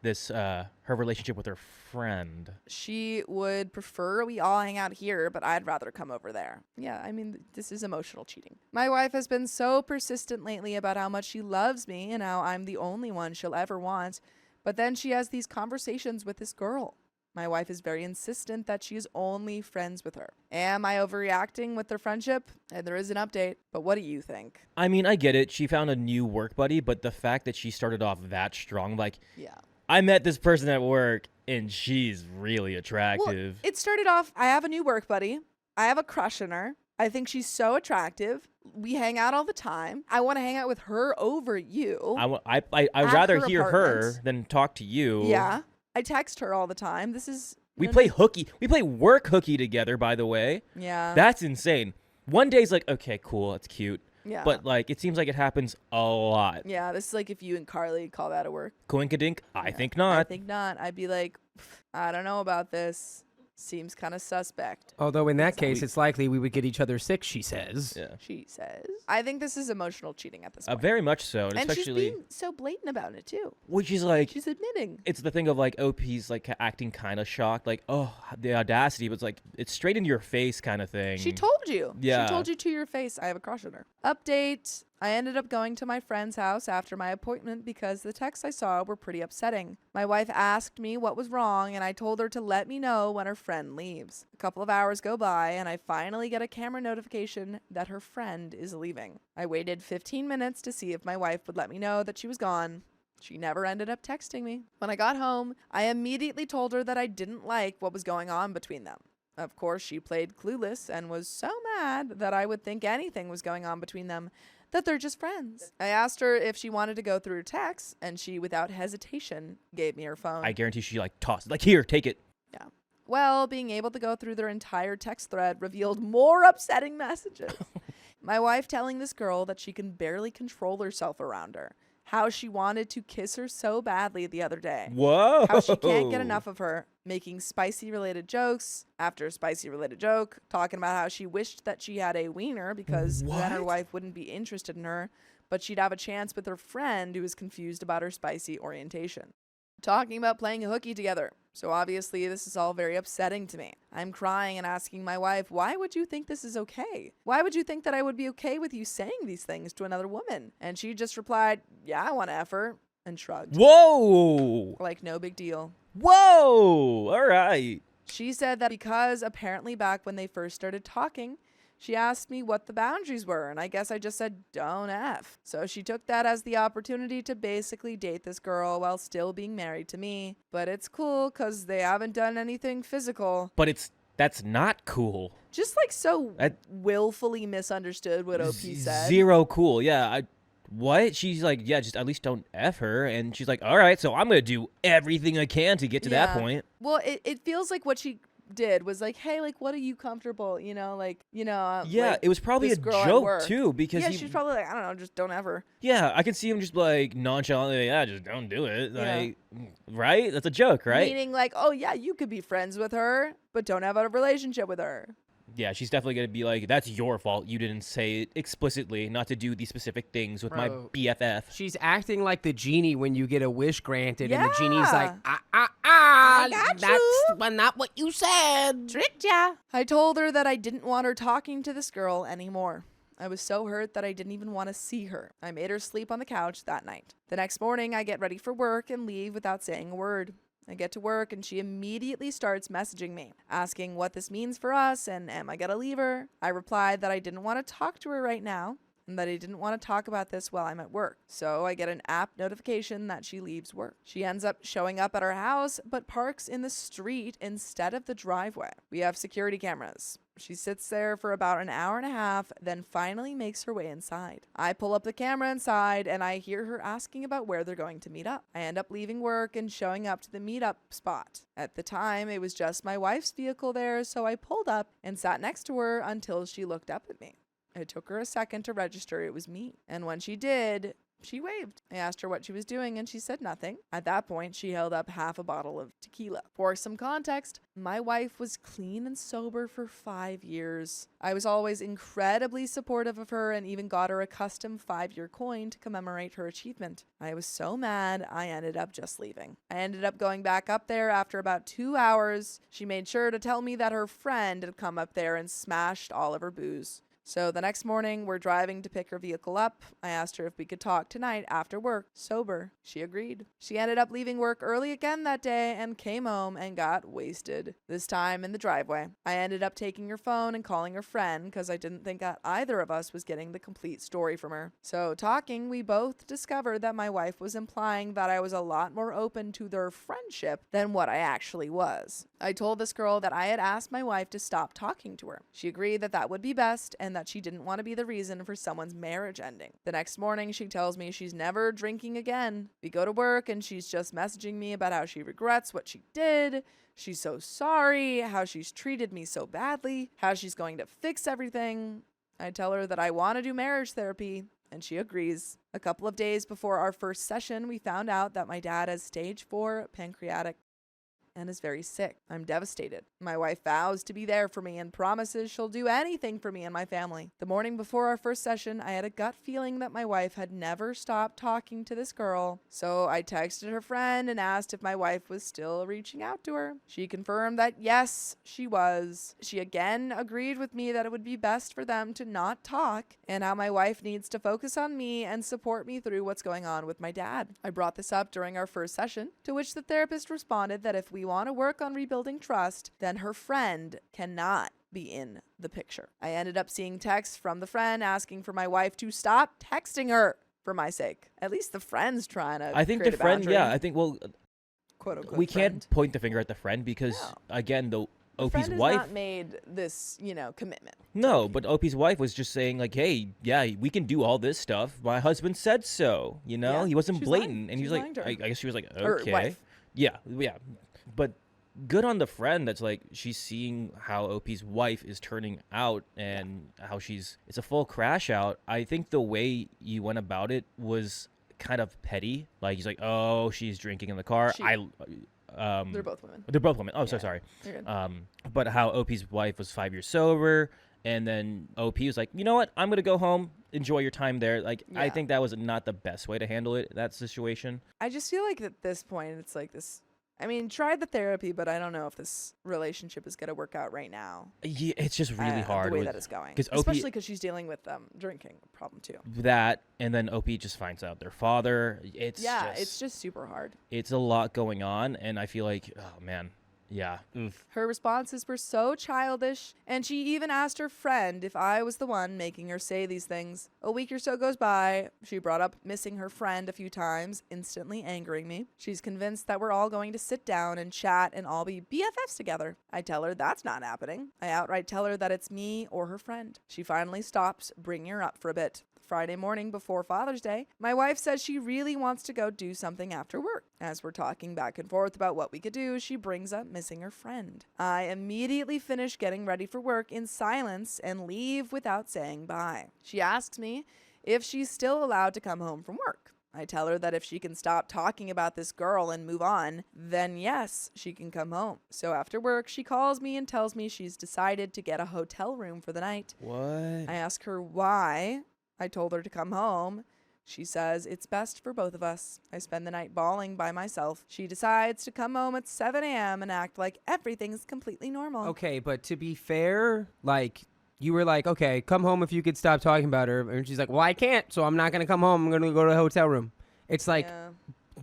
This her relationship with her friend. She would prefer we all hang out here, but I'd rather come over there. Yeah, I mean, this is emotional cheating. My wife has been so persistent lately about how much she loves me and how I'm the only one she'll ever want. But then she has these conversations with this girl. My wife is very insistent that she is only friends with her. Am I overreacting with their friendship? And there is an update, but what do you think? I mean, I get it. She found a new work buddy, but the fact that she started off that strong, like, Yeah. I met this person at work and she's really attractive. Well, it started off, I have a new work buddy. I have a crush on her. I think she's so attractive. We hang out all the time. I want to hang out with her over you. I'd At rather her hear her apartment. than talk to you. Yeah. I text her all the time. This is... We play hooky. We play work hooky together, by the way. Yeah. That's insane. One day's like, okay, cool, it's cute. Yeah. But like, it seems like it happens a lot. Yeah, this is like if you and Carly call that a work. Coinkadink? I Yeah. think not. I think not. I'd be like, I don't know about this. Seems kind of suspect. Although in that case, it's likely we would get each other sick, she says. Yeah. She says. I think this is emotional cheating at this point. Very much so. And she's Especially, being so blatant about it too. which is like, She's admitting. it's the thing of like, OP's like acting kind of shocked. Like, oh, the audacity. But it's like, it's straight into your face kind of thing. She told you. Yeah. She told you to your face, I have a crush on her. Update. I ended up going to my friend's house after my appointment because the texts I saw were pretty upsetting. My wife asked me what was wrong, and I told her to let me know when her friend leaves. A couple of hours go by, and I finally get a camera notification that her friend is leaving. I waited 15 minutes to see if my wife would let me know that she was gone. She never ended up texting me. When I got home, I immediately told her that I didn't like what was going on between them. Of course, she played clueless and was so mad that I would think anything was going on between them, that they're just friends. I asked her if she wanted to go through her texts, and she, without hesitation, gave me her phone. I guarantee she like tossed, like, here, take it. Yeah. Well, being able to go through their entire text thread revealed more upsetting messages. My wife telling this girl that she can barely control herself around her. How she wanted to kiss her so badly the other day. Whoa. How she can't get enough of her, making spicy related jokes after spicy related joke, talking about how she wished that she had a wiener because then her wife wouldn't be interested in her, but she'd have a chance with her friend who was confused about her spicy orientation. Talking about playing hooky together. So obviously this is all very upsetting to me. I'm crying and asking my wife, why would you think this is okay? Why would you think that I would be okay with you saying these things to another woman? And she just replied, yeah, I want to F her, and shrugged. Whoa. Like no big deal. Whoa. All right. She said that because apparently back when they first started talking, she asked me what the boundaries were, and I guess I just said, don't F. So she took that as the opportunity to basically date this girl while still being married to me. But it's cool because they haven't done anything physical. But that's not cool. Just like so willfully misunderstood what OP said. Zero cool. Yeah. What? She's like, yeah, just at least don't F her. And she's like, all right, so I'm going to do everything I can to get to that point. Well, it feels like what she did was like, hey, like, what are you comfortable? You know, like, yeah, like it was probably a this girl at joke work. too, because she's probably like, I don't know, just don't ever. Yeah, I can see him just like nonchalantly, yeah, just don't do it. Like, right? That's a joke, right? Meaning like, oh yeah, you could be friends with her, but don't have a relationship with her. Yeah, she's definitely going to be like, that's your fault. You didn't say it explicitly, not to do these specific things with my BFF. She's acting like the genie when you get a wish granted, and the genie's like, got that's you. not what you said. Tricked ya. I told her that I didn't want her talking to this girl anymore. I was so hurt that I didn't even want to see her. I made her sleep on the couch that night. The next morning, I get ready for work and leave without saying a word. I get to work and she immediately starts messaging me, asking what this means for us and am I gonna leave her? I replied that I didn't want to talk to her right now. and that he didn't want to talk about this while I'm at work. So I get an app notification that she leaves work. She ends up showing up at our house, but parks in the street instead of the driveway. We have security cameras. She sits there for about an hour and a half, then finally makes her way inside. I pull up the camera inside, and I hear her asking about where they're going to meet up. I end up leaving work and showing up to the meetup spot. At the time, it was just my wife's vehicle there, so I pulled up and sat next to her until she looked up at me. It took her a second to register it was me, and when she did, she waved. I asked her what she was doing, and she said nothing. At that point, she held up half a bottle of tequila. For some context, my wife was clean and sober for 5 years. I was always incredibly supportive of her and even got her a custom 5-year coin to commemorate her achievement. I was so mad, I ended up just leaving. I ended up going back up there after about 2 hours. She made sure to tell me that her friend had come up there and smashed all of her booze. So the next morning, we're driving to pick her vehicle up. I asked her if we could talk tonight after work, sober. She agreed. She ended up leaving work early again that day and came home and got wasted, this time in the driveway. I ended up taking her phone and calling her friend because I didn't think that either of us was getting the complete story from her. So talking, we both discovered that my wife was implying that I was a lot more open to their friendship than what I actually was. I told this girl that I had asked my wife to stop talking to her. She agreed that that would be best and that she didn't want to be the reason for someone's marriage ending. The next morning, she tells me she's never drinking again. We go to work and she's just messaging me about how she regrets what she did. She's so sorry, how she's treated me so badly, how she's going to fix everything. I tell her that I want to do marriage therapy, and she agrees. A couple of days before our first session, we found out that my dad has stage 4 pancreatic and is very sick. I'm devastated. My wife vows to be there for me and promises she'll do anything for me and my family. The morning before our first session, I had a gut feeling that my wife had never stopped talking to this girl. So I texted her friend and asked if my wife was still reaching out to her. She confirmed that yes, she was. She again agreed with me that it would be best for them to not talk and how my wife needs to focus on me and support me through what's going on with my dad. I brought this up during our first session, to which the therapist responded that if we want to work on rebuilding trust, then her friend cannot be in the picture. I ended up seeing texts from the friend asking for my wife to stop texting her for my sake. At least the friend's trying to I think create the a friend, boundary. yeah, I think, well, Quote unquote we friend. can't point the finger at the friend because, No. again, the The Opie's friend has wife. not made this, commitment. No, but Opie's wife was just saying, like, hey, yeah, we can do all this stuff. My husband said so, Yeah, He wasn't she's blatant. lying. And he She's was lying like, to her. I guess she was like, Or okay. wife. Yeah. But good on the friend that's like, she's seeing how Opie's wife is turning out and how it's a full crash out. I think the way you went about it was kind of petty. Like, he's like, oh, she's drinking in the car. They're both women. They're both women. Oh, Yeah. so sorry. You're good. But how Opie's wife was 5 years sober, and then OP was like, you know what? I'm gonna go home. Enjoy your time there. Like, I Yeah. think that was not the best way to handle it. That situation. I just feel like at this point, it's like this. I mean, try the therapy, but I don't know if this relationship is going to work out right now. Yeah, it's just really hard The way with that it's going. 'cause OP Especially because she's dealing with drinking problem too. that, and then OP just finds out their father. It's just super hard. it's a lot going on, and I feel like, oh man, yeah. Oof. Her responses were so childish, and she even asked her friend if I was the one making her say these things. A week or so goes by. She brought up missing her friend a few times, instantly angering me. She's convinced that we're all going to sit down and chat and all be BFFs together. I tell her that's not happening. I outright tell her that it's me or her friend. She finally stops, bringing her up for a bit. Friday morning before Father's Day, my wife says she really wants to go do something after work. As we're talking back and forth about what we could do, she brings up missing her friend. I immediately finish getting ready for work in silence and leave without saying bye. She asks me if she's still allowed to come home from work. I tell her that if she can stop talking about this girl and move on, then yes, she can come home. So after work, she calls me and tells me she's decided to get a hotel room for the night. What? I ask her why. I told her to come home. She says it's best for both of us. I spend the night bawling by myself. She decides to come home at 7 a.m. and act like everything's completely normal. Okay, but to be fair, like, you were like, okay, come home if you could stop talking about her. And she's like, well, I can't, so I'm not going to come home. I'm going to go to the hotel room. It's like, Yeah.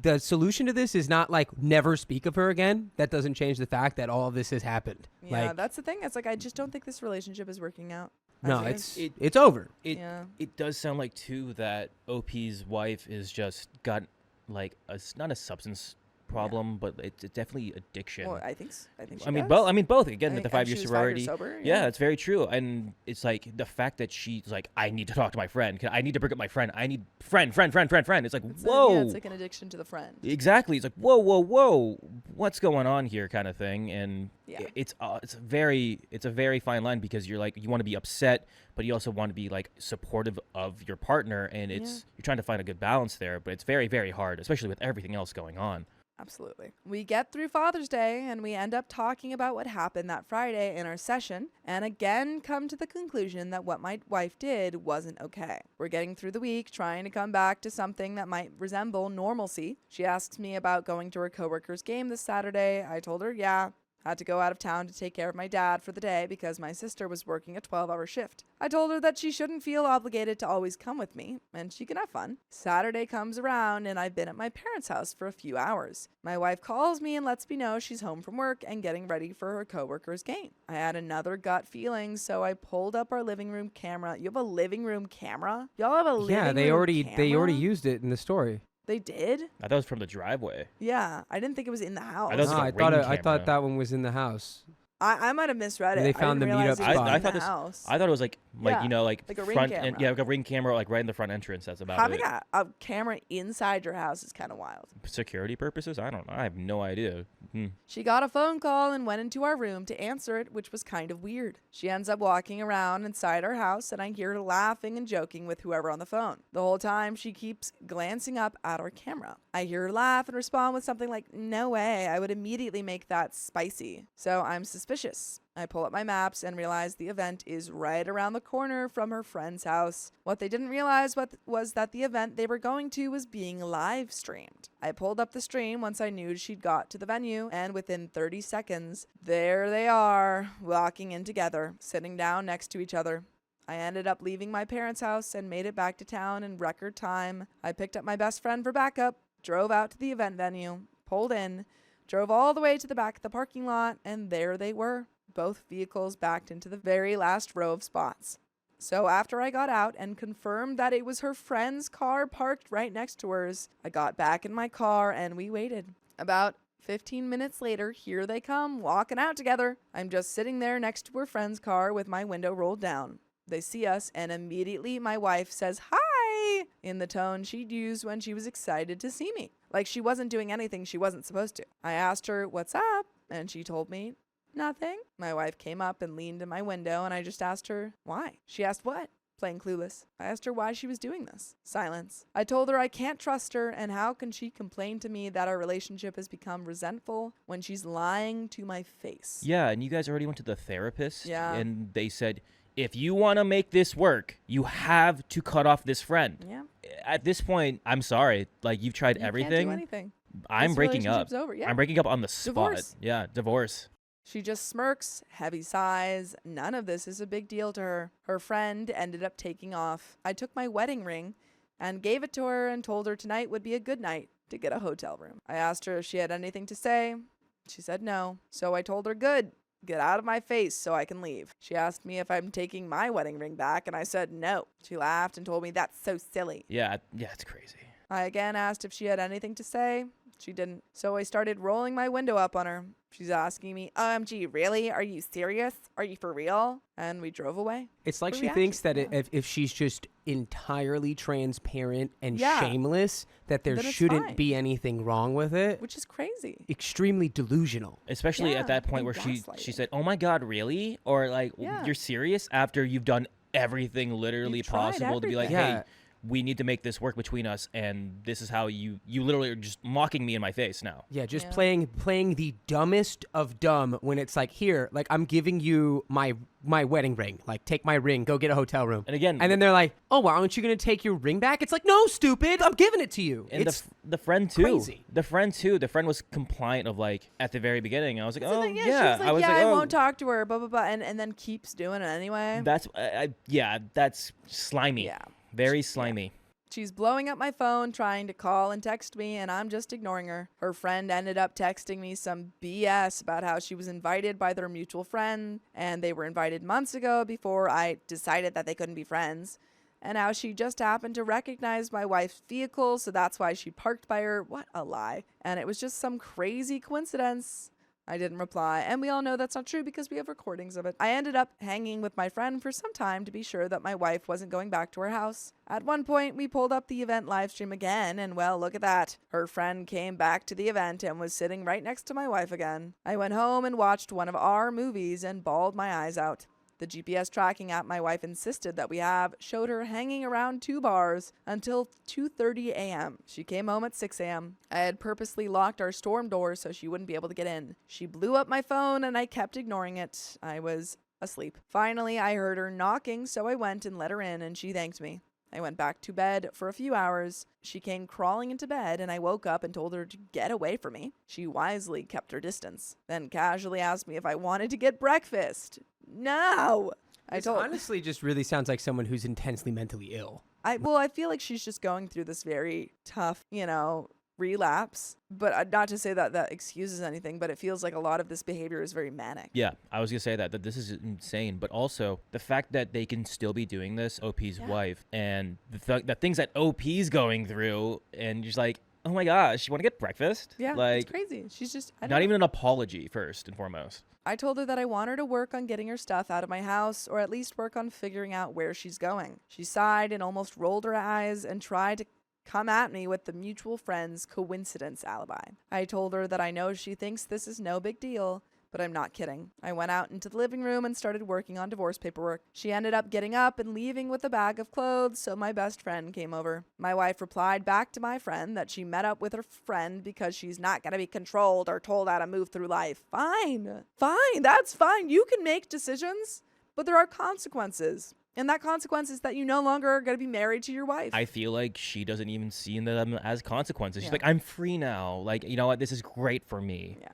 the solution to this is not like never speak of her again. That doesn't change the fact that all of this has happened. Yeah, Like, that's the thing. It's like I just don't think this relationship is working out. No, mean, it's over. It does sound like too that OP's wife is just got like not a substance problem, but it's definitely addiction. Well, I think she I mean, does. both. I mean, both. Again, with the and 5-year she was 5 sorority. years sober, Yeah, it's very true. And it's like the fact that she's like, I need to talk to my friend. I need to bring up my friend. I need friend. It's like, whoa. It's like an addiction to the friend. Exactly. It's like, whoa. What's going on here, kind of thing. And Yeah. it's a very fine line, because you're like, you want to be upset, but you also want to be like supportive of your partner, and you're trying to find a good balance there. But it's very, very hard, especially with everything else going on. Absolutely. We get through Father's Day and we end up talking about what happened that Friday in our session, and again come to the conclusion that what my wife did wasn't okay. We're getting through the week, trying to come back to something that might resemble normalcy. She asks me about going to her coworker's game this Saturday. I told her, yeah. Had to go out of town to take care of my dad for the day because my sister was working a 12-hour shift. I told her that she shouldn't feel obligated to always come with me, and she can have fun. Saturday comes around, and I've been at my parents' house for a few hours. My wife calls me and lets me know she's home from work and getting ready for her coworker's game. I had another gut feeling, so I pulled up our living room camera. You have a living room camera? Y'all have a living room camera? Yeah, they already used it in the story. They did? I thought it was from the driveway. Yeah, I didn't think it was in the house. I thought it was like a Ring I thought camera. that one was in the house. I might have misread it. They found I didn't the realize meetup it was spot. in I the thought house. I thought it was like Yeah, you know, like like a Ring front camera. like a Ring camera, like right in the front entrance. That's about Having it. a camera inside your house is kind of wild. Security purposes? I don't know. I have no idea. She got a phone call and went into our room to answer it, which was kind of weird. She ends up walking around inside our house, and I hear her laughing and joking with whoever on the phone. The whole time, she keeps glancing up at our camera. I hear her laugh and respond with something like, "No way, I would immediately make that spicy." So I'm suspicious. I pull up my maps and realize the event is right around the corner from her friend's house. What they didn't realize was that the event they were going to was being live streamed. I pulled up the stream once I knew she'd got to the venue, and within 30 seconds, there they are, walking in together, sitting down next to each other. I ended up leaving my parents' house and made it back to town in record time. I picked up my best friend for backup, drove out to the event venue, pulled in, drove all the way to the back of the parking lot, and there they were. Both vehicles backed into the very last row of spots. So after I got out and confirmed that it was her friend's car parked right next to hers, I got back in my car and we waited. About 15 minutes later, here they come, walking out together. I'm just sitting there next to her friend's car with my window rolled down. They see us, and immediately my wife says, "Hi," in the tone she'd used when she was excited to see me. Like she wasn't doing anything she wasn't supposed to. I asked her, "What's up?" And she told me, "Nothing." My wife came up and leaned in my window, and I just asked her, "Why?" She asked, "What?" Playing clueless. I asked her why she was doing this. Silence. I told her I can't trust her, and how can she complain to me that our relationship has become resentful when she's lying to my face? Yeah, and you guys already went to the therapist. Yeah. And they said, if you want to make this work, you have to cut off this friend. Yeah. At this point, I'm sorry. Like, you've tried You everything. can't do anything. I'm This breaking up. relationship's over. Yeah. I'm breaking up on the spot. Divorce. Yeah, divorce. She just smirks, heavy sighs. None of this is a big deal to her. Her friend ended up taking off. I took my wedding ring and gave it to her and told her tonight would be a good night to get a hotel room. I asked her if she had anything to say. She said no. So I told her, "Good. Get out of my face so I can leave." She asked me if I'm taking my wedding ring back, and I said no. She laughed and told me that's so silly. Yeah, it's crazy. I again asked if she had anything to say. She didn't. So I started rolling my window up on her. She's asking me, "OMG, really? Are you serious? Are you for real?" And we drove away. It's like For she thinks that reaction, if she's just entirely transparent and Yeah. shameless, that there Then it's shouldn't fine. be anything wrong with it. Which is crazy. Extremely delusional. Especially Yeah, at that point and where she gaslighting. said, "Oh my God, really?" Or like, Yeah. "You're serious?" After you've done everything literally You've tried possible to be like, everything. "Hey, we need to make this work between us," and this is how you literally are just mocking me in my face now. Yeah, just Yeah. playing the dumbest of dumb when it's like, here, like I'm giving you my wedding ring. Like, take my ring, go get a hotel room. And again, And then they're like, "Oh, well, aren't you gonna take your ring back?" It's like, no, stupid, I'm giving it to you. and It's the friend too. crazy. The friend was compliant of like at the very beginning. I was like, That's the "Oh thing, yeah." She was like, I was "Yeah, like, I "Oh, won't talk to her, blah, blah, blah," and then keeps doing it anyway. that's yeah, that's slimy. Yeah. Very slimy. She's blowing up my phone, trying to call and text me, and I'm just ignoring her. Her friend ended up texting me some BS about how she was invited by their mutual friend, and they were invited months ago before I decided that they couldn't be friends. And how she just happened to recognize my wife's vehicle, so that's why she parked by her. What a lie. And it was just some crazy coincidence. I didn't reply, and we all know that's not true because we have recordings of it. I ended up hanging with my friend for some time to be sure that my wife wasn't going back to her house. At one point, we pulled up the event live stream again, and well, look at that. Her friend came back to the event and was sitting right next to my wife again. I went home and watched one of our movies and bawled my eyes out. The GPS tracking app my wife insisted that we have showed her hanging around 2 bars until 2:30 a.m. She came home at 6 a.m. I had purposely locked our storm door so she wouldn't be able to get in. She blew up my phone and I kept ignoring it. I was asleep. Finally, I heard her knocking, so I went and let her in and she thanked me. I went back to bed for a few hours. She came crawling into bed and I woke up and told her to get away from me. She wisely kept her distance, then casually asked me if I wanted to get breakfast. No! This honestly just really sounds like someone who's intensely mentally ill. I feel like she's just going through this very tough, relapse. But not to say that that excuses anything, but it feels like a lot of this behavior is very manic. Yeah, I was gonna say that this is insane, but also the fact that they can still be doing this, OP's wife, and the things that OP's going through, and just like, oh my gosh, you want to get breakfast? Yeah, like, it's crazy. She's just not even an apology first and foremost. I told her that I want her to work on getting her stuff out of my house, or at least work on figuring out where she's going. She sighed and almost rolled her eyes and tried to come at me with the mutual friend's coincidence alibi. I told her that I know she thinks this is no big deal, but I'm not kidding. I went out into the living room and started working on divorce paperwork. She ended up getting up and leaving with a bag of clothes, so my best friend came over. My wife replied back to my friend that she met up with her friend because she's not going to be controlled or told how to move through life. Fine, that's fine. You can make decisions, but there are consequences. And that consequence is that you no longer are going to be married to your wife. I feel like she doesn't even see them as consequences. She's like, I'm free now. Like, you know what? This is great for me. Yeah.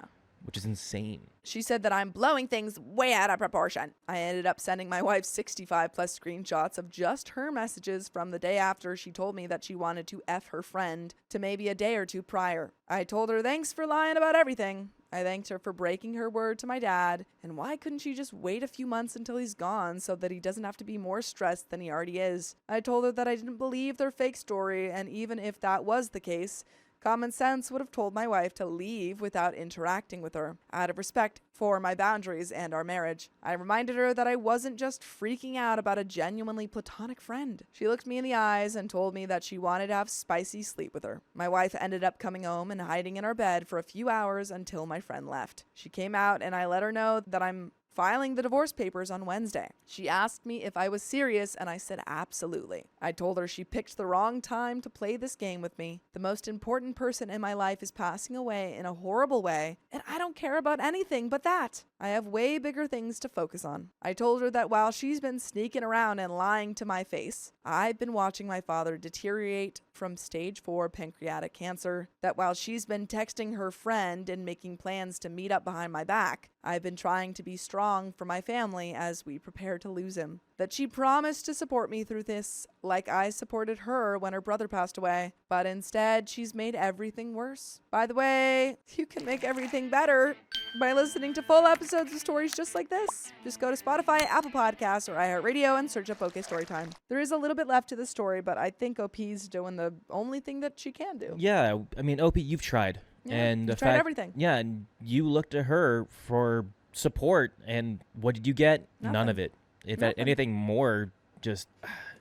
Which is insane. She said that I'm blowing things way out of proportion. I ended up sending my wife 65 plus screenshots of just her messages from the day after she told me that she wanted to F her friend to maybe a day or two prior. I told her thanks for lying about everything. I thanked her for breaking her word to my dad, and why couldn't she just wait a few months until he's gone so that he doesn't have to be more stressed than he already is. I told her that I didn't believe their fake story, and even if that was the case, common sense would have told my wife to leave without interacting with her, out of respect for my boundaries and our marriage. I reminded her that I wasn't just freaking out about a genuinely platonic friend. She looked me in the eyes and told me that she wanted to have spicy sleep with her. My wife ended up coming home and hiding in our bed for a few hours until my friend left. She came out and I let her know that I'm filing the divorce papers on Wednesday. She asked me if I was serious, and I said absolutely. I told her she picked the wrong time to play this game with me. The most important person in my life is passing away in a horrible way, and I don't care about anything but that. I have way bigger things to focus on. I told her that while she's been sneaking around and lying to my face, I've been watching my father deteriorate from stage 4 pancreatic cancer, that while she's been texting her friend and making plans to meet up behind my back, I've been trying to be strong for my family as we prepare to lose him. That she promised to support me through this like I supported her when her brother passed away, but instead she's made everything worse. By the way, you can make everything better by listening to full episodes of stories just like this. Just go to Spotify, Apple Podcasts, or iHeartRadio and search up OK Storytime. There is a little bit left to the story, but I think OP's doing the only thing that she can do. Yeah, I mean, OP, you've tried. Yeah, and you've tried everything. Yeah, and you looked to her for support, and what did you get? Nothing. None of it. If Nothing. anything more, just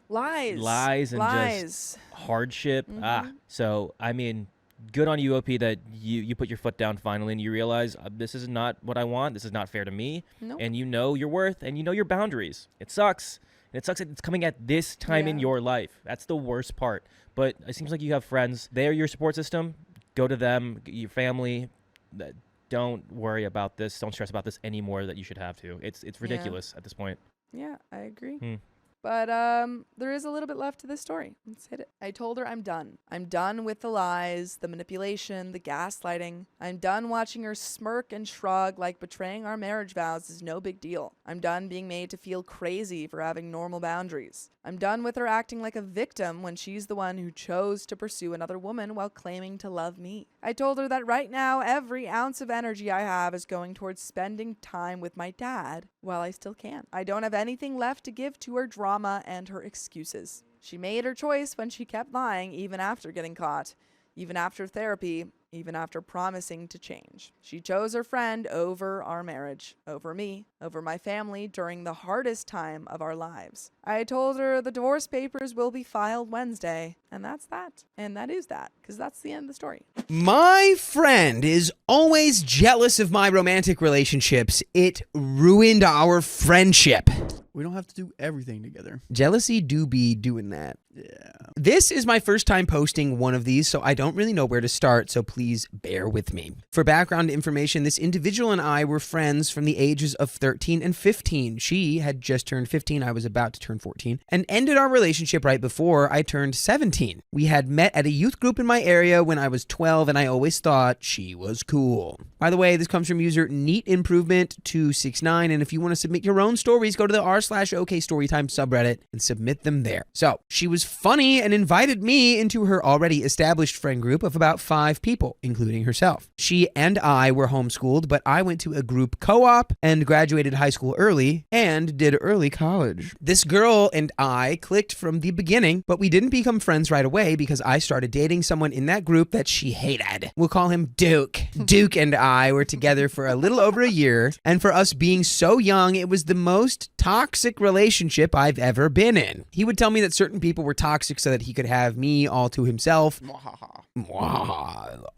lies and just hardship. So I mean, good on you, OP, that you put your foot down finally and you realize this is not what I want. This is not fair to me. Nope. And you know your worth and you know your boundaries. It sucks. And it sucks that it's coming at this time in your life. That's the worst part. But it seems like you have friends. They are your support system. Go to them, your family. Don't worry about this. Don't stress about this anymore that you should have to. It's ridiculous at this point. Yeah, I agree. But there is a little bit left to this story. Let's hit it. I told her I'm done. I'm done with the lies, the manipulation, the gaslighting. I'm done watching her smirk and shrug like betraying our marriage vows is no big deal. I'm done being made to feel crazy for having normal boundaries. I'm done with her acting like a victim when she's the one who chose to pursue another woman while claiming to love me. I told her that right now, every ounce of energy I have is going towards spending time with my dad while I still can. I don't have anything left to give to her drama and her excuses. She made her choice when she kept lying, even after getting caught, even after therapy, even after promising to change. She chose her friend over our marriage, over me, over my family during the hardest time of our lives. I told her the divorce papers will be filed Wednesday, and that's that. And that is that, because that's the end of the story. My friend is always jealous of my romantic relationships. It ruined our friendship. We don't have to do everything together. Jealousy do be doing that. Yeah. This is my first time posting one of these, so I don't really know where to start, so please bear with me. For background information, this individual and I were friends from the ages of 13 and 15. She had just turned 15, I was about to turn 14, and ended our relationship right before I turned 17. We had met at a youth group in my area when I was 12, and I always thought she was cool. By the way, this comes from user NeatImprovement269, and if you want to submit your own stories, go to the r/OK Storytime subreddit and submit them there. So, she was funny and invited me into her already established friend group of about 5 people, including herself. She and I were homeschooled, but I went to a group co-op and graduated high school early and did early college. This girl and I clicked from the beginning, but we didn't become friends right away because I started dating someone in that group that she hated. We'll call him Duke. Duke and I were together for a little over a year, and for us being so young, it was the most toxic relationship I've ever been in. He would tell me that certain people were toxic so that he could have me all to himself.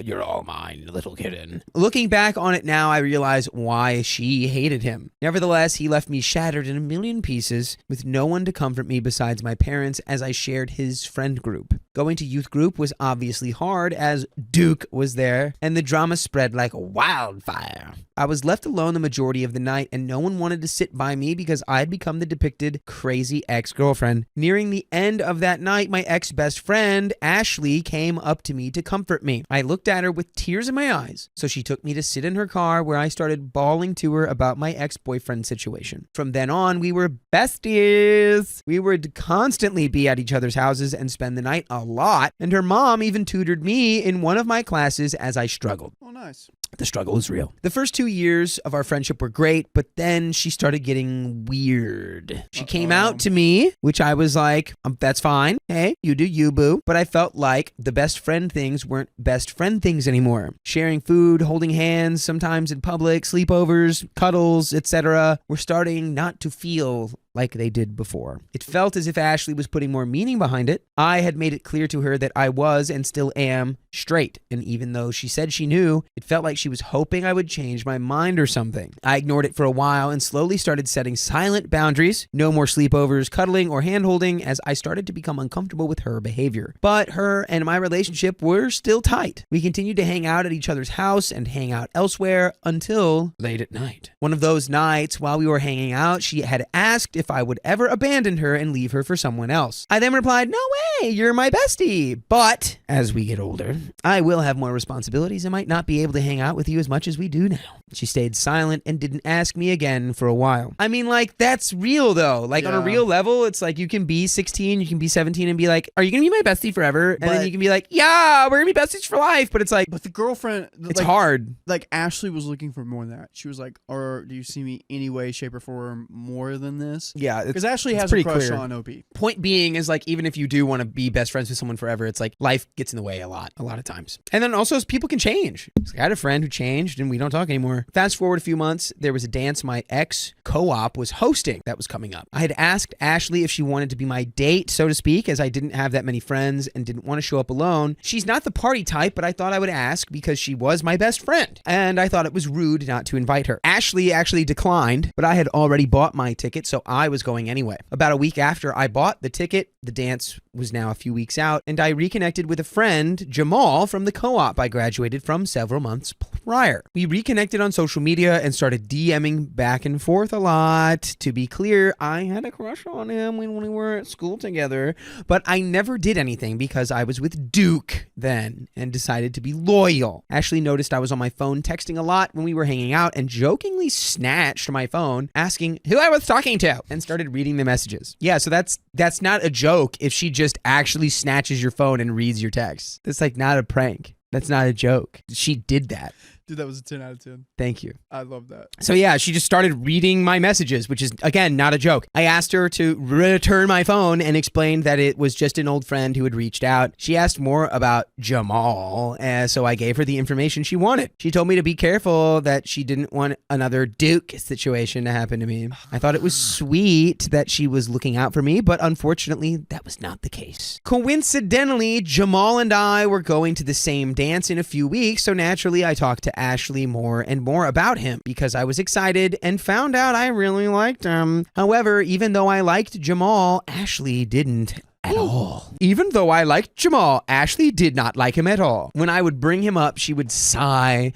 You're all mine, little kitten. Looking back on it now, I realize why she hated him. Nevertheless, he left me shattered in a million pieces with no one to comfort me besides my parents as I shared his friend group. Going to youth group was obviously hard as Duke was there, and the drama spread like wildfire. I was left alone the majority of the night, and no one wanted to sit by me because I had become the depicted crazy ex-girlfriend. Nearing the end of that night, my ex-best friend, Ashley, came up to me to comfort me. I looked at her with tears in my eyes, so she took me to sit in her car where I started bawling to her about my ex-boyfriend situation. From then on, we were besties. We would constantly be at each other's houses and spend the night a lot, and her mom even tutored me in one of my classes as I struggled. Oh, nice. The struggle is real. The first 2 years of our friendship were great, but then she started getting weird. She came out to me, which I was like, that's fine. Hey, you do you, boo. But I felt like the best friend things weren't best friend things anymore. Sharing food, holding hands, sometimes in public, sleepovers, cuddles, etc. were starting not to feel like they did before. It felt as if Ashley was putting more meaning behind it. I had made it clear to her that I was and still am straight, and even though she said she knew, it felt like she was hoping I would change my mind or something. I ignored it for a while and slowly started setting silent boundaries. No more sleepovers, cuddling, or hand-holding as I started to become uncomfortable with her behavior. But her and my relationship were still tight. We continued to hang out at each other's house and hang out elsewhere until late at night. One of those nights, while we were hanging out, she had asked if I would ever abandon her and leave her for someone else. I then replied, no way, you're my bestie. But as we get older, I will have more responsibilities and might not be able to hang out with you as much as we do now. She stayed silent and didn't ask me again for a while. I mean, like, that's real though. Like on a real level, it's like you can be 16, you can be 17 and be like, are you going to be my bestie forever? And then you can be like, yeah, we're going to be besties for life. But it's like, but the girlfriend, it's hard. Like Ashley was looking for more than that. She was like, or do you see me any way, shape or form more than this? Yeah. Because Ashley has a crush on OP. Point being is like, even if you do want to be best friends with someone forever, it's like life gets in the way a lot of times. And then also people can change. I had a friend who changed and we don't talk anymore. Fast forward a few months, there was a dance my ex co-op was hosting that was coming up. I had asked Ashley if she wanted to be my date, so to speak, as I didn't have that many friends and didn't want to show up alone. She's not the party type, but I thought I would ask because she was my best friend. And I thought it was rude not to invite her. Ashley actually declined, but I had already bought my ticket, so I was going anyway. About a week after I bought the ticket, the dance was now a few weeks out, and I reconnected with a friend, Jamal, from the co-op I graduated from several months prior. We reconnected on social media and started DMing back and forth a lot. To be clear, I had a crush on him when we were at school together, but I never did anything because I was with Duke then and decided to be loyal. Ashley noticed I was on my phone texting a lot when we were hanging out and jokingly snatched my phone, asking who I was talking to, and started reading the messages. Yeah, so that's not a joke if she just actually snatches your phone and reads your texts. That's like not a prank. That's not a joke. She did that. Dude, that was a 10 out of 10. Thank you. I love that. So yeah, she just started reading my messages, which is, again, not a joke. I asked her to return my phone and explained that it was just an old friend who had reached out. She asked more about Jamal, so I gave her the information she wanted. She told me to be careful that she didn't want another Duke situation to happen to me. I thought it was sweet that she was looking out for me, but unfortunately, that was not the case. Coincidentally, Jamal and I were going to the same dance in a few weeks, so naturally I talked to Ashley more and more about him because I was excited and found out I really liked him. However, even though I liked Jamal, Ashley didn't at all. Even though I liked Jamal, Ashley did not like him at all. When I would bring him up, she would sigh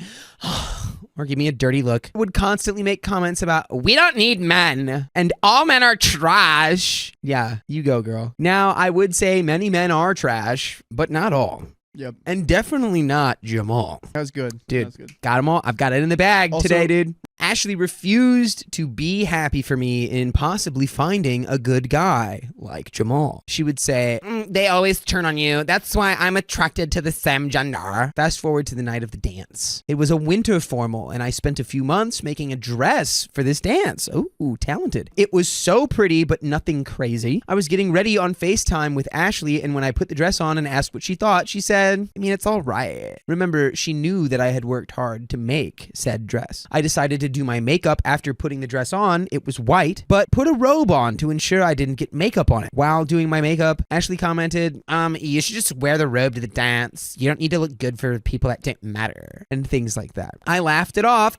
or give me a dirty look. Would constantly make comments about, we don't need men, and all men are trash. Yeah, you go, girl. Now, I would say many men are trash, but not all. Yep. And definitely not Jamal. That was good. Dude, That was good. got them all. I've got it in the bag Also- today, dude. Ashley refused to be happy for me in possibly finding a good guy like Jamal. She would say, they always turn on you. That's why I'm attracted to the same gender. Fast forward to the night of the dance. It was a winter formal, and I spent a few months making a dress for this dance. Ooh, talented. It was so pretty, but nothing crazy. I was getting ready on FaceTime with Ashley, and when I put the dress on and asked what she thought, she said, I mean, it's all right. Remember, she knew that I had worked hard to make said dress. I decided to do my makeup after putting the dress on. It was white, but put a robe on to ensure I didn't get makeup on it. While doing my makeup, Ashley commented, you should just wear the robe to the dance. You don't need to look good for people that don't matter. And things like that. I laughed it off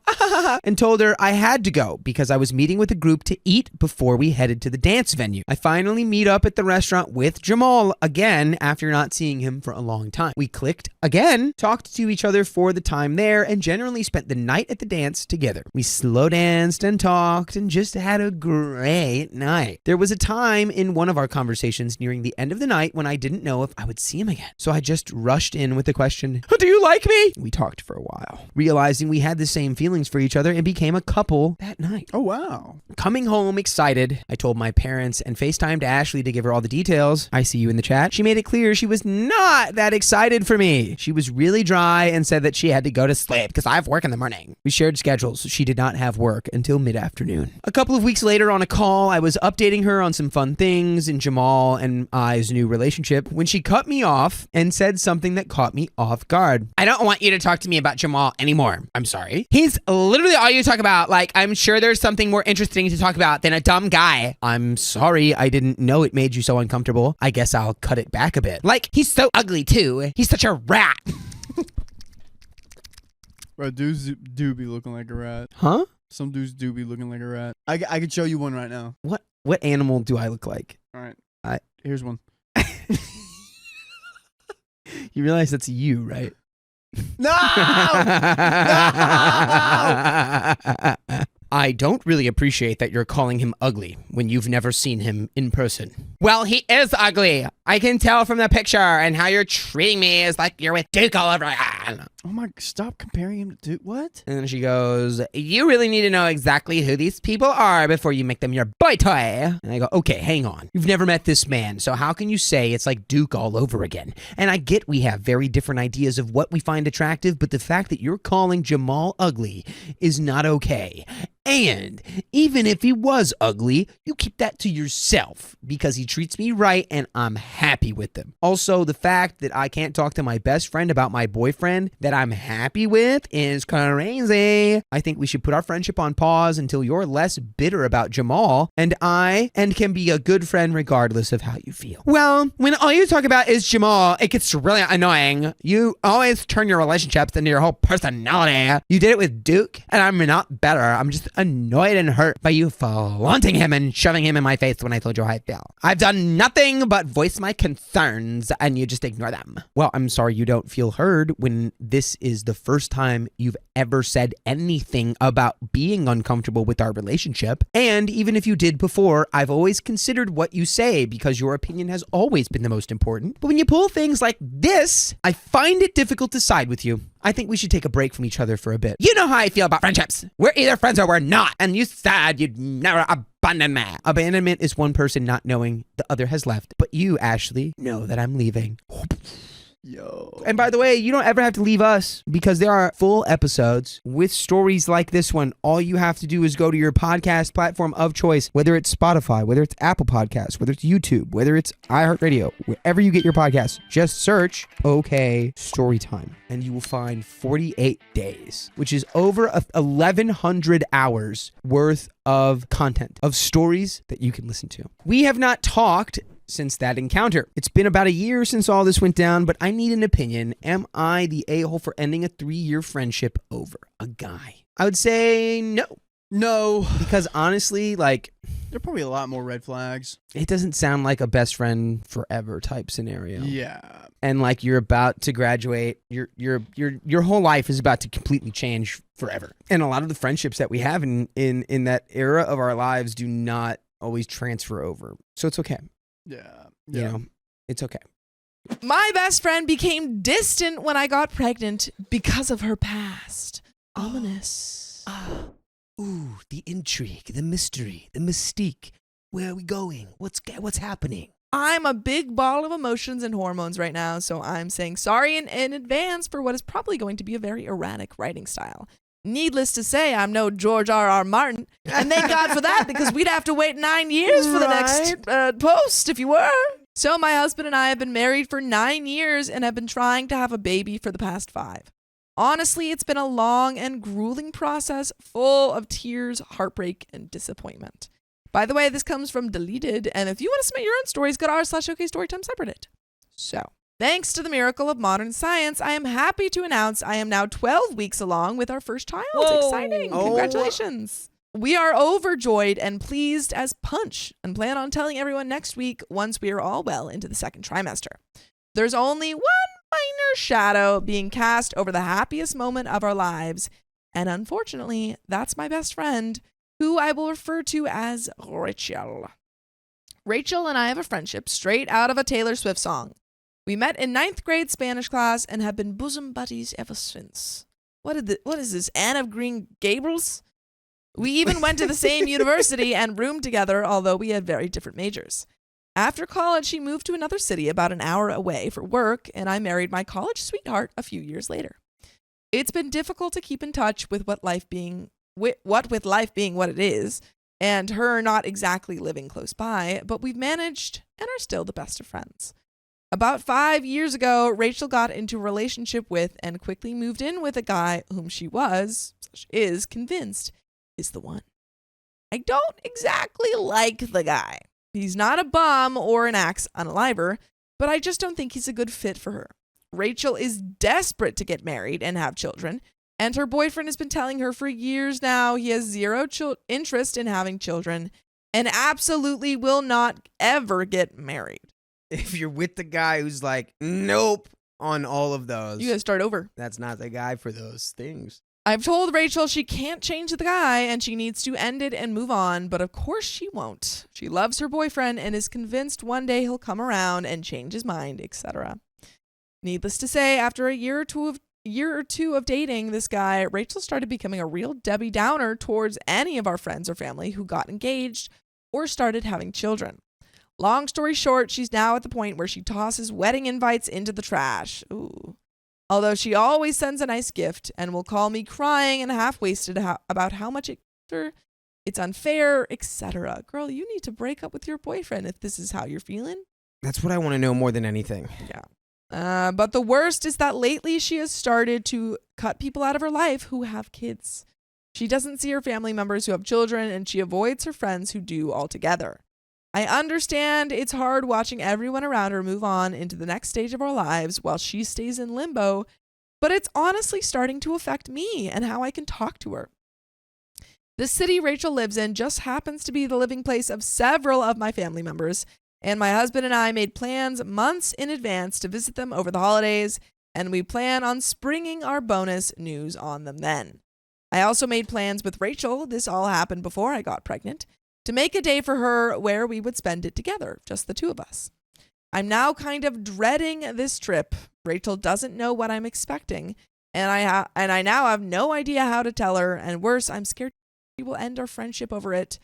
and told her I had to go because I was meeting with a group to eat before we headed to the dance venue. I finally meet up at the restaurant with Jamal again after not seeing him for a long time. We clicked again, talked to each other for the time there, and generally spent the night at the dance together. We slow danced and talked and just had a great night. There was a time in one of our conversations nearing the end of the night when I didn't know if I would see him again. So I just rushed in with the question, do you like me? We talked for a while, realizing we had the same feelings for each other and became a couple that night. Oh, wow. Coming home excited, I told my parents and FaceTimed Ashley to give her all the details. I see you in the chat. She made it clear she was not that excited for me. She was really dry and said that she had to go to sleep because I have work in the morning. We shared schedules. She did not have work until mid-afternoon. A couple of weeks later on a call, I was updating her on some fun things in Jamal and I's new relationship when she cut me off and said something that caught me off guard. I don't want you to talk to me about Jamal anymore. I'm sorry. He's literally all you talk about. Like, I'm sure there's something more interesting to talk about than a dumb guy. I'm sorry. I didn't know it made you so uncomfortable. I guess I'll cut it back a bit. Like, he's so ugly too. He's such a rat. Bro, dudes do be looking like a rat. Huh? Some dudes do be looking like a rat. I could show you one right now. What animal do I look like? All right. I- Here's one. You realize that's you, right? No! I don't really appreciate that you're calling him ugly when you've never seen him in person. Well, he is ugly. I can tell from the picture, and how you're treating me is like you're with Duke all over again. Oh my, stop comparing him to Duke. What? And then she goes, you really need to know exactly who these people are before you make them your boy toy. And I go, okay, hang on. You've never met this man, so how can you say it's like Duke all over again? And I get we have very different ideas of what we find attractive, but the fact that you're calling Jamal ugly is not okay. And even if he was ugly, you keep that to yourself because he treats me right and I'm happy with him. Also, the fact that I can't talk to my best friend about my boyfriend that I'm happy with is crazy. I think we should put our friendship on pause until you're less bitter about Jamal and can be a good friend regardless of how you feel. Well, when all you talk about is Jamal, it gets really annoying. You always turn your relationships into your whole personality. You did it with Duke, and I'm not better. I'm just annoyed and hurt by you flaunting him and shoving him in my face when I told you how I feel. I've done nothing but voice my concerns and you just ignore them. Well, I'm sorry you don't feel heard when this is the first time you've ever said anything about being uncomfortable with our relationship. And even if you did before, I've always considered what you say because your opinion has always been the most important. But when you pull things like this, I find it difficult to side with you. I think we should take a break from each other for a bit. You know how I feel about friendships. We're either friends or we're not. And you said you'd never abandon me. Abandonment is one person not knowing the other has left. But you, Ashley, know that I'm leaving. Yo. And by the way, you don't ever have to leave us because there are full episodes with stories like this one. All you have to do is go to your podcast platform of choice, whether it's Spotify, whether it's Apple Podcasts, whether it's YouTube, whether it's iHeartRadio, wherever you get your podcasts. Just search OK Storytime and you will find 48 days, which is over 1,100 hours worth of content, of stories that you can listen to. We have not talked since that encounter. It's been about a year since all this went down, but I need an opinion. Am I the a-hole for ending a 3-year friendship over a guy? I would say no. No. Because honestly, like, There are probably a lot more red flags. it doesn't sound like a best friend forever type scenario. Yeah. And like you're about to graduate, your whole life is about to completely change forever. And a lot of the friendships that we have in that era of our lives do not always transfer over. So it's okay. Yeah. You know, it's okay. My best friend became distant when I got pregnant because of her past. Ominous. Ooh, the intrigue, the mystery, the mystique. Where are we going? What's happening? I'm a big ball of emotions and hormones right now, so I'm saying sorry in advance for what is probably going to be a very erratic writing style. Needless to say, I'm no George R.R. Martin, and thank God for that, because we'd have to wait 9 years for the next post if you were. So my husband and I have been married for 9 years and have been trying to have a baby for the past 5. Honestly, it's been a long and grueling process full of tears, heartbreak, and disappointment. By the way, this comes from Deleted, and if you want to submit your own stories, go to r/OK Storytime subreddit. So, thanks to the miracle of modern science, I am happy to announce I am now 12 weeks along with our first child. Whoa. Exciting. Oh. Congratulations. We are overjoyed and pleased as punch and plan on telling everyone next week once we are all well into the second trimester. There's only one minor shadow being cast over the happiest moment of our lives, and unfortunately, that's my best friend, who I will refer to as Rachel. Rachel and I have a friendship straight out of a Taylor Swift song. We met in 9th grade Spanish class and have been bosom buddies ever since. What is this, Anne of Green Gables? We even went to the same university and roomed together, although we had very different majors. After college, she moved to another city about an hour away for work, and I married my college sweetheart a few years later. It's been difficult to keep in touch with with life being what it is, and her not exactly living close by, but we've managed and are still the best of friends. About 5 years ago, Rachel got into a relationship with and quickly moved in with a guy whom she is convinced is the one. I don't exactly like the guy. He's not a bum or an axe unaliver, but I just don't think he's a good fit for her. Rachel is desperate to get married and have children, and her boyfriend has been telling her for years now he has zero interest in having children and absolutely will not ever get married. If you're with the guy who's like, nope, on all of those, You gotta start over. that's not the guy for those things. I've told Rachel she can't change the guy and she needs to end it and move on, but of course she won't. She loves her boyfriend and is convinced one day he'll come around and change his mind, etc. Needless to say, after a year or two of dating this guy, Rachel started becoming a real Debbie Downer towards any of our friends or family who got engaged or started having children. Long story short, she's now at the point where she tosses wedding invites into the trash. Ooh. Although she always sends a nice gift and will call me crying and half-wasted about how much it's unfair, etc. Girl, you need to break up with your boyfriend if this is how you're feeling. That's what I want to know more than anything. Yeah. But the worst is that lately she has started to cut people out of her life who have kids. She doesn't see her family members who have children, and she avoids her friends who do altogether. I understand it's hard watching everyone around her move on into the next stage of our lives while she stays in limbo, but it's honestly starting to affect me and how I can talk to her. The city Rachel lives in just happens to be the living place of several of my family members, And my husband and I made plans months in advance to visit them over the holidays, and we plan on springing our bonus news on them then. I also made plans with Rachel, this all happened before I got pregnant, to make a day for her where we would spend it together, just the two of us. I'm now kind of dreading this trip. Rachel doesn't know what I'm expecting, and I now have no idea how to tell her, and worse, I'm scared she will end our friendship over it,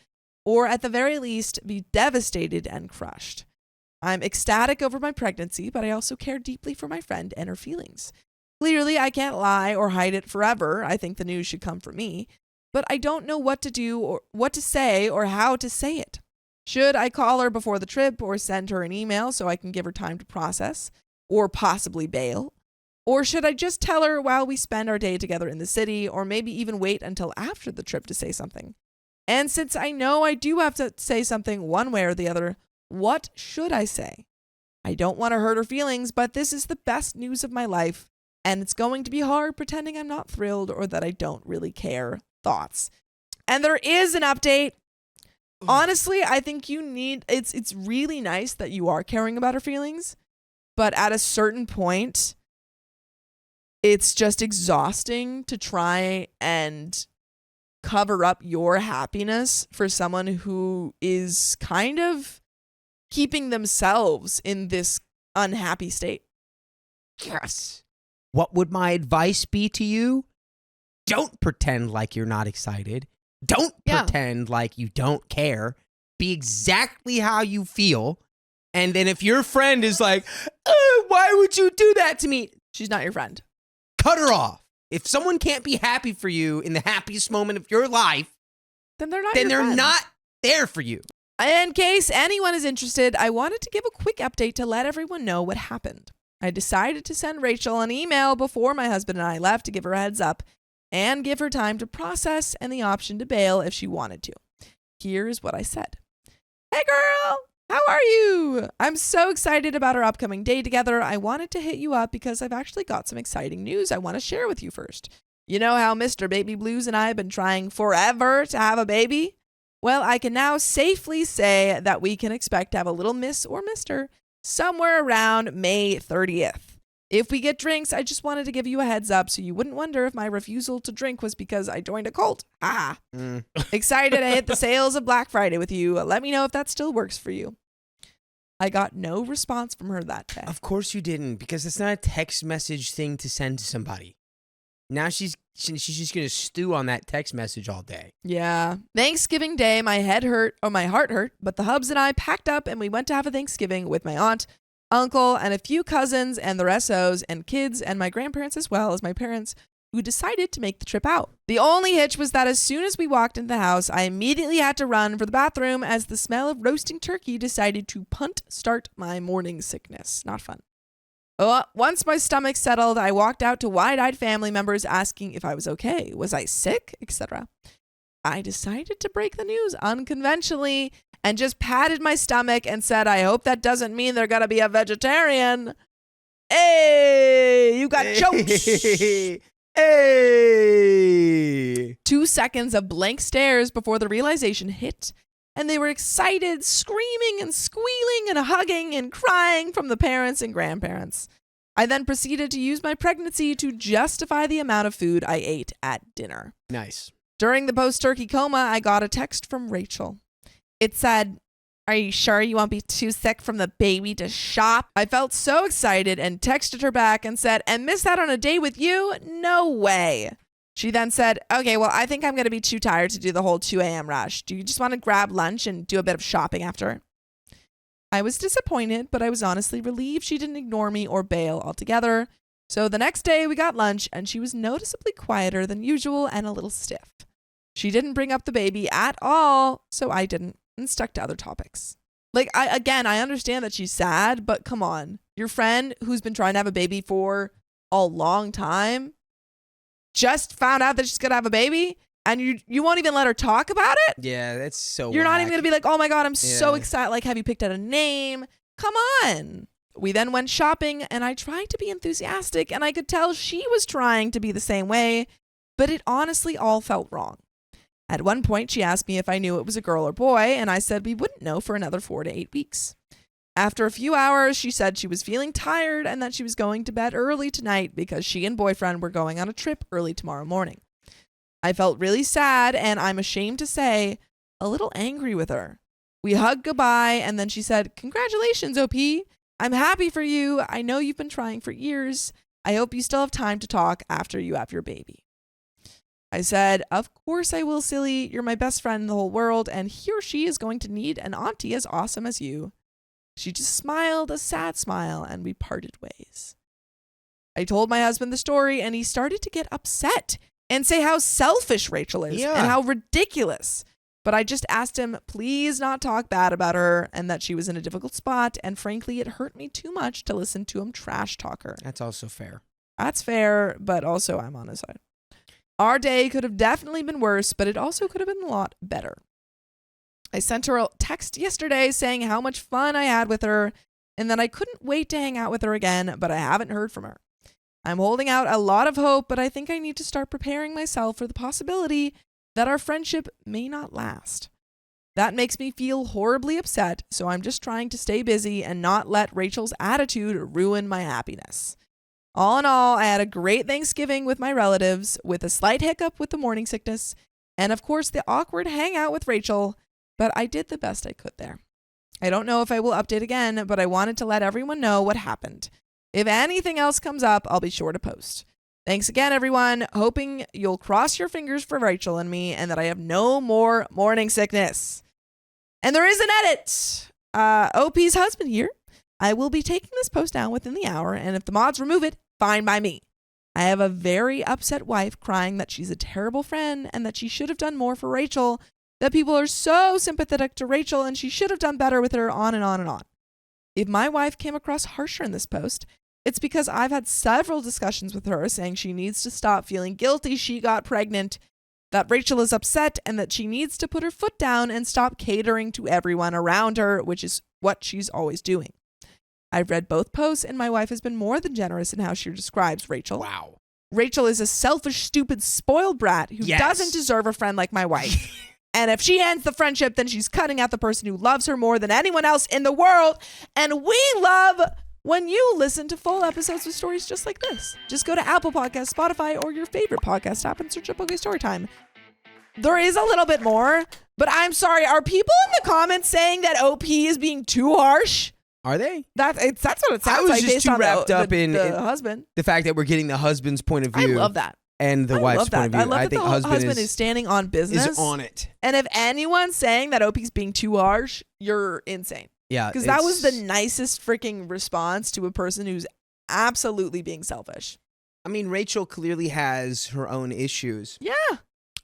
or at the very least, be devastated and crushed. I'm ecstatic over my pregnancy, but I also care deeply for my friend and her feelings. Clearly, I can't lie or hide it forever. I think the news should come from me, but I don't know what to do or what to say or how to say it. Should I call her before the trip or send her an email so I can give her time to process or possibly bail? Or should I just tell her while we spend our day together in the city, or maybe even wait until after the trip to say something? And since I know I do have to say something one way or the other, what should I say? I don't want to hurt her feelings, but this is the best news of my life, and it's going to be hard pretending I'm not thrilled or that I don't really care. Thoughts. And there is an update. Honestly, I think it's really nice that you are caring about her feelings, but at a certain point, it's just exhausting to try and cover up your happiness for someone who is kind of keeping themselves in this unhappy state. Yes. What would my advice be to you? Don't pretend like you're not excited. Don't pretend like you don't care. Be exactly how you feel. And then if your friend is like, why would you do that to me? She's not your friend. Cut her off. If someone can't be happy for you in the happiest moment of your life, then they're not there for you. In case anyone is interested, I wanted to give a quick update to let everyone know what happened. I decided to send Rachel an email before my husband and I left to give her a heads up and give her time to process and the option to bail if she wanted to. Here's what I said. Hey girl, how are you? I'm so excited about our upcoming day together. I wanted to hit you up because I've actually got some exciting news I want to share with you first. You know how Mr. Baby Blues and I have been trying forever to have a baby? Well, I can now safely say that we can expect to have a little miss or mister somewhere around May 30th. If we get drinks, I just wanted to give you a heads up so you wouldn't wonder if my refusal to drink was because I joined a cult. Excited to hit the sales of Black Friday with you. Let me know if that still works for you. I got no response from her that day. Of course you didn't, because it's not a text message thing to send to somebody. Now she's just going to stew on that text message all day. Yeah. Thanksgiving Day, my heart hurt, but the hubs and I packed up and we went to have a Thanksgiving with my aunt, uncle, and a few cousins and their SOs and kids and my grandparents as well as my parents, who decided to make the trip out. The only hitch was that as soon as we walked into the house, I immediately had to run for the bathroom as the smell of roasting turkey decided to start my morning sickness. Not fun. Once my stomach settled, I walked out to wide-eyed family members asking if I was okay, was I sick, etc. I decided to break the news unconventionally and just patted my stomach and said, I hope that doesn't mean they're going to be a vegetarian. Hey, you got jokes. Hey. 2 seconds of blank stares before the realization hit, and they were excited, screaming and squealing and hugging and crying from the parents and grandparents. I then proceeded to use my pregnancy to justify the amount of food I ate at dinner. Nice. During the post-turkey coma, I got a text from Rachel. It said, are you sure you won't be too sick from the baby to shop? I felt so excited and texted her back and said, and miss out on a day with you? No way. She then said, okay, well, I think I'm going to be too tired to do the whole 2 a.m. rush. Do you just want to grab lunch and do a bit of shopping after? I was disappointed, but I was honestly relieved she didn't ignore me or bail altogether. So the next day we got lunch and she was noticeably quieter than usual and a little stiff. She didn't bring up the baby at all, so I didn't, and stuck to other topics. Like, I understand that she's sad, but come on. Your friend who's been trying to have a baby for a long time just found out that she's going to have a baby, and you won't even let her talk about it? Yeah, that's so You're not whack. even going to be like, oh my God, I'm so excited. Like, have you picked out a name? Come on. We then went shopping, and I tried to be enthusiastic, and I could tell she was trying to be the same way, but it honestly all felt wrong. At one point, she asked me if I knew it was a girl or boy, and I said we wouldn't know for another 4 to 8 weeks. After a few hours, she said she was feeling tired and that she was going to bed early tonight because she and boyfriend were going on a trip early tomorrow morning. I felt really sad and, I'm ashamed to say, a little angry with her. We hugged goodbye and then she said, "Congratulations, OP. I'm happy for you. I know you've been trying for years. I hope you still have time to talk after you have your baby." I said, "Of course I will, silly. You're my best friend in the whole world, and he or she is going to need an auntie as awesome as you." She just smiled a sad smile and we parted ways. I told my husband the story and he started to get upset and say how selfish Rachel is and how ridiculous. But I just asked him, please not talk bad about her and that she was in a difficult spot. And frankly, it hurt me too much to listen to him trash talk her. That's also fair. That's fair, but also I'm on his side. Our day could have definitely been worse, but it also could have been a lot better. I sent her a text yesterday saying how much fun I had with her and that I couldn't wait to hang out with her again, but I haven't heard from her. I'm holding out a lot of hope, but I think I need to start preparing myself for the possibility that our friendship may not last. That makes me feel horribly upset, so I'm just trying to stay busy and not let Rachel's attitude ruin my happiness. All in all, I had a great Thanksgiving with my relatives, with a slight hiccup with the morning sickness, and of course the awkward hangout with Rachel, but I did the best I could there. I don't know if I will update again, but I wanted to let everyone know what happened. If anything else comes up, I'll be sure to post. Thanks again, everyone. Hoping you'll cross your fingers for Rachel and me and that I have no more morning sickness. And there is an edit. OP's husband here. I will be taking this post down within the hour, and if the mods remove it, fine by me. I have a very upset wife crying that she's a terrible friend and that she should have done more for Rachel, that people are so sympathetic to Rachel and she should have done better with her, on and on and on. If my wife came across harsher in this post, it's because I've had several discussions with her saying she needs to stop feeling guilty she got pregnant, that Rachel is upset, and that she needs to put her foot down and stop catering to everyone around her, which is what she's always doing. I've read both posts, and my wife has been more than generous in how she describes Rachel. Wow. Rachel is a selfish, stupid, spoiled brat who doesn't deserve a friend like my wife. And if she ends the friendship, then she's cutting out the person who loves her more than anyone else in the world. And we love when you listen to full episodes with stories just like this. Just go to Apple Podcasts, Spotify, or your favorite podcast app and search up OK Storytime. There is a little bit more, but I'm sorry. Are people in the comments saying that OP is being too harsh? Are they? That's what it sounds I was like just based too on wrapped up the in husband. the fact that we're getting the husband's point of view. I love that. And the I wife's love that. point of view. I love that think the husband is standing on business. Is on it. And if anyone's saying that OP's being too harsh, you're insane. Yeah. Because that was the nicest freaking response to a person who's absolutely being selfish. I mean, Rachel clearly has her own issues. Yeah.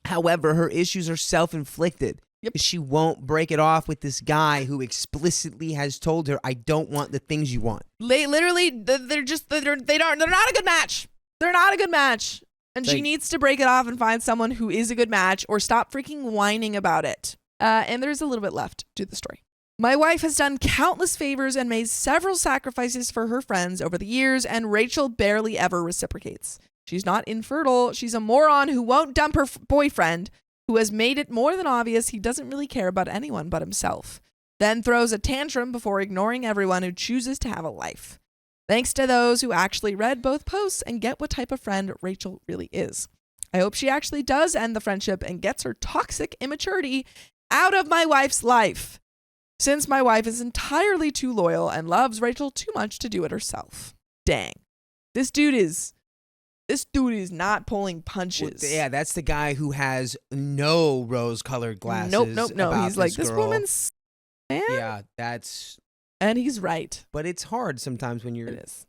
However, her issues are self-inflicted. Yep. She won't break it off with this guy who explicitly has told her, I don't want the things you want. Literally, they're not a good match. They're not a good match. And she needs to break it off and find someone who is a good match or stop freaking whining about it. And there's a little bit left to the story. My wife has done countless favors and made several sacrifices for her friends over the years, and Rachel barely ever reciprocates. She's not infertile. She's a moron who won't dump her boyfriend, who has made it more than obvious he doesn't really care about anyone but himself, then throws a tantrum before ignoring everyone who chooses to have a life. Thanks to those who actually read both posts and get what type of friend Rachel really is. I hope she actually does end the friendship and gets her toxic immaturity out of my wife's life, since my wife is entirely too loyal and loves Rachel too much to do it herself. Dang. This dude is not pulling punches. Well, yeah, that's the guy who has no rose-colored glasses. Nope. He's like, this woman's man. Yeah, that's... And he's right. But it's hard sometimes when It is.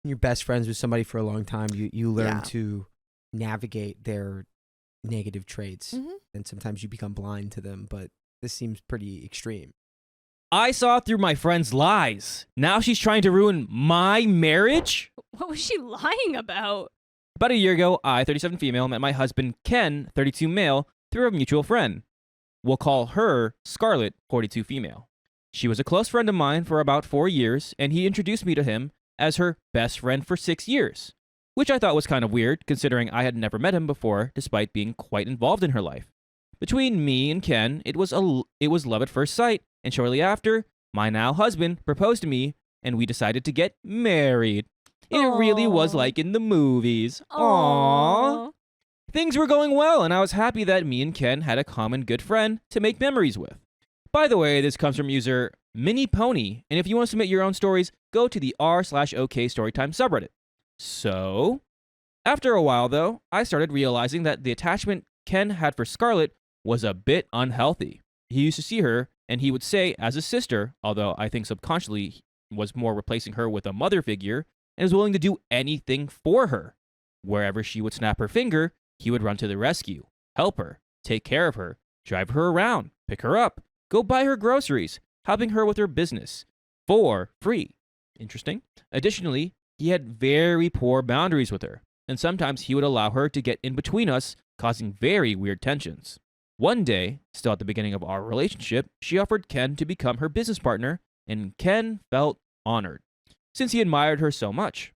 you're best friends with somebody for a long time. You learn to navigate their negative traits. Mm-hmm. And sometimes you become blind to them. But this seems pretty extreme. I saw through my friend's lies. Now she's trying to ruin my marriage? What was she lying about? About a year ago, I, 37 female, met my husband, Ken, 32 male, through a mutual friend. We'll call her Scarlett, 42 female. She was a close friend of mine for about 4 years, and he introduced me to him as her best friend for 6 years, which I thought was kind of weird, considering I had never met him before, despite being quite involved in her life. Between me and Ken, it was love at first sight, and shortly after, my now husband proposed to me, and we decided to get married. It really was Aw. like in the movies. Aww. Aw. Things were going well, and I was happy that me and Ken had a common good friend to make memories with. By the way, this comes from user Mini Pony, and if you want to submit your own stories, go to the r/OK Storytime subreddit. So, after a while though, I started realizing that the attachment Ken had for Scarlett was a bit unhealthy. He used to see her, and he would say as a sister, although I think subconsciously he was more replacing her with a mother figure, and was willing to do anything for her. Wherever she would snap her finger, he would run to the rescue, help her, take care of her, drive her around, pick her up, go buy her groceries, helping her with her business for free. Interesting. Additionally, he had very poor boundaries with her, and sometimes he would allow her to get in between us, causing very weird tensions. One day, still at the beginning of our relationship, she offered Ken to become her business partner, and Ken felt honored, since he admired her so much.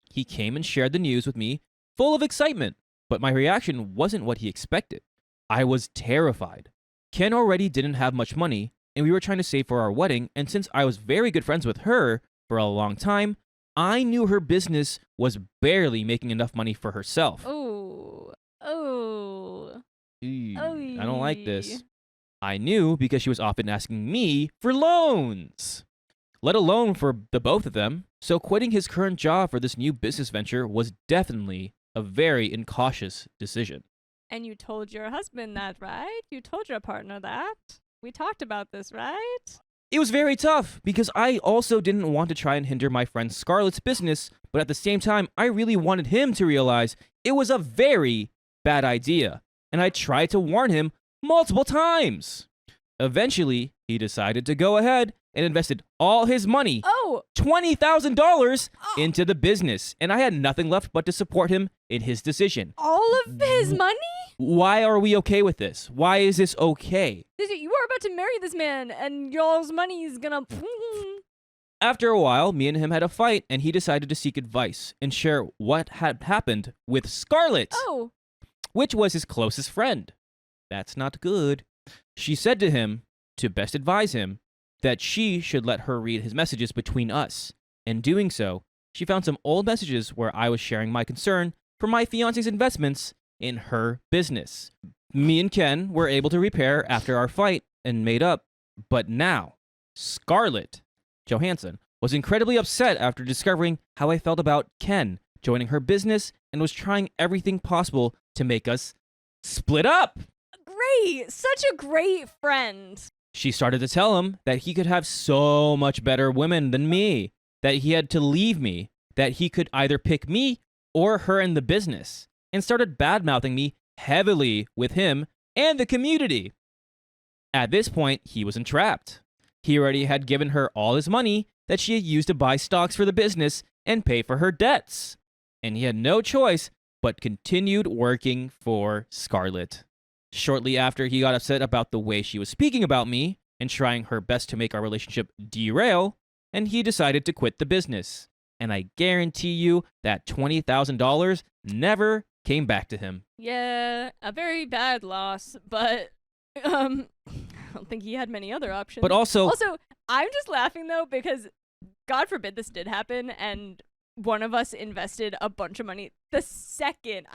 He came and shared the news with me, full of excitement, but my reaction wasn't what he expected. I was terrified. Ken already didn't have much money, and we were trying to save for our wedding, and since I was very good friends with her for a long time, I knew her business was barely making enough money for herself. Oh. Oh. I don't like this. I knew because she was often asking me for loans, let alone for the both of them. So quitting his current job for this new business venture was definitely a very incautious decision. And you told your husband that, right? You told your partner that? We talked about this, right? It was very tough because I also didn't want to try and hinder my friend Scarlett's business, but at the same time, I really wanted him to realize it was a very bad idea, and I tried to warn him multiple times. Eventually, he decided to go ahead and invested all his money, Oh. $20,000, into the business, and I had nothing left but to support him in his decision. All of his money? Why are we okay with this? Why is this okay? You are about to marry this man, and y'all's money is gonna. After a while, me and him had a fight, and he decided to seek advice and share what had happened with Scarlett, Oh. which was his closest friend. That's not good. She said to him, to best advise him, that she should let her read his messages between us. In doing so, she found some old messages where I was sharing my concern for my fiance's investments in her business. Me and Ken were able to repair after our fight and made up, but now, Scarlett Johansson was incredibly upset after discovering how I felt about Ken joining her business and was trying everything possible to make us split up. Great. Such a great friend. She started to tell him that he could have so much better women than me, that he had to leave me, that he could either pick me or her in the business, and started bad-mouthing me heavily with him and the community. At this point, he was entrapped. He already had given her all his money that she had used to buy stocks for the business and pay for her debts, and he had no choice but continued working for Scarlett. Shortly after, he got upset about the way she was speaking about me and trying her best to make our relationship derail, and he decided to quit the business. And I guarantee you that $20,000 never came back to him. Yeah, a very bad loss, but I don't think he had many other options. But also, I'm just laughing though because God forbid this did happen and one of us invested a bunch of money. The second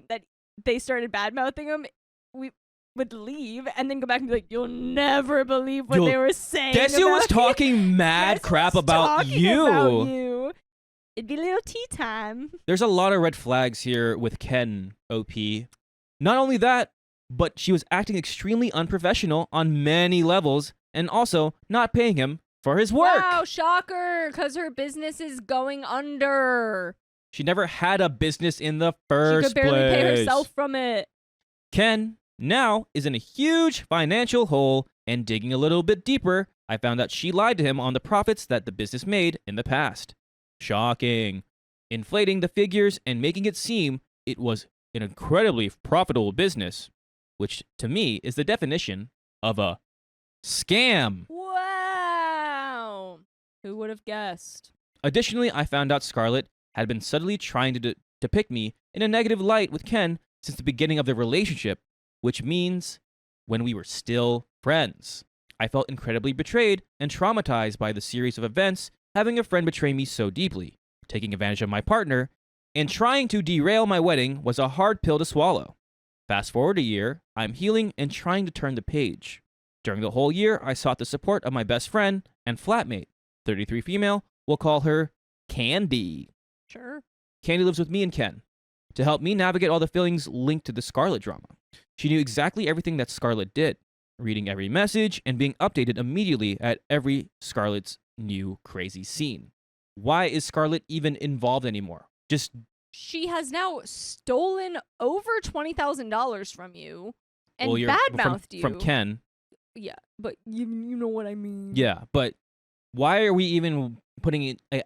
that they started bad-mouthing him, we would leave and then go back and be like, you'll never believe what they were saying. Guess who was about you." talking mad Guess crap who's about talking you? about you. It'd be a little tea time. There's a lot of red flags here with Ken, OP. Not only that, but she was acting extremely unprofessional on many levels and also not paying him for his work. Wow, shocker, because her business is going under. She never had a business in the first She could barely place. pay herself from it. Ken now is in a huge financial hole, and digging a little bit deeper, I found out she lied to him on the profits that the business made in the past. Shocking. Inflating the figures and making it seem it was an incredibly profitable business, which to me is the definition of a scam. Wow. Who would have guessed? Additionally, I found out Scarlett had been subtly trying to depict me in a negative light with Ken since the beginning of the relationship, which means when we were still friends. I felt incredibly betrayed and traumatized by the series of events, having a friend betray me so deeply, taking advantage of my partner, and trying to derail my wedding was a hard pill to swallow. Fast forward a year, I'm healing and trying to turn the page. During the whole year, I sought the support of my best friend and flatmate, 33 female, we'll call her Candy. Sure. Candy lives with me and Ken to help me navigate all the feelings linked to the Scarlet drama. She knew exactly everything that Scarlet did, reading every message and being updated immediately at every Scarlet's new crazy scene. Why is Scarlet even involved anymore? Just She has now stolen over $20,000 from you and well, badmouthed you. from Ken. Yeah, but you know what I mean. Yeah, but why are we even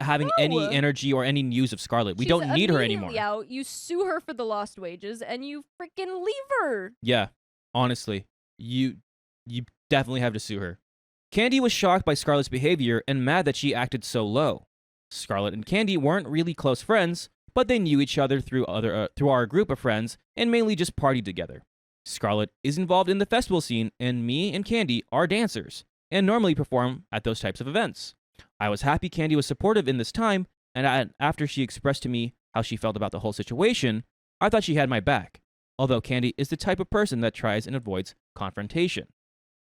having any No. energy or any news of Scarlet? We She's don't need her immediately anymore. Out. You sue her for the lost wages and you freaking leave her. Yeah, honestly, you definitely have to sue her. Candy was shocked by Scarlet's behavior and mad that she acted so low. Scarlet and Candy weren't really close friends, but they knew each other through our group of friends and mainly just partied together. Scarlet is involved in the festival scene, and me and Candy are dancers and normally perform at those types of events. I was happy Candy was supportive in this time, and after she expressed to me how she felt about the whole situation, I thought she had my back, although Candy is the type of person that tries and avoids confrontation.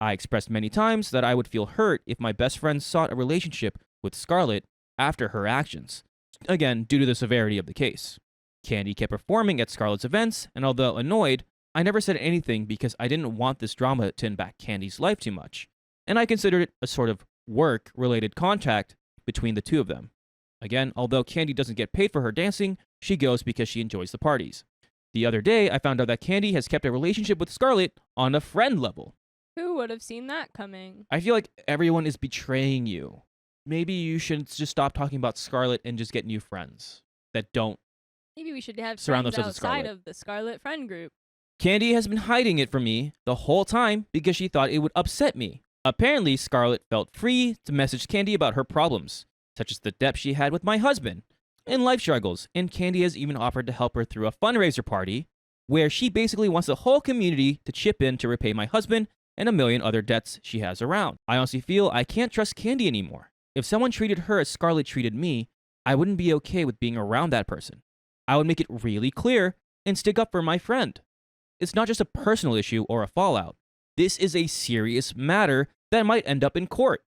I expressed many times that I would feel hurt if my best friend sought a relationship with Scarlet after her actions, again, due to the severity of the case. Candy kept performing at Scarlet's events, and although annoyed, I never said anything because I didn't want this drama to impact Candy's life too much, and I considered it a sort of work-related contact between the two of them. Again, although Candy doesn't get paid for her dancing, she goes because she enjoys the parties. The other day, I found out that Candy has kept a relationship with Scarlet on a friend level. Who would have seen that coming? I feel like everyone is betraying you. Maybe you should just stop talking about Scarlet and just get new friends that don't. Maybe we should have Surround friends themselves with outside Scarlet. of the Scarlet friend group. Candy has been hiding it from me the whole time because she thought it would upset me. Apparently, Scarlet felt free to message Candy about her problems, such as the debt she had with my husband and life struggles, and Candy has even offered to help her through a fundraiser party where she basically wants the whole community to chip in to repay my husband and a million other debts she has around. I honestly feel I can't trust Candy anymore. If someone treated her as Scarlet treated me, I wouldn't be okay with being around that person. I would make it really clear and stick up for my friend. It's not just a personal issue or a fallout. This is a serious matter that might end up in court.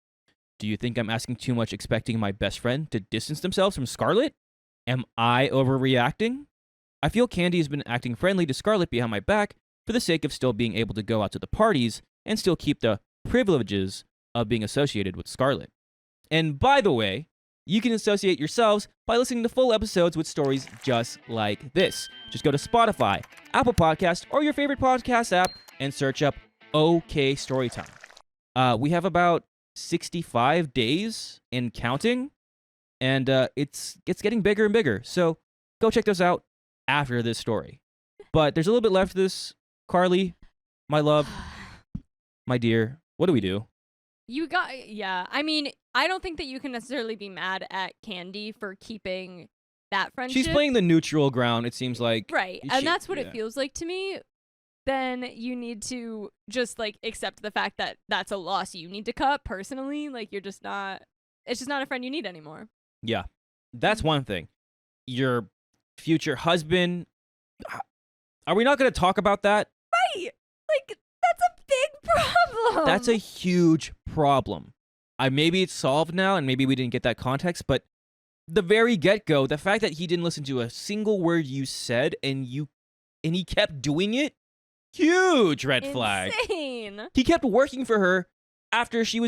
Do you think I'm asking too much expecting my best friend to distance themselves from Scarlet? Am I overreacting? I feel Candy has been acting friendly to Scarlet behind my back for the sake of still being able to go out to the parties and still keep the privileges of being associated with Scarlet. And by the way, you can associate yourselves by listening to full episodes with stories just like this. Just go to Spotify, Apple Podcast, or your favorite podcast app and search up OK Storytime. We have about 65 days and counting, and it's getting bigger and bigger. So go check those out after this story. But there's a little bit left of this. Carly, my love, my dear, what do we do? Yeah. I mean, I don't think that you can necessarily be mad at Candy for keeping that friendship. She's playing the neutral ground, it seems like. Right. And that's what it feels like to me. Then you need to just like accept the fact that that's a loss you need to cut personally. Like it's just not a friend you need anymore. Yeah. That's one thing. Your future husband. Are we not going to talk about that? Right. Like that's a big problem. That's a huge problem. Maybe it's solved now and maybe we didn't get that context, but the very get-go, the fact that he didn't listen to a single word you said and he kept doing it, huge red flag. Insane. He kept working for her after she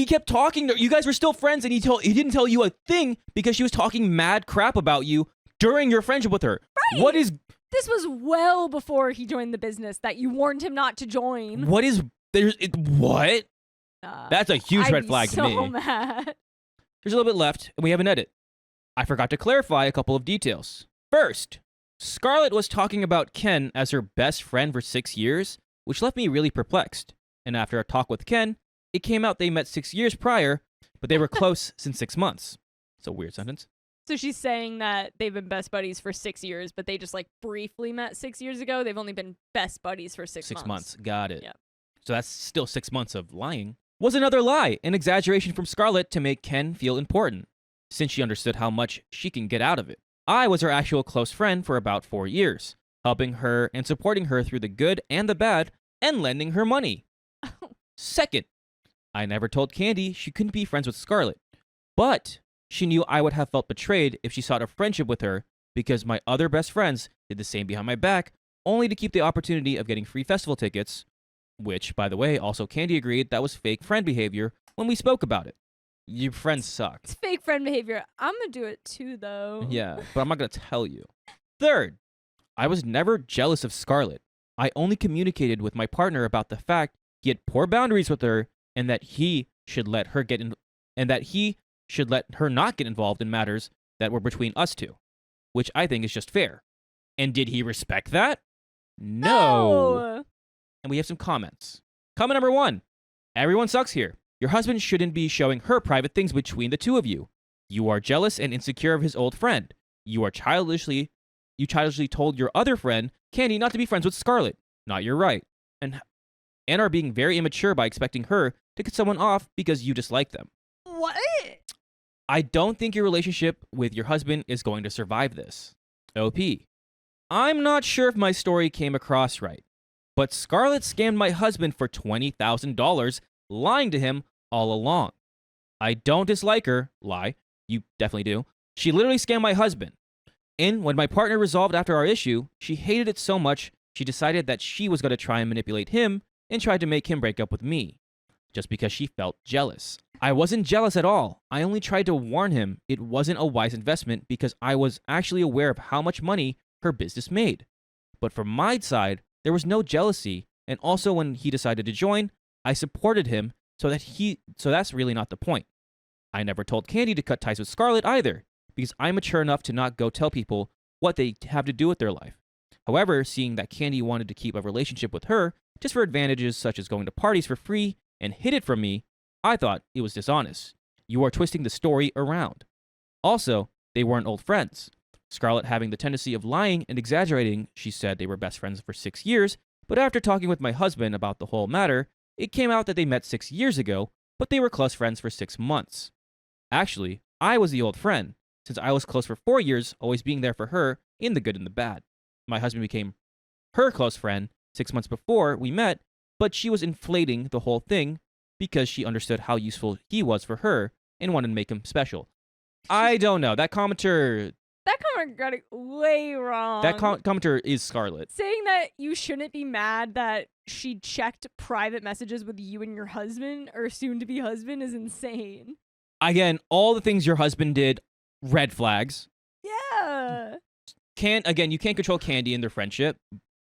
kept talking to, you guys were still friends and he didn't tell you a thing because she was talking mad crap about you during your friendship with her. Right. What is This was well before he joined the business that you warned him not to join. what? That's a huge red flag to me. So mad. There's a little bit left, and we have an edit. I forgot to clarify a couple of details. First, Scarlet was talking about Ken as her best friend for 6 years, which left me really perplexed. And after a talk with Ken, it came out they met 6 years prior, but they were close since 6 months. It's a weird sentence. So she's saying that they've been best buddies for 6 years, but they just like briefly met 6 years ago. They've only been best buddies for 6 months. 6 months. Got it. Yep. so that's still 6 months of lying, was another lie, an exaggeration from Scarlett to make Ken feel important, since she understood how much she can get out of it. I was her actual close friend for about 4 years, helping her and supporting her through the good and the bad, and lending her money. Second, I never told Candy she couldn't be friends with Scarlett, but she knew I would have felt betrayed if she sought a friendship with her because my other best friends did the same behind my back, only to keep the opportunity of getting free festival tickets, which, by the way, also Candy agreed that was fake friend behavior when we spoke about it. Your friends suck. It's fake friend behavior. I'm gonna do it too, though. Yeah, but I'm not going to tell you. Third, I was never jealous of Scarlett. I only communicated with my partner about the fact he had poor boundaries with her and that he should let her not get involved in matters that were between us two, which I think is just fair. And did he respect that? No. And we have some comments. Comment number 1. Everyone sucks here. Your husband shouldn't be showing her private things between the two of you. You are jealous and insecure of his old friend. You childishly told your other friend, Candy, not to be friends with Scarlett. Not your right. And are being very immature by expecting her to cut someone off because you dislike them. What? I don't think your relationship with your husband is going to survive this. OP. I'm not sure if my story came across right, but Scarlett scammed my husband for $20,000, lying to him all along. I don't dislike her. Lie. You definitely do. She literally scammed my husband. And when my partner resolved after our issue, she hated it so much, she decided that she was going to try and manipulate him and tried to make him break up with me, just because she felt jealous. I wasn't jealous at all. I only tried to warn him it wasn't a wise investment because I was actually aware of how much money her business made. But from my side, there was no jealousy, and also when he decided to join, I supported him so that's really not the point. I never told Candy to cut ties with Scarlett either, because I'm mature enough to not go tell people what they have to do with their life. However, seeing that Candy wanted to keep a relationship with her just for advantages such as going to parties for free and hid it from me, I thought it was dishonest. You are twisting the story around. Also, they weren't old friends. Scarlett having the tendency of lying and exaggerating, she said they were best friends for 6 years, but after talking with my husband about the whole matter, it came out that they met 6 years ago, but they were close friends for 6 months. Actually, I was the old friend, since I was close for 4 years, always being there for her in the good and the bad. My husband became her close friend 6 months before we met, but she was inflating the whole thing because she understood how useful he was for her and wanted to make him special. I don't know. That commenter got it way wrong. That commenter is Scarlett. Saying that you shouldn't be mad that she checked private messages with you and your husband or soon-to-be husband is insane. Again, all the things your husband did, red flags. Yeah. You can't control Candy and their friendship.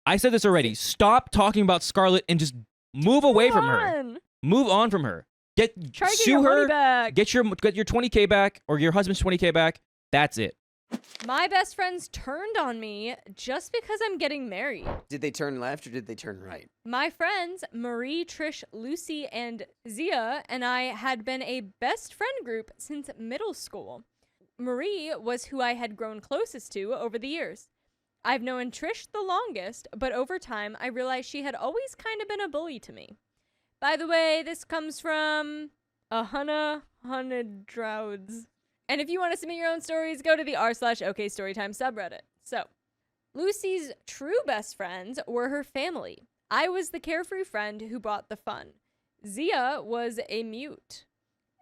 I said this already. Stop talking about Scarlett and just move away from her. Move on from her. Sue her. Back. Get your $20K back or your husband's $20K back. That's it. My best friends turned on me just because I'm getting married. Did they turn left or did they turn right? My friends, Marie, Trish, Lucy, and Zia, and I had been a best friend group since middle school. Marie was who I had grown closest to over the years. I've known Trish the longest, but over time, I realized she had always kind of been a bully to me. By the way, this comes from Hunted Drouds. And if you want to submit your own stories, go to the r/OK Storytime subreddit. So, Lucy's true best friends were her family. I was the carefree friend who brought the fun. Zia was a mute.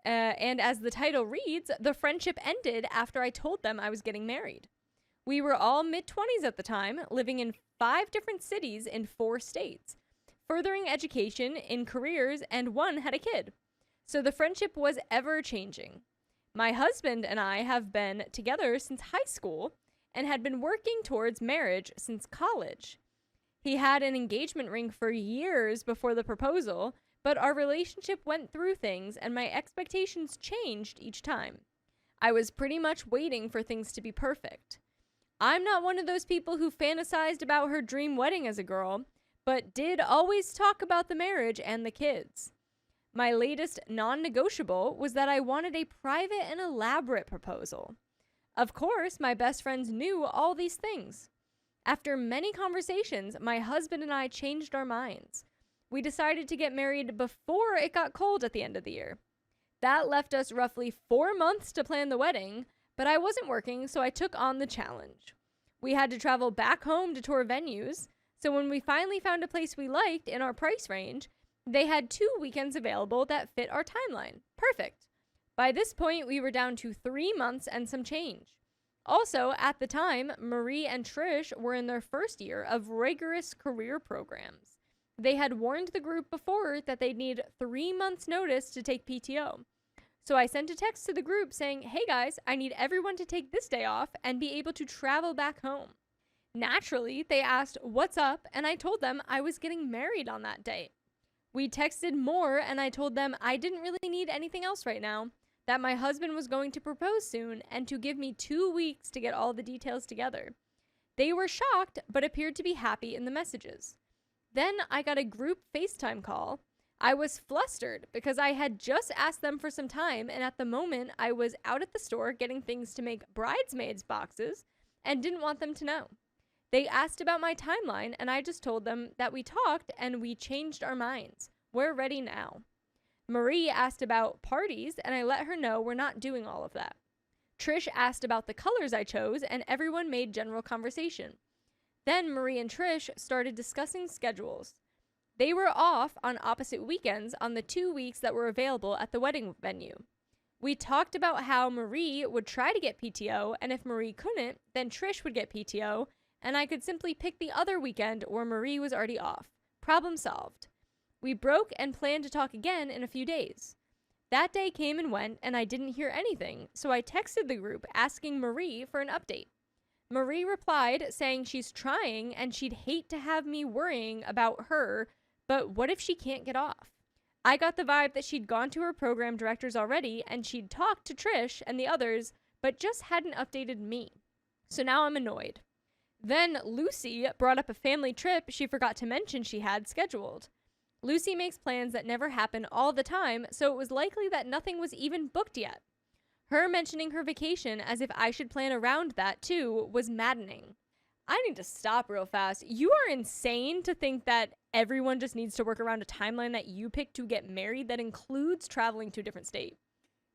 And as the title reads, the friendship ended after I told them I was getting married. We were all mid-20s at the time, living in 5 different cities in 4 states, furthering education in careers, and one had a kid. So the friendship was ever-changing. My husband and I have been together since high school and had been working towards marriage since college. He had an engagement ring for years before the proposal, but our relationship went through things and my expectations changed each time. I was pretty much waiting for things to be perfect. I'm not one of those people who fantasized about her dream wedding as a girl, but did always talk about the marriage and the kids. My latest non-negotiable was that I wanted a private and elaborate proposal. Of course, my best friends knew all these things. After many conversations, my husband and I changed our minds. We decided to get married before it got cold at the end of the year. That left us roughly 4 months to plan the wedding, but I wasn't working, so I took on the challenge. We had to travel back home to tour venues, so when we finally found a place we liked in our price range, they had 2 weekends available that fit our timeline. Perfect. By this point, we were down to 3 months and some change. Also, at the time, Marie and Trish were in their first year of rigorous career programs. They had warned the group before that they'd need 3 months' notice to take PTO. So I sent a text to the group saying, hey guys, I need everyone to take this day off and be able to travel back home. Naturally, they asked, what's up? And I told them I was getting married on that day. We texted more and I told them I didn't really need anything else right now, that my husband was going to propose soon and to give me 2 weeks to get all the details together. They were shocked, but appeared to be happy in the messages. Then I got a group FaceTime call. I was flustered because I had just asked them for some time, and at the moment I was out at the store getting things to make bridesmaids boxes and didn't want them to know. They asked about my timeline, and I just told them that we talked and we changed our minds. We're ready now. Marie asked about parties, and I let her know we're not doing all of that. Trish asked about the colors I chose, and everyone made general conversation. Then Marie and Trish started discussing schedules. They were off on opposite weekends on the 2 weeks that were available at the wedding venue. We talked about how Marie would try to get PTO, and if Marie couldn't, then Trish would get PTO, and I could simply pick the other weekend where Marie was already off. Problem solved. We broke and planned to talk again in a few days. That day came and went, and I didn't hear anything, so I texted the group asking Marie for an update. Marie replied saying she's trying and she'd hate to have me worrying about her, but what if she can't get off? I got the vibe that she'd gone to her program directors already and she'd talked to Trish and the others, but just hadn't updated me. So now I'm annoyed. Then Lucy brought up a family trip she forgot to mention she had scheduled. Lucy makes plans that never happen all the time, so it was likely that nothing was even booked yet. Her mentioning her vacation as if I should plan around that too was maddening. I need to stop real fast. You are insane to think that everyone just needs to work around a timeline that you picked to get married that includes traveling to a different state.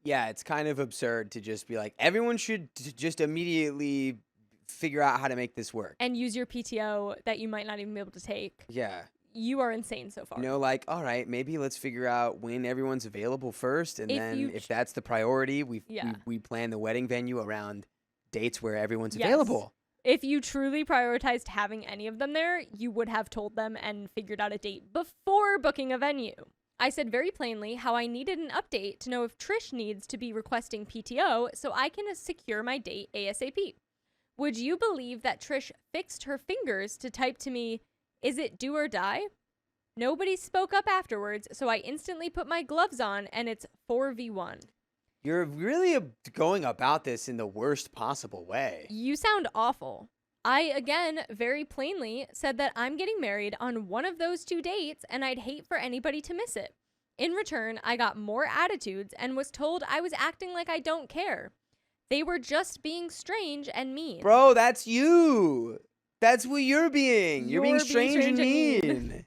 Yeah, it's kind of absurd to just be like, everyone should just immediately figure out how to make this work. And use your PTO that you might not even be able to take. Yeah. You are insane so far. You know, like, all right, maybe let's figure out when everyone's available first, and then if that's the priority, we plan the wedding venue around dates where everyone's available. If you truly prioritized having any of them there, you would have told them and figured out a date before booking a venue. I said very plainly how I needed an update to know if Trish needs to be requesting PTO so I can secure my date ASAP. Would you believe that Trish fixed her fingers to type to me, "Is it do or die?" Nobody spoke up afterwards, so I instantly put my gloves on, and it's 4v1. You're really going about this in the worst possible way. You sound awful. I, again, very plainly said that I'm getting married on one of those 2 dates, and I'd hate for anybody to miss it. In return, I got more attitudes and was told I was acting like I don't care. They were just being strange and mean. Bro, that's you. That's what you're being. You're being strange and mean.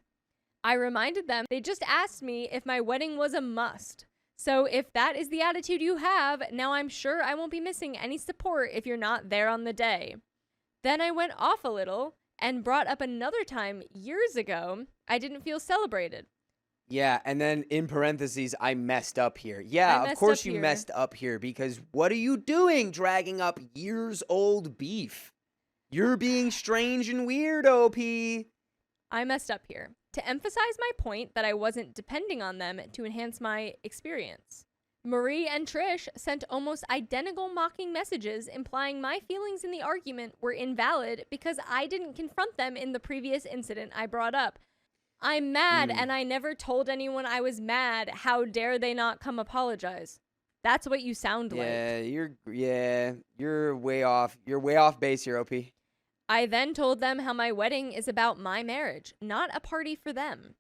I reminded them they just asked me if my wedding was a must. So if that is the attitude you have, now I'm sure I won't be missing any support if you're not there on the day. Then I went off a little and brought up another time years ago I didn't feel celebrated. Yeah, and then in parentheses, I messed up here. Yeah, of course you messed up here, because what are you doing dragging up years-old beef? You're being strange and weird, OP. I messed up here. To emphasize my point that I wasn't depending on them to enhance my experience. Marie and Trish sent almost identical mocking messages implying my feelings in the argument were invalid because I didn't confront them in the previous incident I brought up. I'm mad and I never told anyone I was mad. How dare they not come apologize? That's what you sound like. You're way off. You're way off base here, OP. I then told them how my wedding is about my marriage, not a party for them.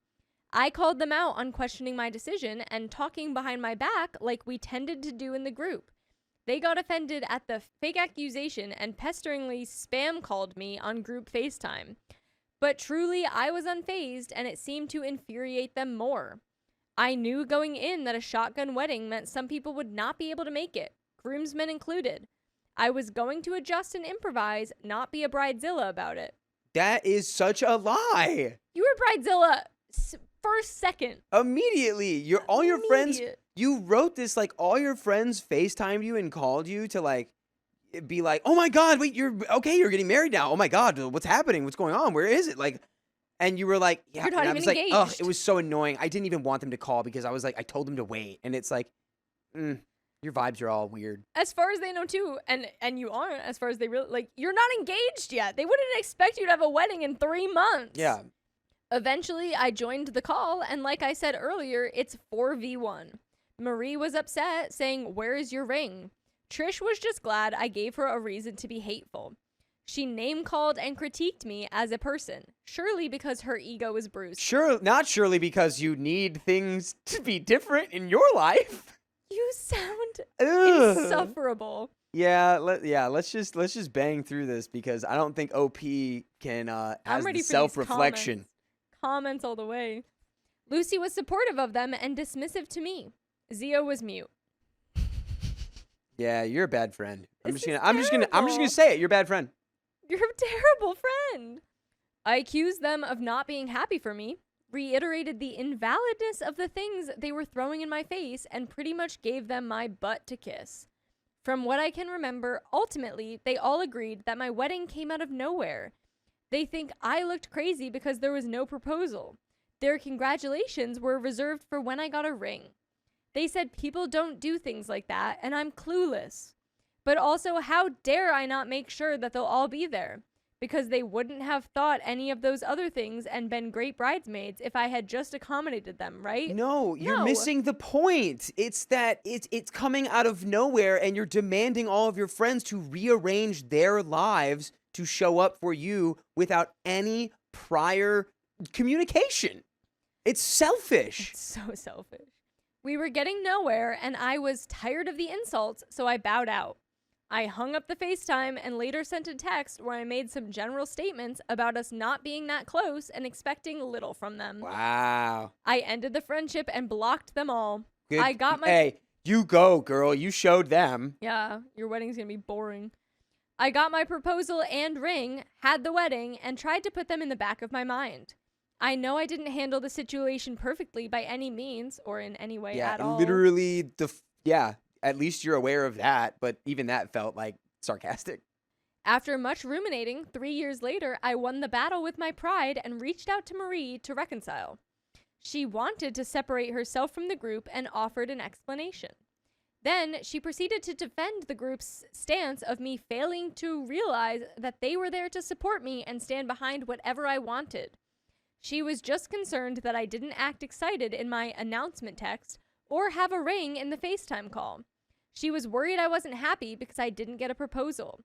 I called them out on questioning my decision and talking behind my back like we tended to do in the group. They got offended at the fake accusation and pesteringly spam called me on group FaceTime. But truly, I was unfazed, and it seemed to infuriate them more. I knew going in that a shotgun wedding meant some people would not be able to make it, groomsmen included. I was going to adjust and improvise, not be a bridezilla about it. That is such a lie. You were bridezilla first second. Immediately. All your friends, you wrote this like all your friends FaceTimed you and called you to like be like, oh my God, wait, you're getting married now. Oh my God, what's happening? What's going on? Where is it? Like, and you were like, yeah, You're not and I even was like, engaged. ugh, it was so annoying. I didn't even want them to call because I was like, I told them to wait. And it's like, your vibes are all weird. As far as they know too, and you aren't, as far as they really, like, you're not engaged yet. They wouldn't expect you to have a wedding in 3 months. Yeah. Eventually, I joined the call, and like I said earlier, it's 4v1. Marie was upset, saying, "Where is your ring?" Trish was just glad I gave her a reason to be hateful. She name-called and critiqued me as a person, surely because her ego was bruised. Not surely because you need things to be different in your life. You sound Ugh. insufferable. Yeah, let's just bang through this because I don't think OP can I'm has ready the for these self-reflection. Comments all the way. Lucy was supportive of them and dismissive to me. Zio was mute. Yeah, you're a bad friend. I'm just This is gonna say it. You're a bad friend. You're a terrible friend. I accused them of not being happy for me, reiterated the invalidness of the things they were throwing in my face, and pretty much gave them my butt to kiss. From what I can remember, ultimately, they all agreed that my wedding came out of nowhere. They think I looked crazy because there was no proposal. Their congratulations were reserved for when I got a ring. They said people don't do things like that, and I'm clueless. But also, how dare I not make sure that they'll all be there? Because they wouldn't have thought any of those other things and been great bridesmaids if I had just accommodated them, right? No, you're No. missing the point. It's that it's coming out of nowhere and you're demanding all of your friends to rearrange their lives to show up for you without any prior communication. It's selfish. It's so selfish. We were getting nowhere, and I was tired of the insults, so I bowed out. I hung up the FaceTime and later sent a text where I made some general statements about us not being that close and expecting little from them. Wow. I ended the friendship and blocked them all. Good. I got my... Hey, you go, girl. You showed them. Yeah, your wedding's gonna be boring. I got my proposal and ring, had the wedding, and tried to put them in the back of my mind. I know I didn't handle the situation perfectly by any means or in any way at all. Literally, at least you're aware of that, but even that felt like sarcastic. After much ruminating, 3 years later, I won the battle with my pride and reached out to Marie to reconcile. She wanted to separate herself from the group and offered an explanation. Then she proceeded to defend the group's stance of me failing to realize that they were there to support me and stand behind whatever I wanted. She was just concerned that I didn't act excited in my announcement text or have a ring in the FaceTime call. She was worried I wasn't happy because I didn't get a proposal.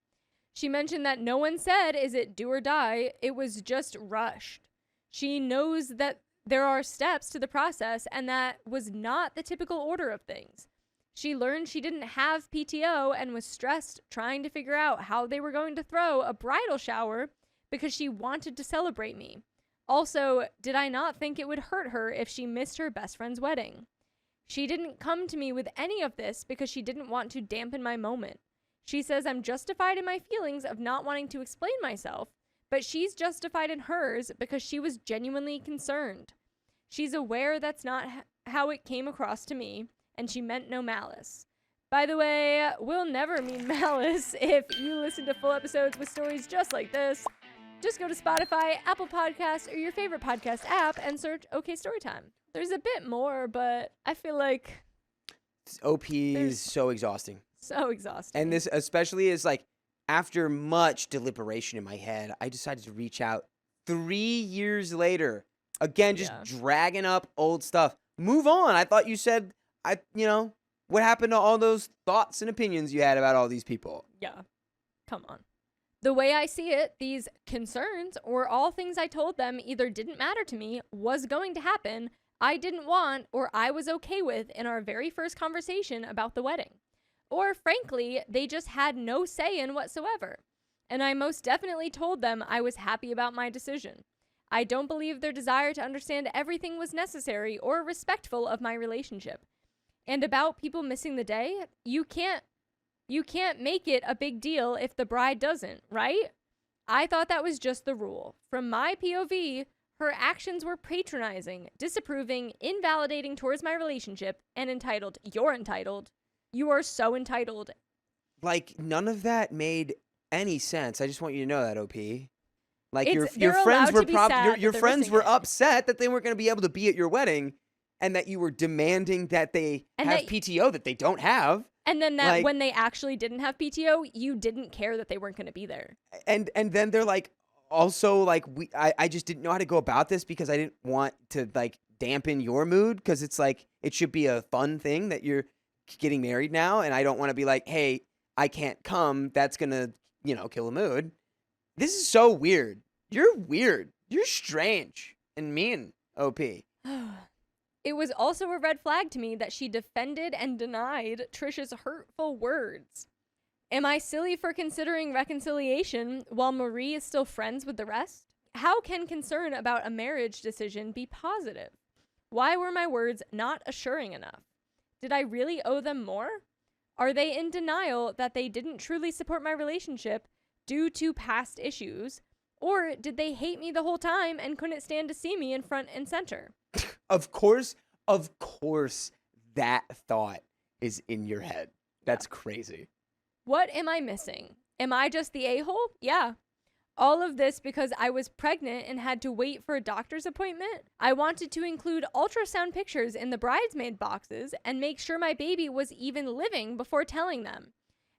She mentioned that no one said, "Is it do or die?" It was just rushed. She knows that there are steps to the process, and that was not the typical order of things. She learned she didn't have PTO and was stressed trying to figure out how they were going to throw a bridal shower because she wanted to celebrate me. Also, did I not think it would hurt her if she missed her best friend's wedding? She didn't come to me with any of this because she didn't want to dampen my moment. She says I'm justified in my feelings of not wanting to explain myself, but she's justified in hers because she was genuinely concerned. She's aware that's not how it came across to me, and she meant no malice. By the way, we'll never mean malice if you listen to full episodes with stories just like this. Just go to Spotify, Apple Podcasts, or your favorite podcast app and search OK Storytime. There's a bit more, but I feel like OP is so exhausting. So exhausting. And this especially is like after much deliberation in my head, I decided to reach out 3 years later. Again, just dragging up old stuff. Move on. I thought you said, what happened to all those thoughts and opinions you had about all these people? Yeah. Come on. The way I see it, these concerns, or all things I told them either didn't matter to me, was going to happen, I didn't want, or I was okay with in our very first conversation about the wedding. Or frankly, they just had no say in whatsoever. And I most definitely told them I was happy about my decision. I don't believe their desire to understand everything was necessary or respectful of my relationship. And about people missing the day, you can't make it a big deal if the bride doesn't, right? I thought that was just the rule. From my POV, her actions were patronizing, disapproving, invalidating towards my relationship, and entitled. You're entitled. You are so entitled. Like, none of that made any sense. I just want you to know that, OP. Like, It's- your they're friends allowed were to be sad your that they're friends missing were it. upset that they weren't going to be able to be at your wedding, and that you were demanding that they And have that- PTO that they don't have. And then that Like- when they actually didn't have PTO, you didn't care that they weren't going to be there. And then they're like, also, like, I just didn't know how to go about this because I didn't want to, like, dampen your mood, because it's like, it should be a fun thing that you're getting married now, and I don't want to be like, hey, I can't come, that's gonna, kill a mood. This is so weird. You're weird. You're strange and mean, OP. It was also a red flag to me that she defended and denied Trisha's hurtful words. Am I silly for considering reconciliation while Marie is still friends with the rest? How can concern about a marriage decision be positive? Why were my words not assuring enough? Did I really owe them more? Are they in denial that they didn't truly support my relationship due to past issues? Or did they hate me the whole time and couldn't stand to see me in front and center? Of course that thought is in your head. That's crazy. What am I missing? Am I just the a-hole? Yeah. All of this because I was pregnant and had to wait for a doctor's appointment. I wanted to include ultrasound pictures in the bridesmaid boxes and make sure my baby was even living before telling them.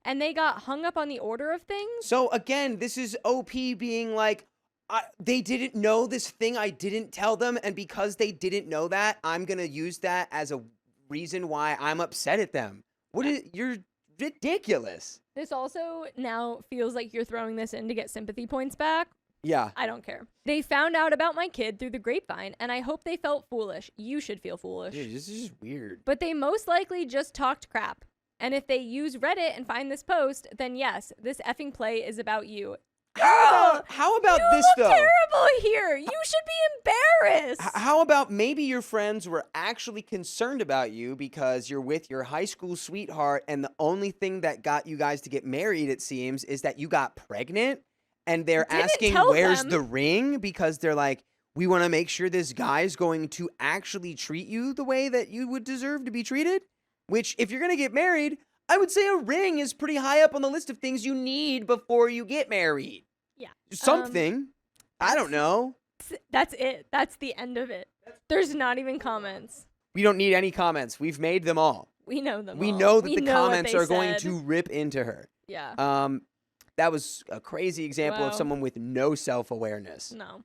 And they got hung up on the order of things. So again, this is OP being like, they didn't know this thing I didn't tell them, and because they didn't know that, I'm gonna use that as a reason why I'm upset at them. You're ridiculous. This also now feels like you're throwing this in to get sympathy points back. Yeah. I don't care. They found out about my kid through the grapevine, and I hope they felt foolish. You should feel foolish. Dude, this is just weird. But they most likely just talked crap. And if they use Reddit and find this post, then yes, this effing play is about you. How about this, You though? look terrible here. You should be embarrassed. How about maybe your friends were actually concerned about you because you're with your high school sweetheart, and the only thing that got you guys to get married, it seems, is that you got pregnant, and they're Didn't asking tell where's them. the ring, because they're like, we want to make sure this guy's going to actually treat you the way that you would deserve to be treated, which if you're going to get married, I would say a ring is pretty high up on the list of things you need before you get married. Yeah. Something. I don't know. That's it. That's the end of it. There's not even comments. We don't need any comments. We've made them all. We know them We all. know that We the know what comments they are going said. to rip into her. Yeah. That was a crazy example of Wow. someone with no self-awareness. No.